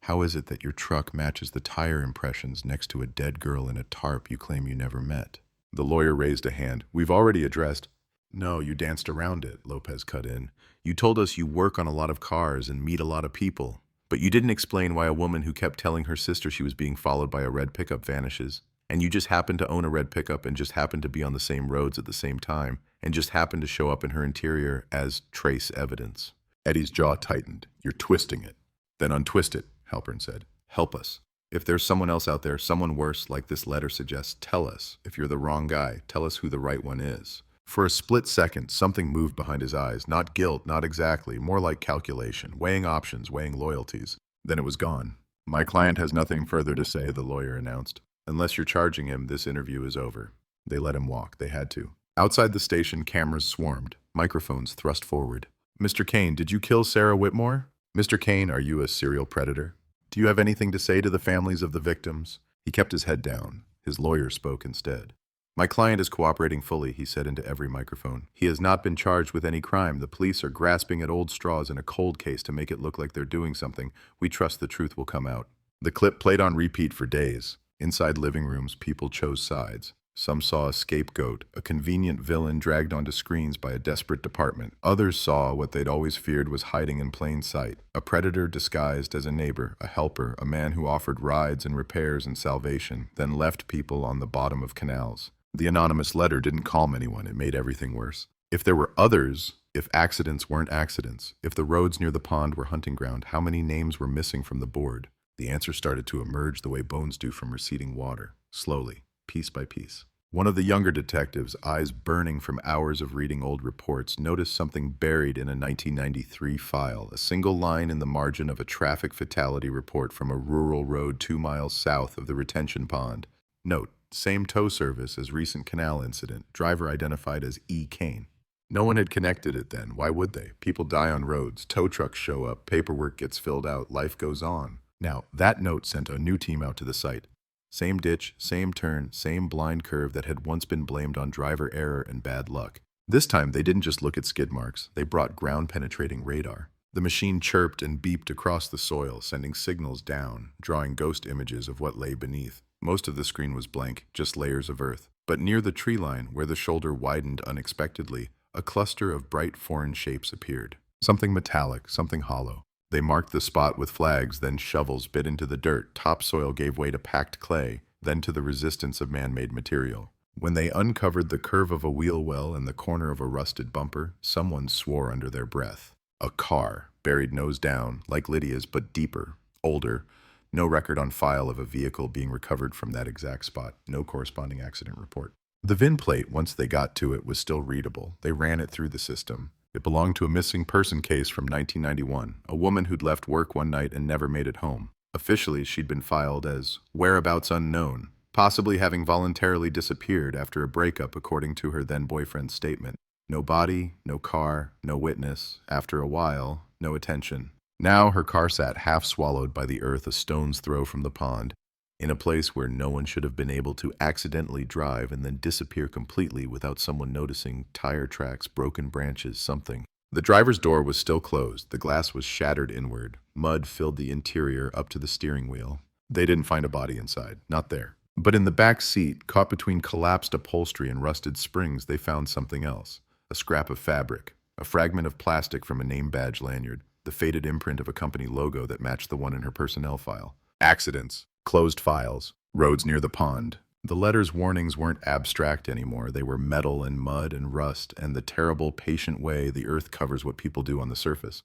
How is it that your truck matches the tire impressions next to a dead girl in a tarp you claim you never met? The lawyer raised a hand. We've already addressed. No, you danced around it, Lopez cut in. You told us you work on a lot of cars and meet a lot of people. But you didn't explain why a woman who kept telling her sister she was being followed by a red pickup vanishes. And you just happened to own a red pickup and just happened to be on the same roads at the same time and just happened to show up in her interior as trace evidence. Eddie's jaw tightened. You're twisting it. Then untwist it, Halpern said. Help us. If there's someone else out there, someone worse, like this letter suggests, tell us. If you're the wrong guy, tell us who the right one is. For a split second, something moved behind his eyes. Not guilt, not exactly, more like calculation, weighing options, weighing loyalties. Then it was gone. My client has nothing further to say, the lawyer announced. Unless you're charging him, this interview is over. They let him walk. They had to. Outside the station, cameras swarmed, microphones thrust forward. Mr. Kane, did you kill Sarah Whitmore? Mr. Kane, are you a serial predator? Do you have anything to say to the families of the victims? He kept his head down. His lawyer spoke instead. My client is cooperating fully, he said into every microphone. He has not been charged with any crime. The police are grasping at old straws in a cold case to make it look like they're doing something. We trust the truth will come out. The clip played on repeat for days. Inside living rooms, people chose sides. Some saw a scapegoat, a convenient villain dragged onto screens by a desperate department. Others saw what they'd always feared was hiding in plain sight. A predator disguised as a neighbor, a helper, a man who offered rides and repairs and salvation, then left people on the bottom of canals. The anonymous letter didn't calm anyone. It made everything worse. If there were others, if accidents weren't accidents, if the roads near the pond were hunting ground, how many names were missing from the board? The answer started to emerge the way bones do from receding water, slowly, piece by piece. One of the younger detectives, eyes burning from hours of reading old reports, noticed something buried in a 1993 file, a single line in the margin of a traffic fatality report from a rural road 2 miles south of the retention pond. Note, same tow service as recent canal incident, driver identified as E. Kane. No one had connected it then. Why would they? People die on roads, tow trucks show up, paperwork gets filled out, life goes on. Now, that note sent a new team out to the site. Same ditch, same turn, same blind curve that had once been blamed on driver error and bad luck. This time, they didn't just look at skid marks. They brought ground-penetrating radar. The machine chirped and beeped across the soil, sending signals down, drawing ghost images of what lay beneath. Most of the screen was blank, just layers of earth. But near the tree line, where the shoulder widened unexpectedly, a cluster of bright foreign shapes appeared. Something metallic, something hollow. They marked the spot with flags, then shovels bit into the dirt. Topsoil gave way to packed clay, then to the resistance of man-made material. When they uncovered the curve of a wheel well and the corner of a rusted bumper, someone swore under their breath. A car, buried nose down, like Lydia's, but deeper, older. No record on file of a vehicle being recovered from that exact spot. No corresponding accident report. The VIN plate, once they got to it, was still readable. They ran it through the system. It belonged to a missing person case from 1991, a woman who'd left work one night and never made it home. Officially, she'd been filed as whereabouts unknown, possibly having voluntarily disappeared after a breakup according to her then-boyfriend's statement. No body, no car, no witness. After a while, no attention. Now her car sat half swallowed by the earth a stone's throw from the pond, in a place where no one should have been able to accidentally drive and then disappear completely without someone noticing tire tracks, broken branches, something. The driver's door was still closed. The glass was shattered inward. Mud filled the interior up to the steering wheel. They didn't find a body inside. Not there. But in the back seat, caught between collapsed upholstery and rusted springs, they found something else. A scrap of fabric. A fragment of plastic from a name badge lanyard. The faded imprint of a company logo that matched the one in her personnel file. Accidents. Closed files. Roads near the pond. The letter's warnings weren't abstract anymore. They were metal and mud and rust and the terrible, patient way the earth covers what people do on the surface.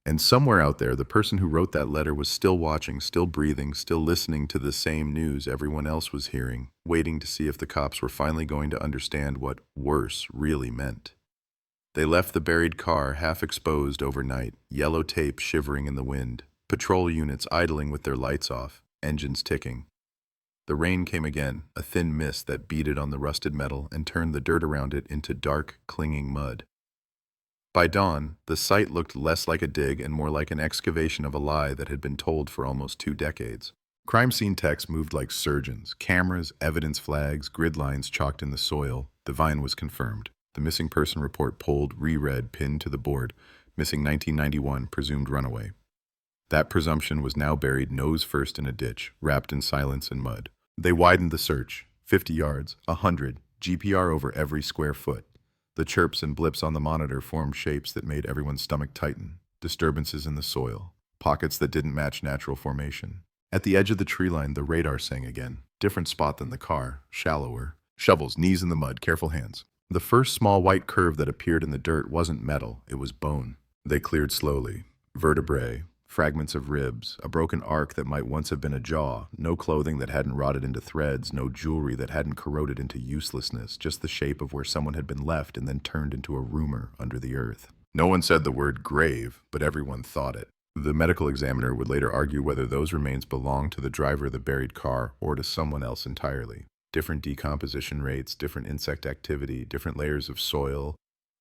And somewhere out there, the person who wrote that letter was still watching, still breathing, still listening to the same news everyone else was hearing, waiting to see if the cops were finally going to understand what worse really meant. They left the buried car half exposed overnight, yellow tape shivering in the wind, patrol units idling with their lights off, engines ticking. The rain came again, a thin mist that beaded on the rusted metal and turned the dirt around it into dark, clinging mud. By dawn, the site looked less like a dig and more like an excavation of a lie that had been told for almost 2 decades. Crime scene techs moved like surgeons, cameras, evidence flags, grid lines chalked in the soil. The vine was confirmed. The missing person report pulled, reread, pinned to the board. Missing 1991, presumed runaway. That presumption was now buried nose first in a ditch, wrapped in silence and mud. They widened the search, 50 yards, 100, GPR over every square foot. The chirps and blips on the monitor formed shapes that made everyone's stomach tighten, disturbances in the soil, pockets that didn't match natural formation. At the edge of the tree line, the radar sang again. Different spot than the car, shallower. Shovels, knees in the mud, careful hands. The first small white curve that appeared in the dirt wasn't metal, it was bone. They cleared slowly. Vertebrae, fragments of ribs, a broken arc that might once have been a jaw, no clothing that hadn't rotted into threads, no jewelry that hadn't corroded into uselessness, just the shape of where someone had been left and then turned into a rumor under the earth. No one said the word grave, but everyone thought it. The medical examiner would later argue whether those remains belonged to the driver of the buried car or to someone else entirely. Different decomposition rates, different insect activity, different layers of soil.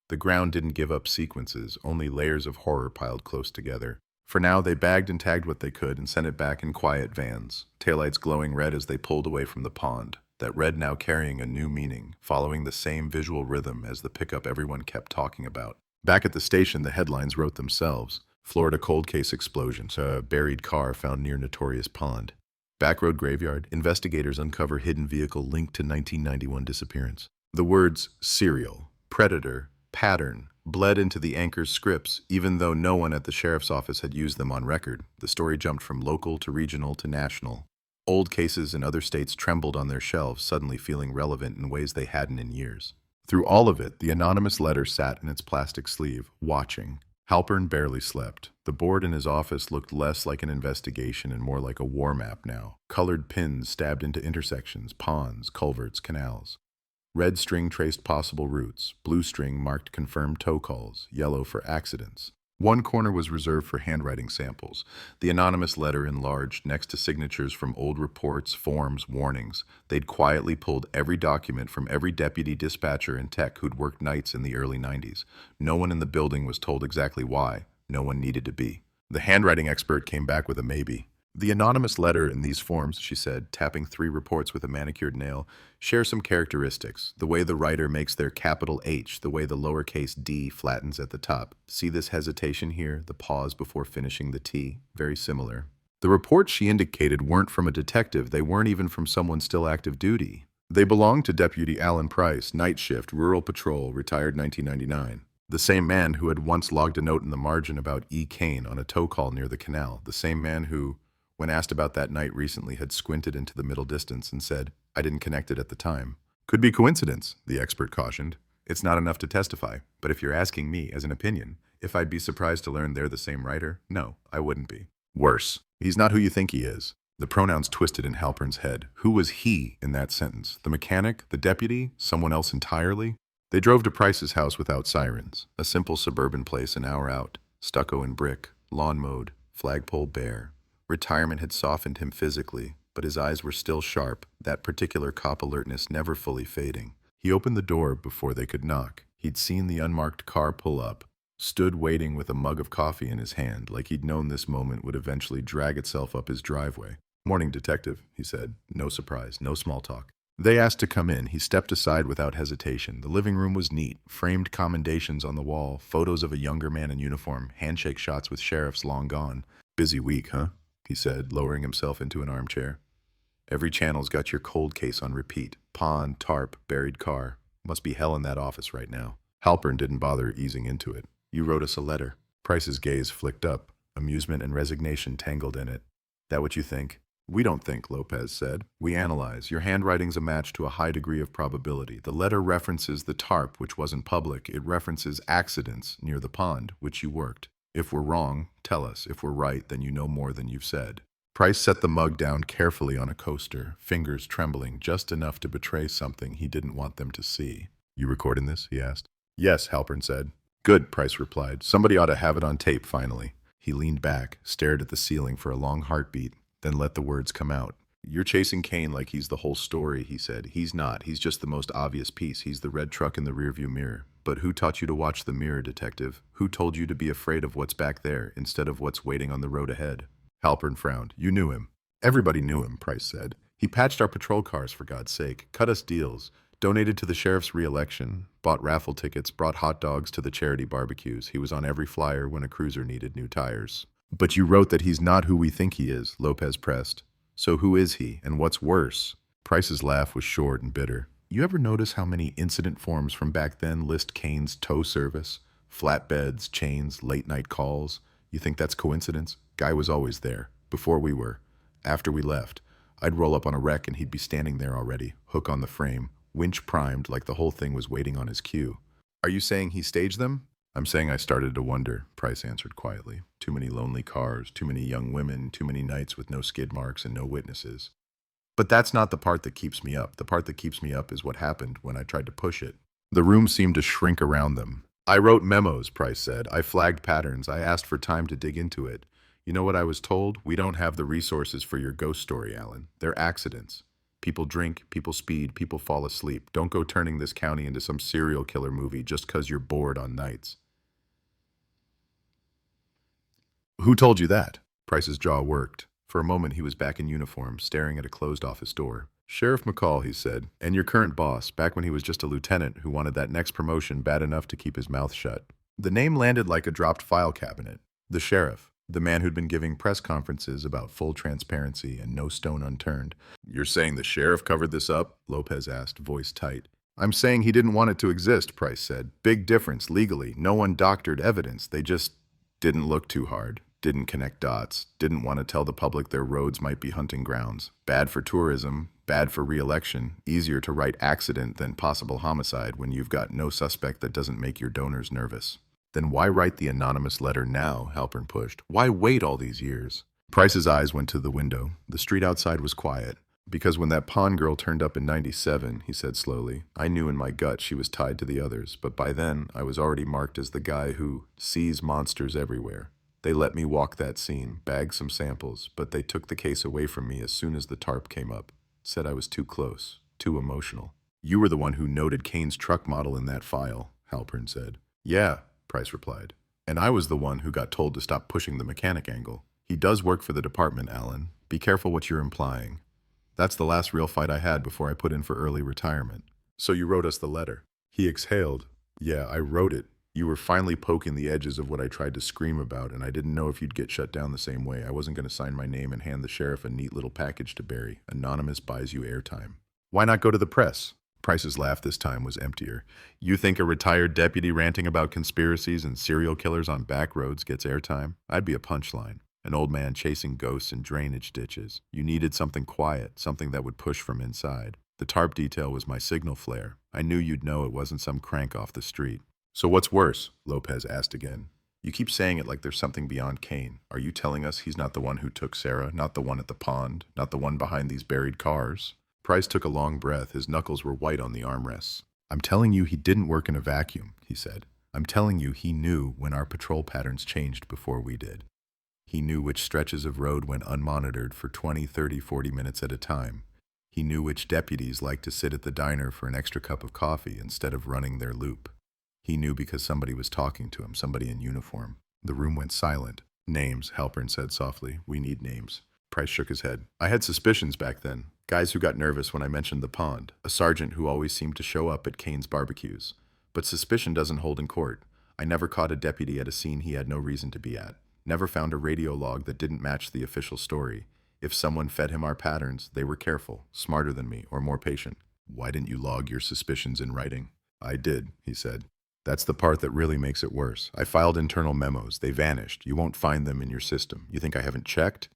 The ground didn't give up sequences, only layers of horror piled close together. For now, they bagged and tagged what they could and sent it back in quiet vans, taillights glowing red as they pulled away from the pond, that red now carrying a new meaning, following the same visual rhythm as the pickup everyone kept talking about. Back at the station, the headlines wrote themselves. Florida cold case explosions, a buried car found near notorious pond. Backroad graveyard, investigators uncover hidden vehicle linked to 1991 disappearance. The words serial, predator, pattern bled into the anchor's scripts, even though no one at the sheriff's office had used them on record. The story jumped from local to regional to national. Old cases in other states trembled on their shelves, suddenly feeling relevant in ways they hadn't in years. Through all of it, the anonymous letter sat in its plastic sleeve, watching. Halpern barely slept. The board in his office looked less like an investigation and more like a war map now. Colored pins stabbed into intersections, ponds, culverts, canals. Red string traced possible routes. Blue string marked confirmed tow calls. Yellow for accidents. One corner was reserved for handwriting samples. The anonymous letter enlarged next to signatures from old reports, forms, warnings. They'd quietly pulled every document from every deputy dispatcher and tech who'd worked nights in the early 90s. No one in the building was told exactly why. No one needed to be. The handwriting expert came back with a maybe. The anonymous letter in these forms, she said, tapping 3 reports with a manicured nail, share some characteristics. The way the writer makes their capital H, the way the lowercase d flattens at the top. See this hesitation here, the pause before finishing the T? Very similar. The reports she indicated weren't from a detective. They weren't even from someone still active duty. They belonged to Deputy Alan Price, night shift, rural patrol, retired 1999. The same man who had once logged a note in the margin about E. Kane on a tow call near the canal. The same man who, when asked about that night recently, had squinted into the middle distance and said, "I didn't connect it at the time." Could be coincidence, the expert cautioned. It's not enough to testify, but if you're asking me as an opinion, if I'd be surprised to learn they're the same writer, no, I wouldn't be. Worse, he's not who you think he is. The pronouns twisted in Halpern's head. Who was he in that sentence? The mechanic? The deputy? Someone else entirely? They drove to Price's house without sirens. A simple suburban place an hour out. Stucco and brick, lawn mowed, flagpole bare. Retirement had softened him physically, but his eyes were still sharp, that particular cop alertness never fully fading. He opened the door before they could knock. He'd seen the unmarked car pull up, stood waiting with a mug of coffee in his hand, like he'd known this moment would eventually drag itself up his driveway. "Morning, detective," he said. No surprise, no small talk. They asked to come in. He stepped aside without hesitation. The living room was neat, framed commendations on the wall, photos of a younger man in uniform, handshake shots with sheriffs long gone. "Busy week, huh?" he said, lowering himself into an armchair. "Every channel's got your cold case on repeat. Pond, tarp, buried car. Must be hell in that office right now." Halpern didn't bother easing into it. "You wrote us a letter." Price's gaze flicked up, amusement and resignation tangled in it. "That what you think?" We don't think, Lopez said. We analyze. Your handwriting's a match to a high degree of probability. The letter references the tarp, which wasn't public. It references accidents near the pond, which you worked. If we're wrong, tell us. If we're right, then you know more than you've said. Price set the mug down carefully on a coaster, fingers trembling just enough to betray something he didn't want them to see. You recording this? He asked. Yes, Halpern said. Good, Price replied. Somebody ought to have it on tape, finally. He leaned back, stared at the ceiling for a long heartbeat, then let the words come out. You're chasing Kane like he's the whole story, he said. He's not. He's just the most obvious piece. He's the red truck in the rearview mirror. But who taught you to watch the mirror, detective? Who told you to be afraid of what's back there instead of what's waiting on the road ahead? Halpern frowned. You knew him. Everybody knew him, Price said. He patched our patrol cars, for God's sake, cut us deals, donated to the sheriff's re-election, bought raffle tickets, brought hot dogs to the charity barbecues. He was on every flyer when a cruiser needed new tires. But you wrote that he's not who we think he is, Lopez pressed. So who is he, and what's worse? Price's laugh was short and bitter. You ever notice how many incident forms from back then list Kane's tow service? Flatbeds, chains, late-night calls. You think that's coincidence? Guy was always there, before we were. After we left, I'd roll up on a wreck and he'd be standing there already, hook on the frame, winch primed like the whole thing was waiting on his cue. Are you saying he staged them? I'm saying I started to wonder, Price answered quietly. Too many lonely cars, too many young women, too many nights with no skid marks and no witnesses. But that's not the part that keeps me up. The part that keeps me up is what happened when I tried to push it. The room seemed to shrink around them. I wrote memos, Price said. I flagged patterns. I asked for time to dig into it. You know what I was told? We don't have the resources for your ghost story, Alan. They're accidents. People drink, people speed, people fall asleep. Don't go turning this county into some serial killer movie just because you're bored on nights. Who told you that? Price's jaw worked. For a moment, he was back in uniform, staring at a closed office door. Sheriff McCall, he said, and your current boss, back when he was just a lieutenant who wanted that next promotion bad enough to keep his mouth shut. The name landed like a dropped file cabinet. The sheriff, the man who'd been giving press conferences about full transparency and no stone unturned. You're saying the sheriff covered this up? Lopez asked, voice tight. I'm saying he didn't want it to exist, Price said. Big difference, legally. No one doctored evidence. They just didn't look too hard. Didn't connect dots, didn't want to tell the public their roads might be hunting grounds. Bad for tourism, bad for re-election, easier to write accident than possible homicide when you've got no suspect that doesn't make your donors nervous. Then why write the anonymous letter now, Halpern pushed. Why wait all these years? Price's eyes went to the window. The street outside was quiet. Because when that pawn girl turned up in '97, he said slowly, I knew in my gut she was tied to the others, but by then I was already marked as the guy who sees monsters everywhere. They let me walk that scene, bag some samples, but they took the case away from me as soon as the tarp came up. Said I was too close, too emotional. You were the one who noted Kane's truck model in that file, Halpern said. Yeah, Price replied. And I was the one who got told to stop pushing the mechanic angle. He does work for the department, Alan. Be careful what you're implying. That's the last real fight I had before I put in for early retirement. So you wrote us the letter. He exhaled. Yeah, I wrote it. You were finally poking the edges of what I tried to scream about, and I didn't know if you'd get shut down the same way. I wasn't going to sign my name and hand the sheriff a neat little package to bury. Anonymous buys you airtime. Why not go to the press? Price's laugh this time was emptier. You think a retired deputy ranting about conspiracies and serial killers on back roads gets airtime? I'd be a punchline. An old man chasing ghosts in drainage ditches. You needed something quiet, something that would push from inside. The tarp detail was my signal flare. I knew you'd know it wasn't some crank off the street. So what's worse? Lopez asked again. You keep saying it like there's something beyond Kane. Are you telling us he's not the one who took Sarah, not the one at the pond, not the one behind these buried cars? Price took a long breath. His knuckles were white on the armrests. I'm telling you he didn't work in a vacuum, he said. I'm telling you he knew when our patrol patterns changed before we did. He knew which stretches of road went unmonitored for 20, 30, 40 minutes at a time. He knew which deputies liked to sit at the diner for an extra cup of coffee instead of running their loop. He knew because somebody was talking to him, somebody in uniform. The room went silent. Names, Halpern said softly. We need names. Price shook his head. I had suspicions back then. Guys who got nervous when I mentioned the pond. A sergeant who always seemed to show up at Kane's barbecues. But suspicion doesn't hold in court. I never caught a deputy at a scene he had no reason to be at. Never found a radio log that didn't match the official story. If someone fed him our patterns, they were careful, smarter than me, or more patient. Why didn't you log your suspicions in writing? I did, he said. That's the part that really makes it worse. I filed internal memos. They vanished. You won't find them in your system. You think I haven't checked?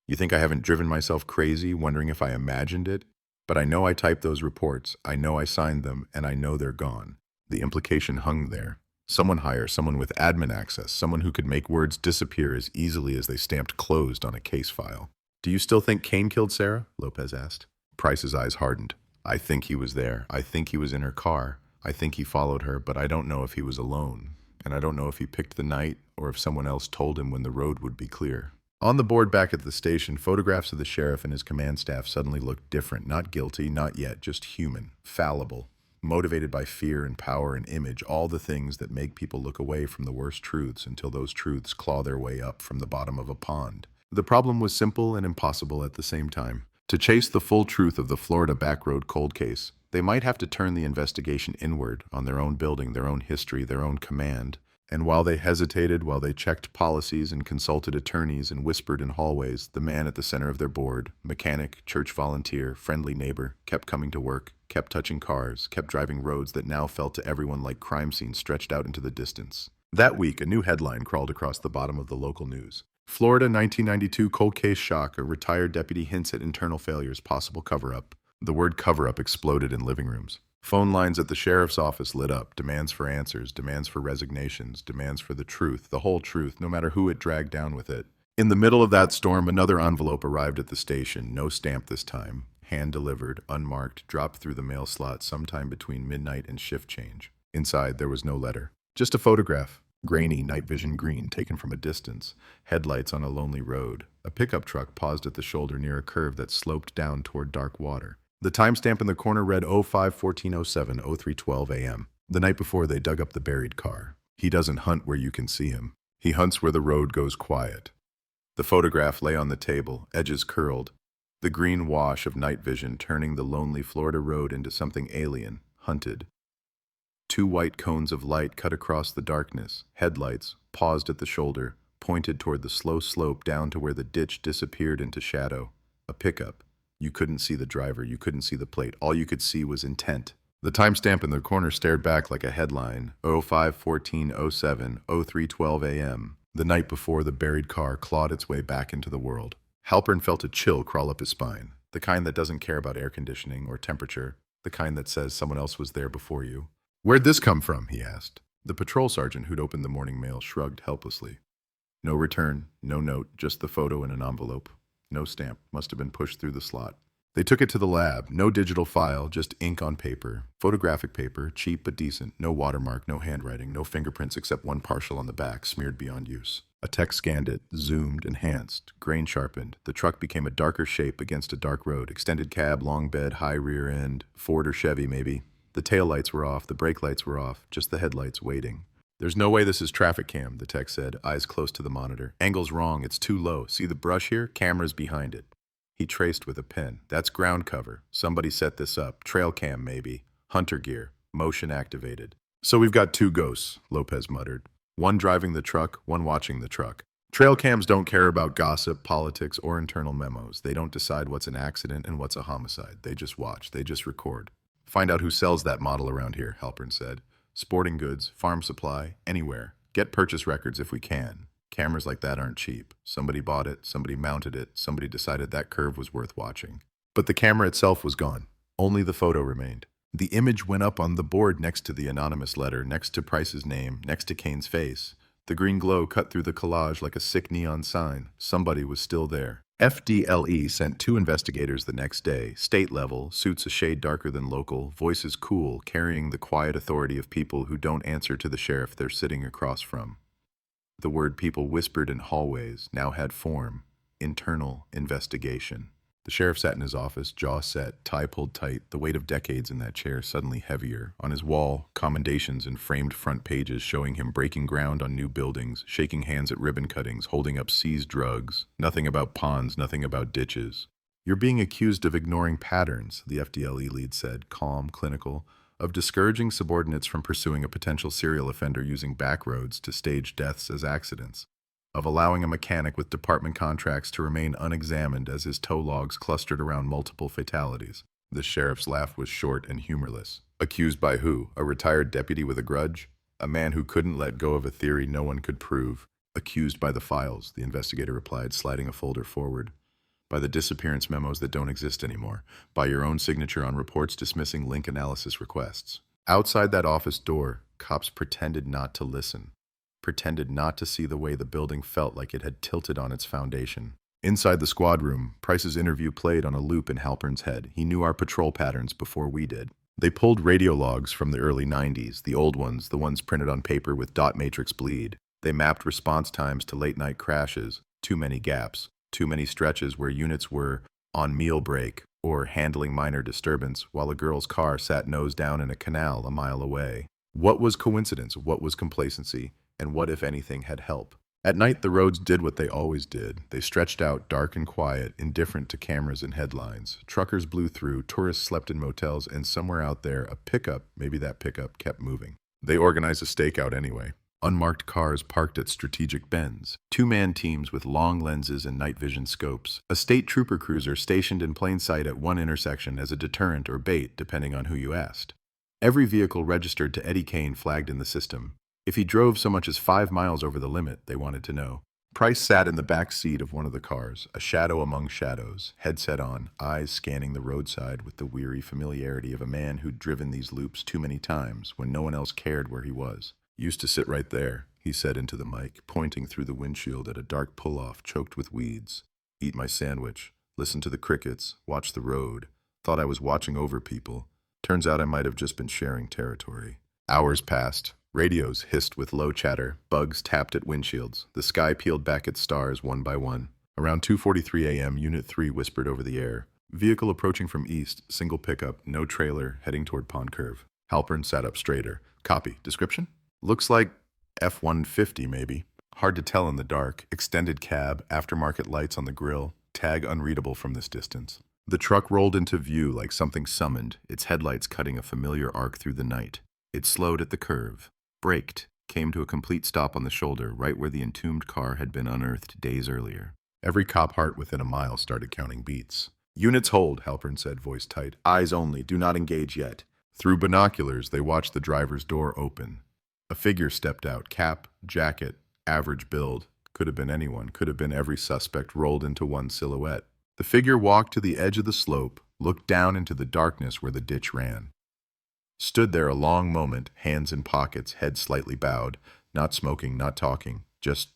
You think I haven't driven myself crazy wondering if I imagined it? But I know I typed those reports, I know I signed them, and I know they're gone. The implication hung there. Someone hire someone with admin access, someone who could make words disappear as easily as they stamped closed on a case file. Do you still think Kane killed Sarah? Lopez asked. Price's eyes hardened. I think he was there. I think he was in her car. I think he followed her, but I don't know if he was alone. And I don't know if he picked the night or if someone else told him when the road would be clear. On the board back at the station, photographs of the sheriff and his command staff suddenly looked different. Not guilty, not yet, just human, fallible, motivated by fear and power and image, all the things that make people look away from the worst truths until those truths claw their way up from the bottom of a pond. The problem was simple and impossible at the same time. To chase the full truth of the Florida backroad cold case, they might have to turn the investigation inward on their own building, their own history, their own command. And while they hesitated, while they checked policies and consulted attorneys and whispered in hallways, the man at the center of their board, mechanic, church volunteer, friendly neighbor, kept coming to work, kept touching cars, kept driving roads that now felt to everyone like crime scenes stretched out into the distance. That week, a new headline crawled across the bottom of the local news. Florida 1992 cold case shock, a retired deputy hints at internal failures, possible cover-up. The word cover-up exploded in living rooms. Phone lines at the sheriff's office lit up, demands for answers, demands for resignations, demands for the truth, the whole truth, no matter who it dragged down with it. In the middle of that storm, another envelope arrived at the station, no stamp this time, hand-delivered, unmarked, dropped through the mail slot sometime between midnight and shift change. Inside, there was no letter, just a photograph. Grainy night vision green taken from a distance, headlights on a lonely road. A pickup truck paused at the shoulder near a curve that sloped down toward dark water. The timestamp in the corner read 05-1407, 0312 a.m. The night before they dug up the buried car. He doesn't hunt where you can see him. He hunts where the road goes quiet. The photograph lay on the table, edges curled. The green wash of night vision turning the lonely Florida road into something alien, hunted. Two white cones of light cut across the darkness, headlights, paused at the shoulder, pointed toward the slow slope down to where the ditch disappeared into shadow. A pickup. You couldn't see the driver, you couldn't see the plate, all you could see was intent. The timestamp in the corner stared back like a headline, 05-1407, 0312 a.m., the night before the buried car clawed its way back into the world. Halpern felt a chill crawl up his spine, the kind that doesn't care about air conditioning or temperature, the kind that says someone else was there before you. "Where'd this come from?" he asked. The patrol sergeant who'd opened the morning mail shrugged helplessly. No return, no note, just the photo in an envelope. No stamp, must have been pushed through the slot. They took it to the lab, no digital file, just ink on paper. Photographic paper, cheap but decent, no watermark, no handwriting, no fingerprints except one partial on the back, smeared beyond use. A tech scanned it, zoomed, enhanced, grain sharpened. The truck became a darker shape against a dark road, extended cab, long bed, high rear end, Ford or Chevy maybe. The taillights were off, the brake lights were off, just the headlights waiting. "There's no way this is traffic cam," the tech said, eyes close to the monitor. "Angle's wrong, it's too low. See the brush here? Camera's behind it." He traced with a pen. "That's ground cover. Somebody set this up. Trail cam, maybe. Hunter gear. Motion activated." "So we've got two ghosts," Lopez muttered. "One driving the truck, one watching the truck. Trail cams don't care about gossip, politics, or internal memos. They don't decide what's an accident and what's a homicide. They just watch. They just record. Find out who sells that model around here," Halpern said. "Sporting goods, farm supply, anywhere. Get purchase records if we can. Cameras like that aren't cheap. Somebody bought it, somebody mounted it, somebody decided that curve was worth watching." But the camera itself was gone. Only the photo remained. The image went up on the board next to the anonymous letter, next to Price's name, next to Kane's face. The green glow cut through the collage like a sick neon sign. Somebody was still there. FDLE sent 2 investigators the next day, state level, suits a shade darker than local, voices cool, carrying the quiet authority of people who don't answer to the sheriff they're sitting across from. The word people whispered in hallways now had form: internal investigation. The sheriff sat in his office, jaw set, tie pulled tight, the weight of decades in that chair suddenly heavier. On his wall, commendations and framed front pages showing him breaking ground on new buildings, shaking hands at ribbon cuttings, holding up seized drugs. Nothing about ponds, nothing about ditches. "You're being accused of ignoring patterns," the FDLE lead said, calm, clinical, "of discouraging subordinates from pursuing a potential serial offender using back roads to stage deaths as accidents, of allowing a mechanic with department contracts to remain unexamined as his tow logs clustered around multiple fatalities." The sheriff's laugh was short and humorless. "Accused by who? A retired deputy with a grudge? A man who couldn't let go of a theory no one could prove?" "Accused by the files," the investigator replied, sliding a folder forward. by the disappearance memos that don't exist anymore, by your own signature on reports dismissing link analysis requests. Outside that office door, cops pretended not to listen, pretended not to see the way the building felt like it had tilted on its foundation. Inside the squad room, Price's interview played on a loop in Halpern's head. He knew our patrol patterns before we did. They pulled radio logs from the early 90s, the old ones, the ones printed on paper with dot matrix bleed. They mapped response times to late-night crashes, too many gaps, too many stretches where units were on meal break or handling minor disturbance while a girl's car sat nose down in a canal a mile away. What was coincidence? What was complacency? And what, if anything, had help? At night, the roads did what they always did. They stretched out, dark and quiet, indifferent to cameras and headlines. Truckers blew through, tourists slept in motels, and somewhere out there, a pickup, maybe that pickup, kept moving. They organized a stakeout anyway. Unmarked cars parked at strategic bends. Two-man teams with long lenses and night vision scopes. A state trooper cruiser stationed in plain sight at one intersection as a deterrent or bait, depending on who you asked. Every vehicle registered to Eddie Kane flagged in the system. If he drove so much as 5 miles over the limit, they wanted to know. Price sat in the back seat of one of the cars, a shadow among shadows, headset on, eyes scanning the roadside with the weary familiarity of a man who'd driven these loops too many times when no one else cared where he was. Used to sit right there, he said into the mic, pointing through the windshield at a dark pull-off choked with weeds. Eat my sandwich, listen to the crickets, watch the road. Thought I was watching over people. Turns out I might have just been sharing territory. Hours passed. Radios hissed with low chatter. Bugs tapped at windshields. The sky peeled back its stars one by one. Around 2:43 a.m., Unit 3 whispered over the air. Vehicle approaching from east, single pickup, no trailer, heading toward Pond Curve. Halpern sat up straighter. Copy. Description? Looks like F-150 maybe. Hard to tell in the dark. Extended cab, aftermarket lights on the grille. Tag unreadable from this distance. The truck rolled into view like something summoned, its headlights cutting a familiar arc through the night. It slowed at the curve, braked, came to a complete stop on the shoulder right where the entombed car had been unearthed days earlier. Every cop heart within a mile started counting beats. Units hold, Halpern said, voice tight. Eyes only, do not engage yet. Through binoculars, they watched the driver's door open. A figure stepped out, cap, jacket, average build. Could have been anyone, could have been every suspect rolled into one silhouette. The figure walked to the edge of the slope, looked down into the darkness where the ditch ran. Stood there a long moment, hands in pockets, head slightly bowed, not smoking, not talking, just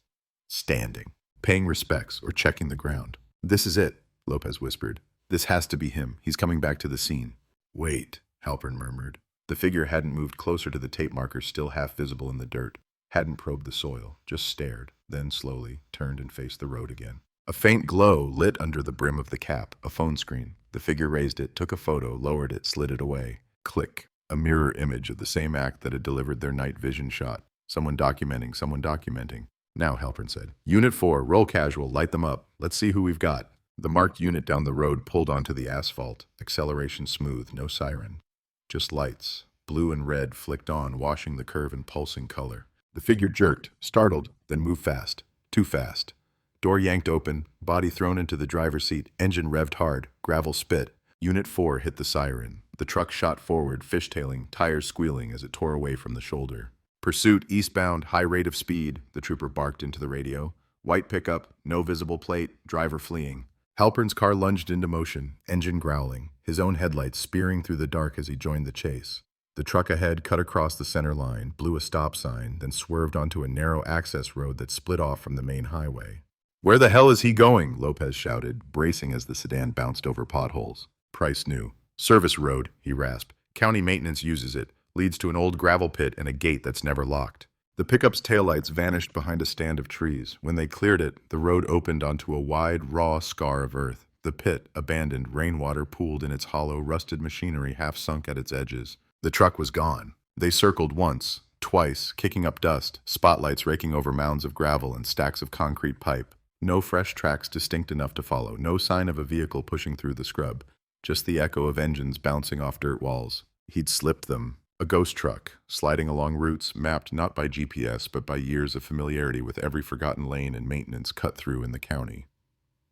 standing, paying respects or checking the ground. This is it, Lopez whispered. This has to be him. He's coming back to the scene. Wait, Halpern murmured. The figure hadn't moved closer to the tape marker still half visible in the dirt, hadn't probed the soil, just stared, then slowly turned and faced the road again. A faint glow lit under the brim of the cap, a phone screen. The figure raised it, took a photo, lowered it, slid it away. Click. A mirror image of the same act that had delivered their night vision shot. Someone documenting. Now, Halpern said. Unit 4, roll casual, light them up. Let's see who we've got. The marked unit down the road pulled onto the asphalt. Acceleration smooth, no siren. Just lights. Blue and red flicked on, washing the curve in pulsing color. The figure jerked, startled, then moved fast. Too fast. Door yanked open, body thrown into the driver's seat, engine revved hard, gravel spit. Unit 4 hit the siren. The truck shot forward, fishtailing, tires squealing as it tore away from the shoulder. Pursuit eastbound, high rate of speed, the trooper barked into the radio. White pickup, no visible plate, driver fleeing. Halpern's car lunged into motion, engine growling, his own headlights spearing through the dark as he joined the chase. The truck ahead cut across the center line, blew a stop sign, then swerved onto a narrow access road that split off from the main highway. Where the hell is he going? Lopez shouted, bracing as the sedan bounced over potholes. Price knew. Service road, he rasped. County maintenance uses it. Leads to an old gravel pit and a gate that's never locked. The pickup's taillights vanished behind a stand of trees. When they cleared it, the road opened onto a wide, raw scar of earth. The pit, abandoned, rainwater pooled in its hollow, rusted machinery half sunk at its edges. The truck was gone. They circled once, twice, kicking up dust, spotlights raking over mounds of gravel and stacks of concrete pipe. No fresh tracks distinct enough to follow, no sign of a vehicle pushing through the scrub. Just the echo of engines bouncing off dirt walls. He'd slipped them. A ghost truck, sliding along routes mapped not by GPS but by years of familiarity with every forgotten lane and maintenance cut through in the county.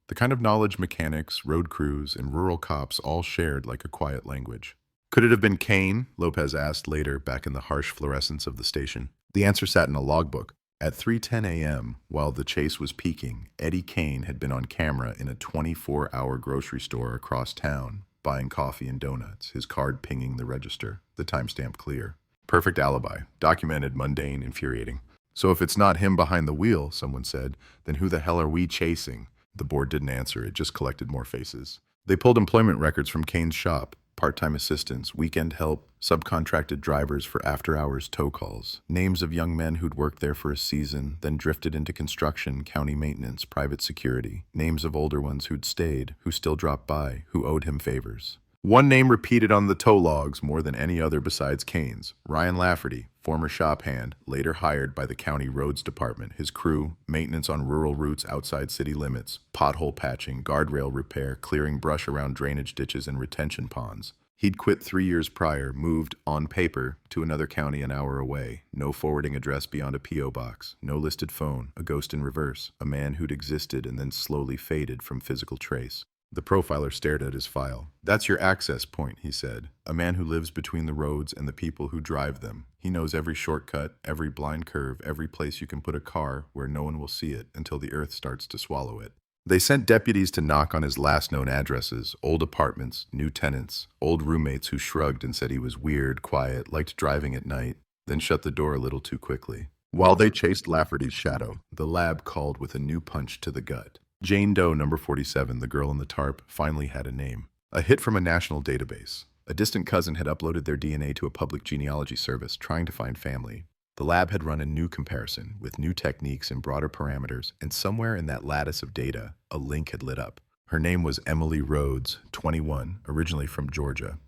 The kind of knowledge mechanics, road crews, and rural cops all shared like a quiet language. Could it have been Kane? Lopez asked later, back in the harsh fluorescence of the station. The answer sat in a logbook. At 3:10 a.m., while the chase was peaking, Eddie Kane had been on camera in a 24-hour grocery store across town, buying coffee and donuts, his card pinging the register, the timestamp clear. Perfect alibi, documented, mundane, infuriating. So if it's not him behind the wheel, someone said, then who the hell are we chasing? The board didn't answer, it just collected more faces. They pulled employment records from Kane's shop, part-time assistants, weekend help, subcontracted drivers for after-hours tow calls, names of young men who'd worked there for a season, then drifted into construction, county maintenance, private security, names of older ones who'd stayed, who still dropped by, who owed him favors. One name repeated on the tow logs more than any other besides Kane's: Ryan Lafferty, former shop hand, later hired by the county roads department. His crew, maintenance on rural routes outside city limits, pothole patching, guardrail repair, clearing brush around drainage ditches and retention ponds. He'd quit 3 years prior, moved, on paper, to another county an hour away. No forwarding address beyond a P.O. box, no listed phone, a ghost in reverse, a man who'd existed and then slowly faded from physical trace. The profiler stared at his file. "That's your access point," he said. "A man who lives between the roads and the people who drive them. He knows every shortcut, every blind curve, every place you can put a car where no one will see it until the earth starts to swallow it." They sent deputies to knock on his last known addresses, old apartments, new tenants, old roommates who shrugged and said he was weird, quiet, liked driving at night, then shut the door a little too quickly. While they chased Lafferty's shadow, the lab called with a new punch to the gut. Jane Doe, number 47, the girl in the tarp, finally had a name. A hit from a national database. A distant cousin had uploaded their DNA to a public genealogy service, trying to find family. The lab had run a new comparison, with new techniques and broader parameters, and somewhere in that lattice of data, a link had lit up. Her name was Emily Rhodes, 21, originally from Georgia.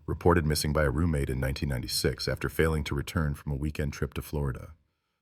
Reported missing by a roommate in 1996 after failing to return from a weekend trip to Florida.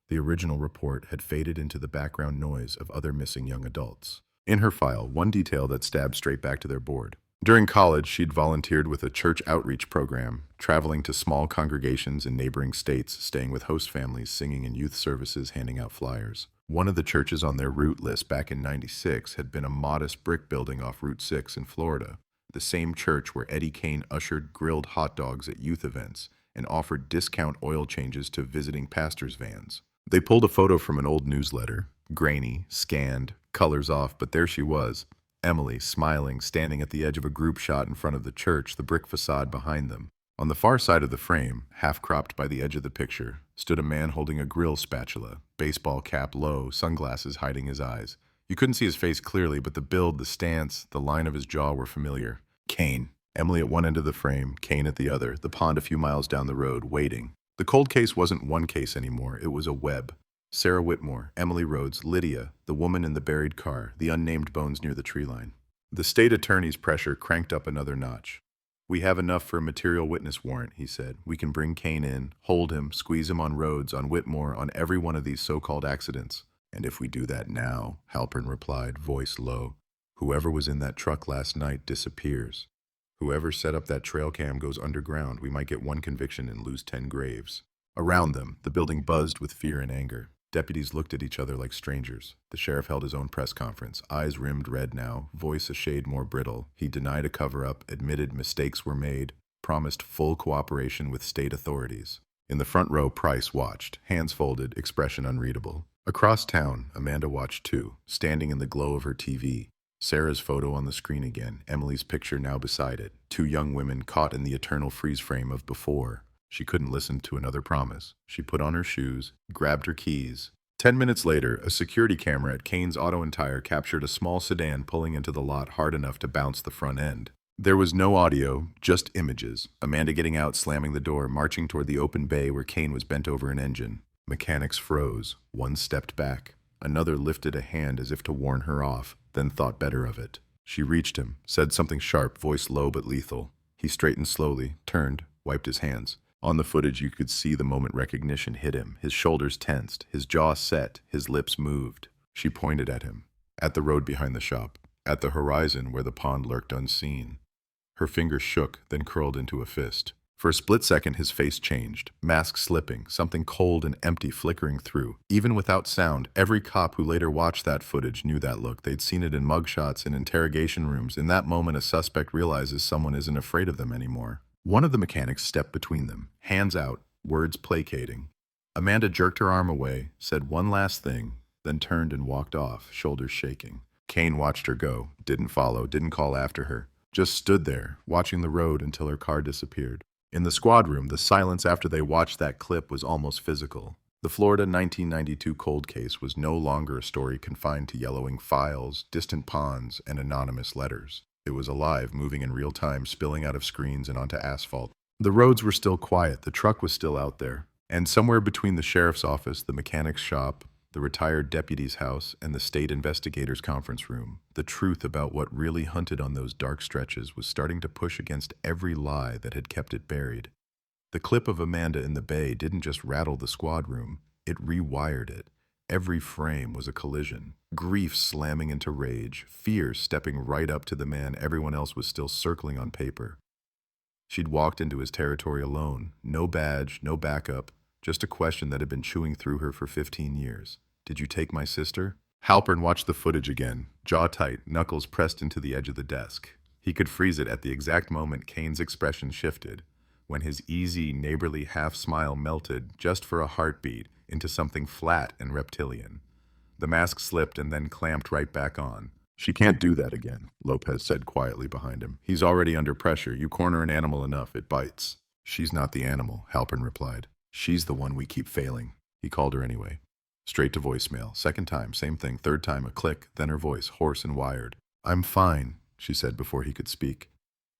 The original report had faded into the background noise of other missing young adults. In her file, one detail that stabbed straight back to their board. During college, she'd volunteered with a church outreach program, traveling to small congregations in neighboring states, staying with host families, singing in youth services, handing out flyers. One of the churches on their route list back in '96 had been a modest brick building off Route 6 in Florida, the same church where Eddie Kane ushered grilled hot dogs at youth events and offered discount oil changes to visiting pastors' vans. They pulled a photo from an old newsletter, grainy, scanned, colors off, but there she was, Emily, smiling, standing at the edge of a group shot in front of the church, the brick facade behind them. On the far side of the frame, half-cropped by the edge of the picture, stood a man holding a grill spatula, baseball cap low, sunglasses hiding his eyes. You couldn't see his face clearly, but the build, the stance, the line of his jaw were familiar. Kane. Emily at one end of the frame, Kane at the other, the pond a few miles down the road, waiting. The cold case wasn't one case anymore, it was a web. Sarah Whitmore, Emily Rhodes, Lydia, the woman in the buried car, the unnamed bones near the tree line. The state attorney's pressure cranked up another notch. "We have enough for a material witness warrant," he said. "We can bring Kane in, hold him, squeeze him on Rhodes, on Whitmore, on every one of these so-called accidents." "And if we do that now," Halpern replied, voice low, "whoever was in that truck last night disappears. Whoever set up that trail cam goes underground. We might get one conviction and lose 10 graves." Around them, the building buzzed with fear and anger. Deputies looked at each other like strangers. The sheriff held his own press conference, eyes rimmed red now, voice a shade more brittle. He denied a cover-up, admitted mistakes were made, promised full cooperation with state authorities. In the front row, Price watched, hands folded, expression unreadable. Across town, Amanda watched too, standing in the glow of her TV. Sarah's photo on the screen again, Emily's picture now beside it. Two young women caught in the eternal freeze frame of before. She couldn't listen to another promise. She put on her shoes, grabbed her keys. 10 minutes later, a security camera at Kane's Auto and Tire captured a small sedan pulling into the lot hard enough to bounce the front end. There was no audio, just images. Amanda getting out, slamming the door, marching toward the open bay where Kane was bent over an engine. Mechanics froze. One stepped back. Another lifted a hand as if to warn her off, then thought better of it. She reached him, said something sharp, voice low but lethal. He straightened slowly, turned, wiped his hands. On the footage, you could see the moment recognition hit him. His shoulders tensed, his jaw set, his lips moved. She pointed at him, at the road behind the shop, at the horizon where the pond lurked unseen. Her fingers shook, then curled into a fist. For a split second, his face changed, mask slipping, something cold and empty flickering through. Even without sound, every cop who later watched that footage knew that look. They'd seen it in mugshots and interrogation rooms. In that moment, a suspect realizes someone isn't afraid of them anymore. One of the mechanics stepped between them, hands out, words placating. Amanda jerked her arm away, said one last thing, then turned and walked off, shoulders shaking. Kane watched her go, didn't follow, didn't call after her, just stood there, watching the road until her car disappeared. In the squad room, the silence after they watched that clip was almost physical. The Florida 1992 cold case was no longer a story confined to yellowing files, distant ponds, and anonymous letters. It was alive, moving in real time, spilling out of screens and onto asphalt. The roads were still quiet, the truck was still out there, and somewhere between the sheriff's office, the mechanic's shop, the retired deputy's house, and the state investigator's conference room, the truth about what really hunted on those dark stretches was starting to push against every lie that had kept it buried. The clip of Amanda in the bay didn't just rattle the squad room, it rewired it. Every frame was a collision. Grief slamming into rage, fear stepping right up to the man everyone else was still circling on paper. She'd walked into his territory alone, no badge, no backup, just a question that had been chewing through her for 15 years. Did you take my sister? Halpern watched the footage again, jaw tight, knuckles pressed into the edge of the desk. He could freeze it at the exact moment Kane's expression shifted, when his easy, neighborly half-smile melted, just for a heartbeat, into something flat and reptilian. The mask slipped and then clamped right back on. She can't do that again, Lopez said quietly behind him. He's already under pressure. You corner an animal enough, it bites. She's not the animal, Halpern replied. She's the one we keep failing. He called her anyway. Straight to voicemail. Second time, same thing. Third time, a click, then her voice, hoarse and wired. I'm fine, she said before he could speak.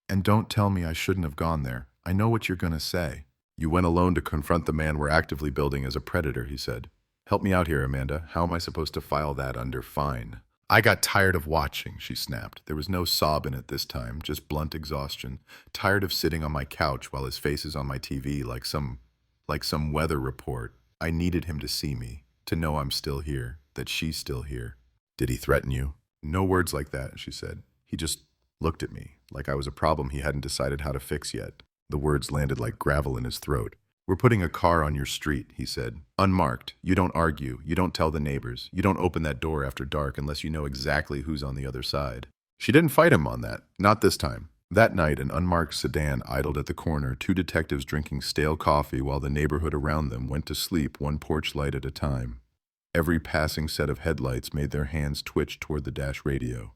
And don't tell me I shouldn't have gone there. I know what you're going to say. You went alone to confront the man we're actively building as a predator, he said. Help me out here, Amanda. How am I supposed to file that under fine? I got tired of watching, she snapped. There was no sob in it this time, just blunt exhaustion. Tired of sitting on my couch while his face is on my TV like some weather report. I needed him to see me, to know I'm still here, that she's still here. Did he threaten you? No words like that, she said. He just looked at me, like I was a problem he hadn't decided how to fix yet. The words landed like gravel in his throat. We're putting a car on your street, he said. Unmarked. You don't argue. You don't tell the neighbors. You don't open that door after dark unless you know exactly who's on the other side. She didn't fight him on that. Not this time. That night, an unmarked sedan idled at the corner, two detectives drinking stale coffee while the neighborhood around them went to sleep one porch light at a time. Every passing set of headlights made their hands twitch toward the dash radio.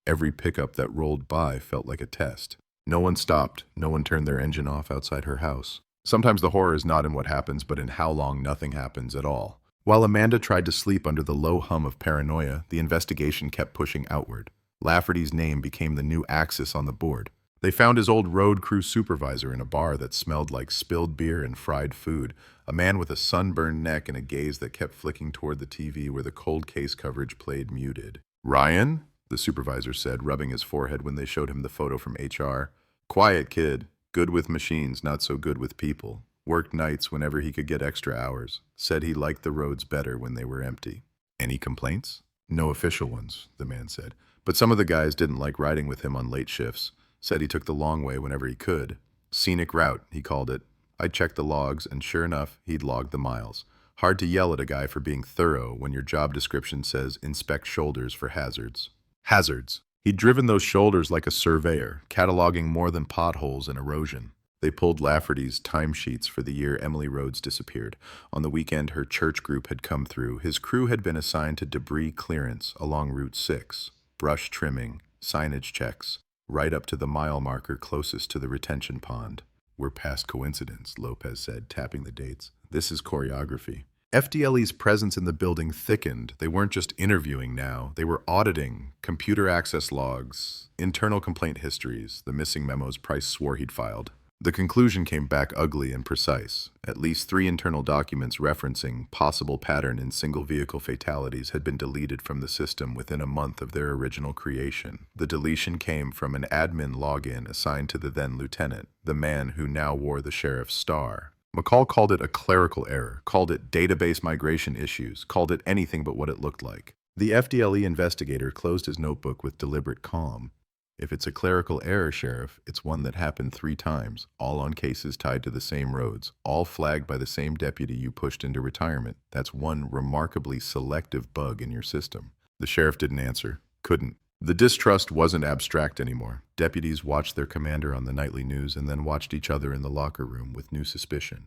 Every pickup that rolled by felt like a test. No one stopped. No one turned their engine off outside her house. Sometimes the horror is not in what happens, but in how long nothing happens at all. While Amanda tried to sleep under the low hum of paranoia, the investigation kept pushing outward. Lafferty's name became the new axis on the board. They found his old road crew supervisor in a bar that smelled like spilled beer and fried food, a man with a sunburned neck and a gaze that kept flicking toward the TV where the cold case coverage played muted. Ryan? The supervisor said, rubbing his forehead when they showed him the photo from HR. Quiet kid. Good with machines, not so good with people. Worked nights whenever he could get extra hours. Said he liked the roads better when they were empty. Any complaints? No official ones, the man said. But some of the guys didn't like riding with him on late shifts. Said he took the long way whenever he could. Scenic route, he called it. I checked the logs, and sure enough, he'd logged the miles. Hard to yell at a guy for being thorough when your job description says inspect shoulders for hazards. Hazards. He'd driven those shoulders like a surveyor, cataloging more than potholes and erosion. They pulled Lafferty's timesheets for the year Emily Rhodes disappeared. On the weekend, her church group had come through. His crew had been assigned to debris clearance along Route 6, brush trimming, signage checks, right up to the mile marker closest to the retention pond. We're past coincidence, Lopez said, tapping the dates. This is choreography. FDLE's presence in the building thickened. They weren't just interviewing now. They were auditing computer access logs, internal complaint histories, the missing memos Price swore he'd filed. The conclusion came back ugly and precise. At least 3 internal documents referencing possible pattern in single-vehicle fatalities had been deleted from the system within a month of their original creation. The deletion came from an admin login assigned to the then lieutenant, the man who now wore the sheriff's star. McCall called it a clerical error, called it database migration issues, called it anything but what it looked like. The FDLE investigator closed his notebook with deliberate calm. If it's a clerical error, Sheriff, it's one that happened 3 times, all on cases tied to the same roads, all flagged by the same deputy you pushed into retirement. That's one remarkably selective bug in your system. The sheriff didn't answer. Couldn't. The distrust wasn't abstract anymore. Deputies watched their commander on the nightly news and then watched each other in the locker room with new suspicion.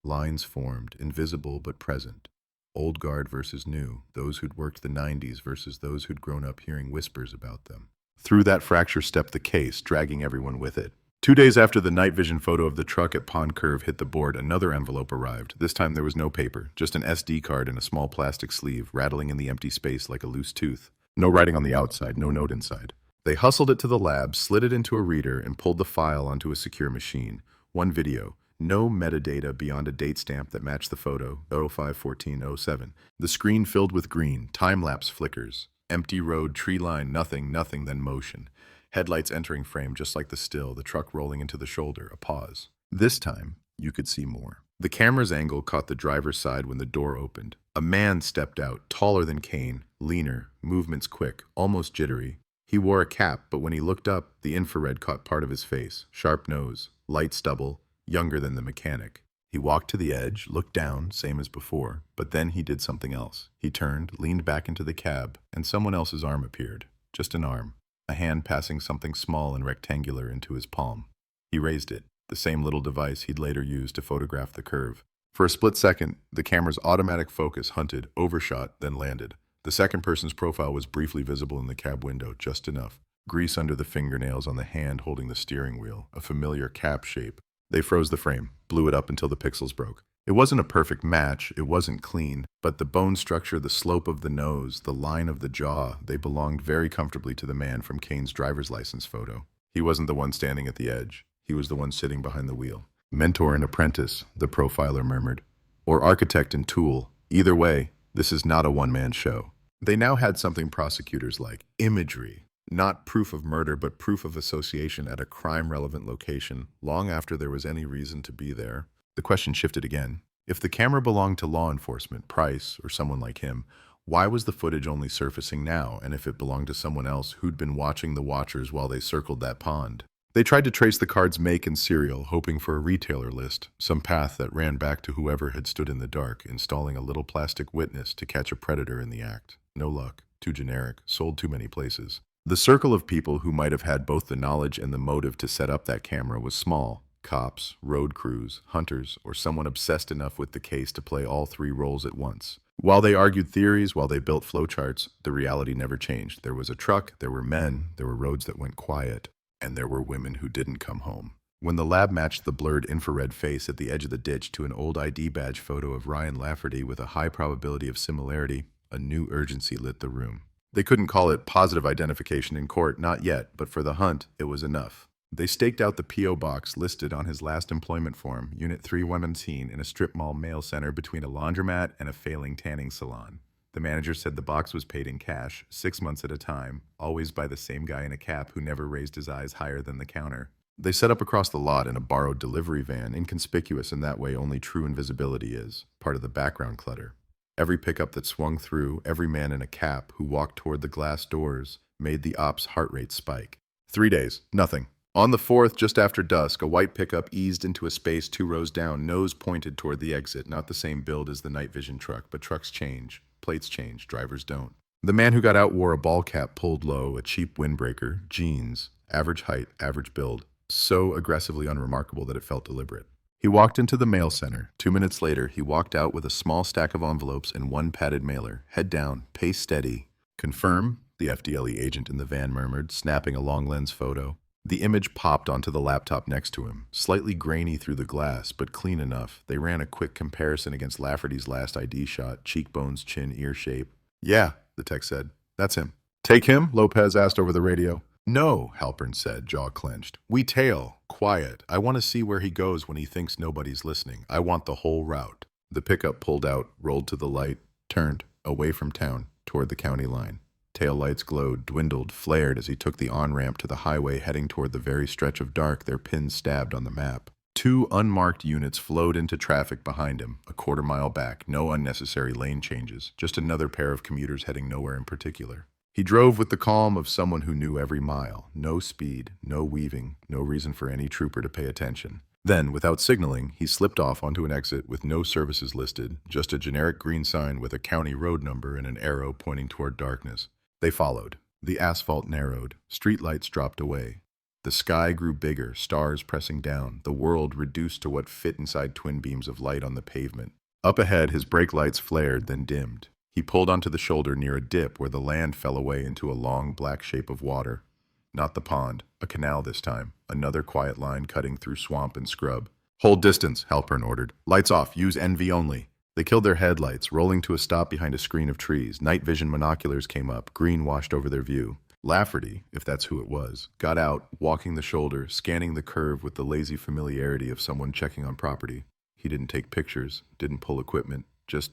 Lines formed, invisible but present. Old guard versus new, those who'd worked the 90s versus those who'd grown up hearing whispers about them. Through that fracture stepped the case, dragging everyone with it. 2 days after the night vision photo of the truck at Pond Curve hit the board, another envelope arrived. This time there was no paper, just an SD card in a small plastic sleeve, rattling in the empty space like a loose tooth. No writing on the outside, no note inside. They hustled it to the lab, slid it into a reader, and pulled the file onto a secure machine. One video. No metadata beyond a date stamp that matched the photo, 05/14/07. The screen filled with green, time-lapse flickers. Empty road, tree line, nothing, then motion. Headlights entering frame just like the still, the truck rolling into the shoulder, a pause. This time, you could see more. The camera's angle caught the driver's side when the door opened. A man stepped out, taller than Kane, leaner, movements quick, almost jittery. He wore a cap, but when he looked up, the infrared caught part of his face. Sharp nose, light stubble, younger than the mechanic. He walked to the edge, looked down, same as before, but then he did something else. He turned, leaned back into the cab, and someone else's arm appeared. Just an arm. A hand passing something small and rectangular into his palm. He raised it, the same little device he'd later used to photograph the curve. For a split second, the camera's automatic focus hunted, overshot, then landed. The second person's profile was briefly visible in the cab window, just enough. Grease under the fingernails on the hand holding the steering wheel, a familiar cap shape. They froze the frame, blew it up until the pixels broke. It wasn't a perfect match, it wasn't clean, but the bone structure, the slope of the nose, the line of the jaw, they belonged very comfortably to the man from Kane's driver's license photo. He wasn't the one standing at the edge. He was the one sitting behind the wheel. Mentor and apprentice, the profiler murmured. Or architect and tool. Either way, this is not a one-man show. They now had something prosecutors like. Imagery. Not proof of murder, but proof of association at a crime-relevant location, long after there was any reason to be there. The question shifted again. If the camera belonged to law enforcement, Price, or someone like him, why was the footage only surfacing now? And if it belonged to someone else who'd been watching the watchers while they circled that pond? They tried to trace the card's make and serial, hoping for a retailer list, some path that ran back to whoever had stood in the dark, installing a little plastic witness to catch a predator in the act. No luck. Too generic. Sold too many places. The circle of people who might have had both the knowledge and the motive to set up that camera was small. Cops, road crews, hunters, or someone obsessed enough with the case to play all three roles at once. While they argued theories, while they built flowcharts, the reality never changed. There was a truck, there were men, there were roads that went quiet, and there were women who didn't come home. When the lab matched the blurred infrared face at the edge of the ditch to an old ID badge photo of Ryan Lafferty with a high probability of similarity, a new urgency lit the room. They couldn't call it positive identification in court, not yet, but for the hunt, it was enough. They staked out the P.O. box listed on his last employment form, Unit 317, in a strip mall mail center between a laundromat and a failing tanning salon. The manager said the box was paid in cash, 6 months at a time, always by the same guy in a cap who never raised his eyes higher than the counter. They set up across the lot in a borrowed delivery van, inconspicuous in that way only true invisibility is, part of the background clutter. Every pickup that swung through, every man in a cap who walked toward the glass doors, made the op's heart rate spike. 3 days, nothing. On the 4th, just after dusk, a white pickup eased into a space 2 rows down, nose pointed toward the exit, not the same build as the night vision truck, but trucks change. Plates change, drivers don't. The man who got out wore a ball cap pulled low, a cheap windbreaker, jeans, average height, average build, so aggressively unremarkable that it felt deliberate. He walked into the mail center. 2 minutes later, he walked out with a small stack of envelopes and one padded mailer. Head down, pace steady. Confirm, the FDLE agent in the van murmured, snapping a long lens photo. The image popped onto the laptop next to him, slightly grainy through the glass, but clean enough. They ran a quick comparison against Lafferty's last ID shot, cheekbones, chin, ear shape. Yeah, the tech said. That's him. Take him? Lopez asked over the radio. No, Halpern said, jaw clenched. We tail. Quiet. I want to see where he goes when he thinks nobody's listening. I want the whole route. The pickup pulled out, rolled to the light, turned, away from town, toward the county line. Tail lights glowed, dwindled, flared as he took the on-ramp to the highway heading toward the very stretch of dark their pins stabbed on the map. 2 unmarked units flowed into traffic behind him, a quarter-mile back, no unnecessary lane changes, just another pair of commuters heading nowhere in particular. He drove with the calm of someone who knew every mile. No speed, no weaving, no reason for any trooper to pay attention. Then, without signaling, he slipped off onto an exit with no services listed, just a generic green sign with a county road number and an arrow pointing toward darkness. They followed. The asphalt narrowed. Streetlights dropped away. The sky grew bigger, stars pressing down, the world reduced to what fit inside twin beams of light on the pavement. Up ahead, his brake lights flared, then dimmed. He pulled onto the shoulder near a dip where the land fell away into a long black shape of water. Not the pond, a canal this time, another quiet line cutting through swamp and scrub. "Hold distance," Halpern ordered. "Lights off, use NV only." They killed their headlights, rolling to a stop behind a screen of trees. Night vision monoculars came up, green washed over their view. Lafferty, if that's who it was, got out, walking the shoulder, scanning the curve with the lazy familiarity of someone checking on property. He didn't take pictures, didn't pull equipment, just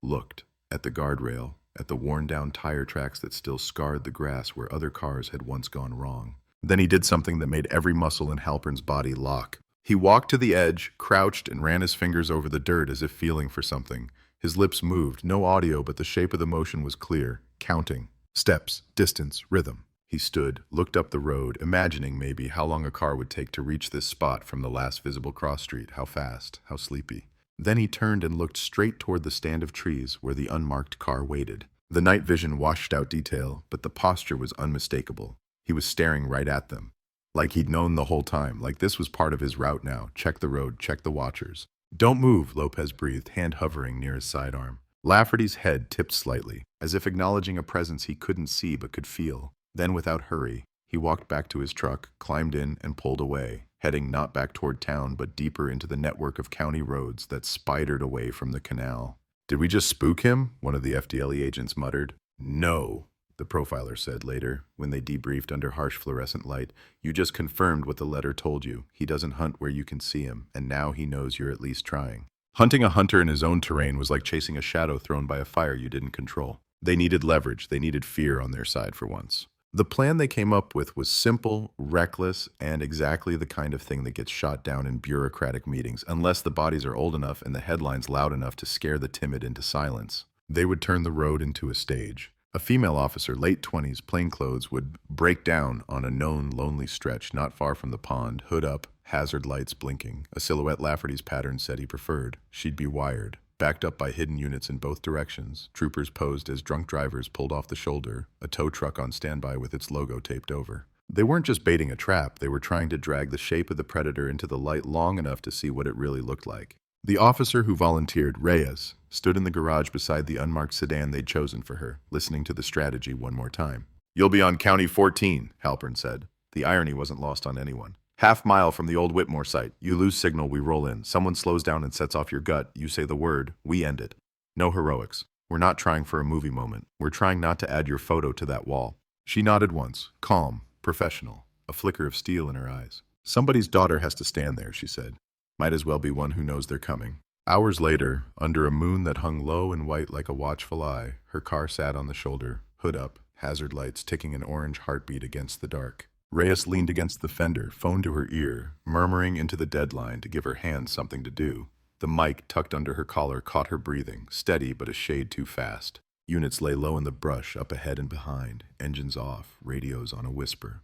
looked at the guardrail, at the worn-down tire tracks that still scarred the grass where other cars had once gone wrong. Then he did something that made every muscle in Halpern's body lock. He walked to the edge, crouched, and ran his fingers over the dirt as if feeling for something. His lips moved, no audio, but the shape of the motion was clear, counting. Steps, distance, rhythm. He stood, looked up the road, imagining maybe how long a car would take to reach this spot from the last visible cross street, how fast, how sleepy. Then he turned and looked straight toward the stand of trees where the unmarked car waited. The night vision washed out detail, but the posture was unmistakable. He was staring right at them. Like he'd known the whole time, like this was part of his route now. Check the road, check the watchers. "Don't move," Lopez breathed, hand hovering near his sidearm. Lafferty's head tipped slightly, as if acknowledging a presence he couldn't see but could feel. Then, without hurry, he walked back to his truck, climbed in, and pulled away, heading not back toward town but deeper into the network of county roads that spidered away from the canal. "Did we just spook him?" one of the FDLE agents muttered. "No," the profiler said later, when they debriefed under harsh fluorescent light. "You just confirmed what the letter told you. He doesn't hunt where you can see him, and now he knows you're at least trying." Hunting a hunter in his own terrain was like chasing a shadow thrown by a fire you didn't control. They needed leverage, they needed fear on their side for once. The plan they came up with was simple, reckless, and exactly the kind of thing that gets shot down in bureaucratic meetings, unless the bodies are old enough and the headlines loud enough to scare the timid into silence. They would turn the road into a stage. A female officer, late 20s, plainclothes, would break down on a known lonely stretch not far from the pond, hood up, hazard lights blinking, a silhouette Lafferty's pattern said he preferred. She'd be wired, backed up by hidden units in both directions. Troopers posed as drunk drivers pulled off the shoulder, a tow truck on standby with its logo taped over. They weren't just baiting a trap, they were trying to drag the shape of the predator into the light long enough to see what it really looked like. The officer who volunteered, Reyes, stood in the garage beside the unmarked sedan they'd chosen for her, listening to the strategy one more time. "You'll be on County 14, Halpern said. The irony wasn't lost on anyone. "Half-mile from the old Whitmore site. You lose signal, we roll in. Someone slows down and sets off your gut. You say the word, we end it. No heroics. We're not trying for a movie moment. We're trying not to add your photo to that wall." She nodded once, calm, professional, a flicker of steel in her eyes. "Somebody's daughter has to stand there," she said. "Might as well be one who knows they're coming." Hours later, under a moon that hung low and white like a watchful eye, her car sat on the shoulder, hood up, hazard lights ticking an orange heartbeat against the dark. Reyes leaned against the fender, phone to her ear, murmuring into the deadline to give her hands something to do. The mic tucked under her collar caught her breathing, steady but a shade too fast. Units lay low in the brush, up ahead and behind, engines off, radios on a whisper.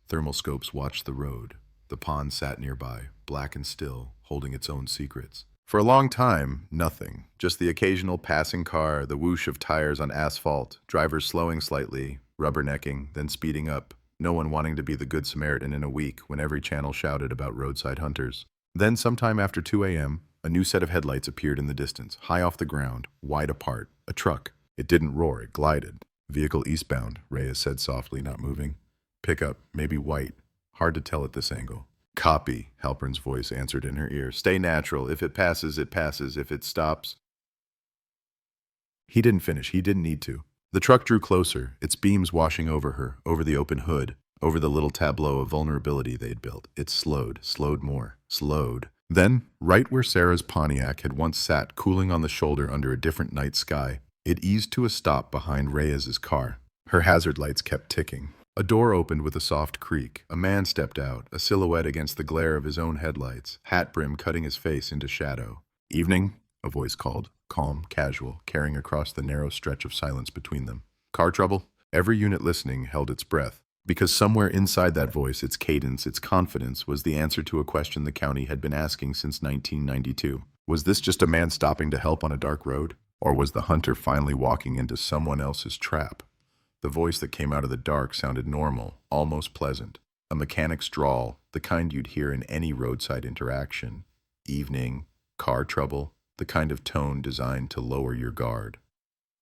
Thermal scopes watched the road. The pond sat nearby, black and still, holding its own secrets. For a long time, nothing. Just the occasional passing car, the whoosh of tires on asphalt, drivers slowing slightly, rubbernecking, then speeding up. No one wanting to be the Good Samaritan in a week when every channel shouted about roadside hunters. Then, sometime after 2 a.m., a new set of headlights appeared in the distance, high off the ground, wide apart. A truck. It didn't roar, it glided. "Vehicle eastbound," Reyes said softly, not moving. "Pickup, maybe white. Hard to tell at this angle." "Copy," Halpern's voice answered in her ear. "Stay natural. If it passes, it passes. If it stops..." He didn't finish. He didn't need to. The truck drew closer, its beams washing over her, over the open hood, over the little tableau of vulnerability they'd built. It slowed more, slowed. Then, right where Sarah's Pontiac had once sat cooling on the shoulder under a different night sky, it eased to a stop behind Reyes's car. Her hazard lights kept ticking. A door opened with a soft creak. A man stepped out, a silhouette against the glare of his own headlights, hat brim cutting his face into shadow. "Evening," a voice called, calm, casual, carrying across the narrow stretch of silence between them. "Car trouble?" Every unit listening held its breath, because somewhere inside that voice, its cadence, its confidence, was the answer to a question the county had been asking since 1992. Was this just a man stopping to help on a dark road? Or was the hunter finally walking into someone else's trap? The voice that came out of the dark sounded normal, almost pleasant. A mechanic's drawl, the kind you'd hear in any roadside interaction. Evening, car trouble, the kind of tone designed to lower your guard.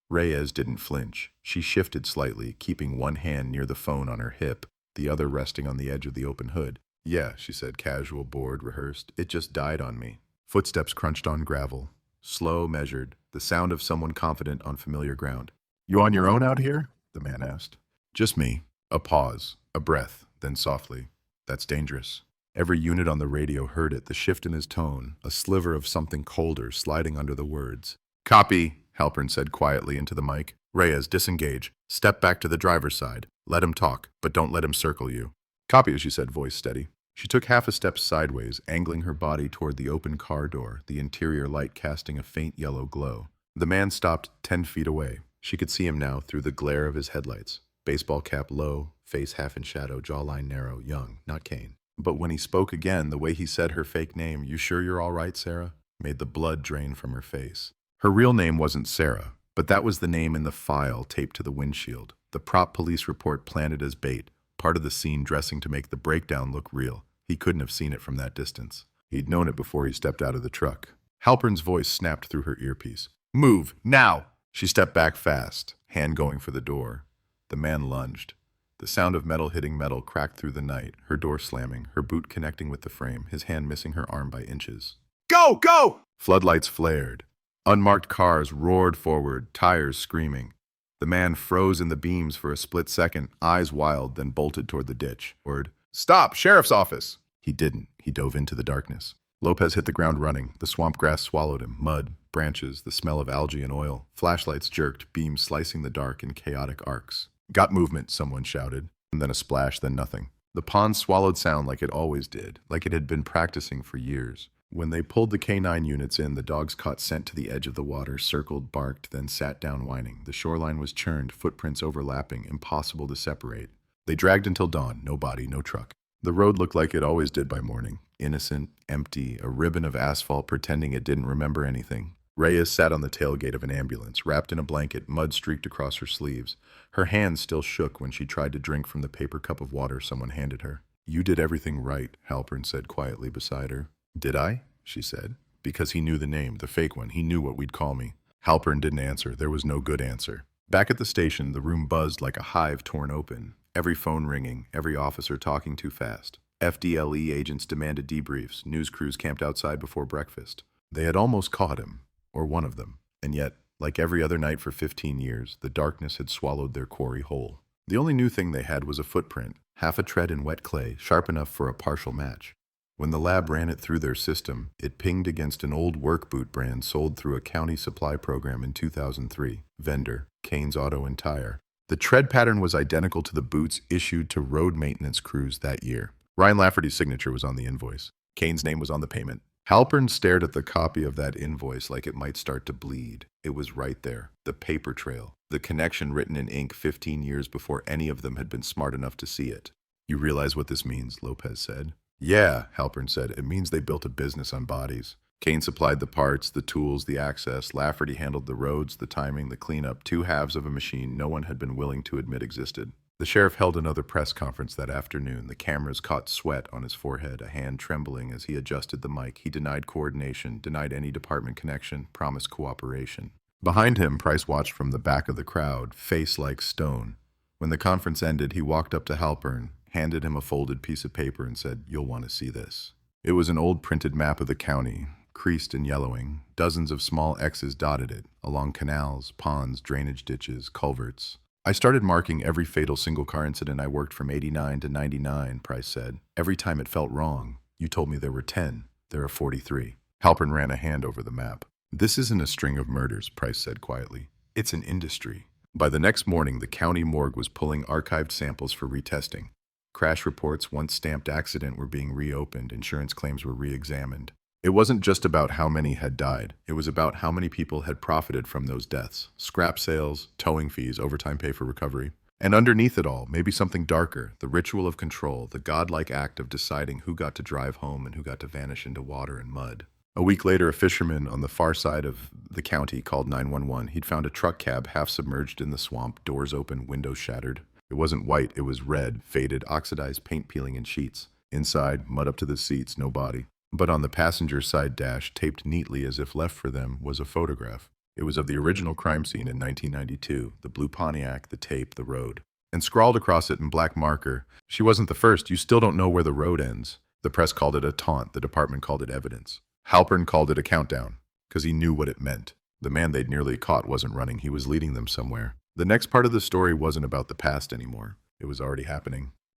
Reyes didn't flinch. She shifted slightly, keeping one hand near the phone on her hip, the other resting on the edge of the open hood. "Yeah," she said, casual, bored, rehearsed. "It just died on me." Footsteps crunched on gravel. Slow, measured, the sound of someone confident on familiar ground. "You on your own out here?" the man asked. "Just me." A pause, a breath, then softly. "That's dangerous." Every unit on the radio heard it, the shift in his tone, a sliver of something colder sliding under the words. "Copy," Halpern said quietly into the mic. "Reyes, disengage. Step back to the driver's side. Let him talk, but don't let him circle you." "Copy," she said, voice steady. She took half a step sideways, angling her body toward the open car door, the interior light casting a faint yellow glow. The man stopped 10 feet away. She could see him now through the glare of his headlights. Baseball cap low, face half in shadow, jawline narrow, young, not Kane. But when he spoke again, the way he said her fake name, "You sure you're all right, Sarah?" made the blood drain from her face. Her real name wasn't Sarah, but that was the name in the file taped to the windshield. The prop police report planted as bait, part of the scene dressing to make the breakdown look real. He couldn't have seen it from that distance. He'd known it before he stepped out of the truck. Halpern's voice snapped through her earpiece. "Move, now!" She stepped back fast, hand going for the door. The man lunged. The sound of metal hitting metal cracked through the night, her door slamming, her boot connecting with the frame, his hand missing her arm by inches. "Go! Go!" Floodlights flared. Unmarked cars roared forward, tires screaming. The man froze in the beams for a split second, eyes wild, then bolted toward the ditch. Word, "Stop! Sheriff's office!" He didn't. He dove into the darkness. Lopez hit the ground running. The swamp grass swallowed him. Mud, branches, the smell of algae and oil. Flashlights jerked, beams slicing the dark in chaotic arcs. "Got movement," someone shouted. And then a splash, then nothing. The pond swallowed sound like it always did, like it had been practicing for years. When they pulled the K9 units in, the dogs caught scent to the edge of the water, circled, barked, then sat down whining. The shoreline was churned, footprints overlapping, impossible to separate. They dragged until dawn, no body, no truck. The road looked like it always did by morning. Innocent, empty, a ribbon of asphalt pretending it didn't remember anything. Reyes sat on the tailgate of an ambulance, wrapped in a blanket, mud streaked across her sleeves. Her hands still shook when she tried to drink from the paper cup of water someone handed her. "You did everything right," Halpern said quietly beside her. "Did I?" she said. Because he knew the name, the fake one. He knew what we'd call me. Halpern didn't answer. There was no good answer. Back at the station, the room buzzed like a hive torn open. Every phone ringing, every officer talking too fast. FDLE agents demanded debriefs. News crews camped outside before breakfast. They had almost caught him, or one of them. And yet, like every other night for 15 years, the darkness had swallowed their quarry whole. The only new thing they had was a footprint, half a tread in wet clay, sharp enough for a partial match. When the lab ran it through their system, it pinged against an old work boot brand sold through a county supply program in 2003. Vendor, Kane's Auto and Tire. The tread pattern was identical to the boots issued to road maintenance crews that year. Ryan Lafferty's signature was on the invoice. Kane's name was on the payment. Halpern stared at the copy of that invoice like it might start to bleed. It was right there, the paper trail, the connection written in ink 15 years before any of them had been smart enough to see it. "You realize what this means?" Lopez said. "Yeah," Halpern said. "It means they built a business on bodies." Kane supplied the parts, the tools, the access. Lafferty handled the roads, the timing, the cleanup, two halves of a machine no one had been willing to admit existed. The sheriff held another press conference that afternoon. The cameras caught sweat on his forehead, a hand trembling as he adjusted the mic. He denied coordination, denied any department connection, promised cooperation. Behind him, Price watched from the back of the crowd, face like stone. When the conference ended, he walked up to Halpern, handed him a folded piece of paper and said, "You'll want to see this." It was an old printed map of the county, creased and yellowing. Dozens of small X's dotted it, along canals, ponds, drainage ditches, culverts. "I started marking every fatal single-car incident I worked from 89 to 99, Price said. Every time it felt wrong. You told me there were 10. There are 43. Halpern ran a hand over the map. "This isn't a string of murders," Price said quietly. "It's an industry." By the next morning, the county morgue was pulling archived samples for retesting. Crash reports, once stamped accident, were being reopened. Insurance claims were re-examined. It wasn't just about how many had died. It was about how many people had profited from those deaths. Scrap sales, towing fees, overtime pay for recovery. And underneath it all, maybe something darker, the ritual of control, the godlike act of deciding who got to drive home and who got to vanish into water and mud. A week later, a fisherman on the far side of the county called 911. He'd found a truck cab half submerged in the swamp, doors open, windows shattered. It wasn't white, it was red, faded, oxidized paint peeling in sheets. Inside, mud up to the seats, no body. But on the passenger side dash, taped neatly as if left for them, was a photograph. It was of the original crime scene in 1992, the blue Pontiac, the tape, the road. And scrawled across it in black marker, "She wasn't the first, you still don't know where the road ends." The press called it a taunt, the department called it evidence. Halpern called it a countdown, because he knew what it meant. The man they'd nearly caught wasn't running, he was leading them somewhere. The next part of the story wasn't about the past anymore. It was already happening.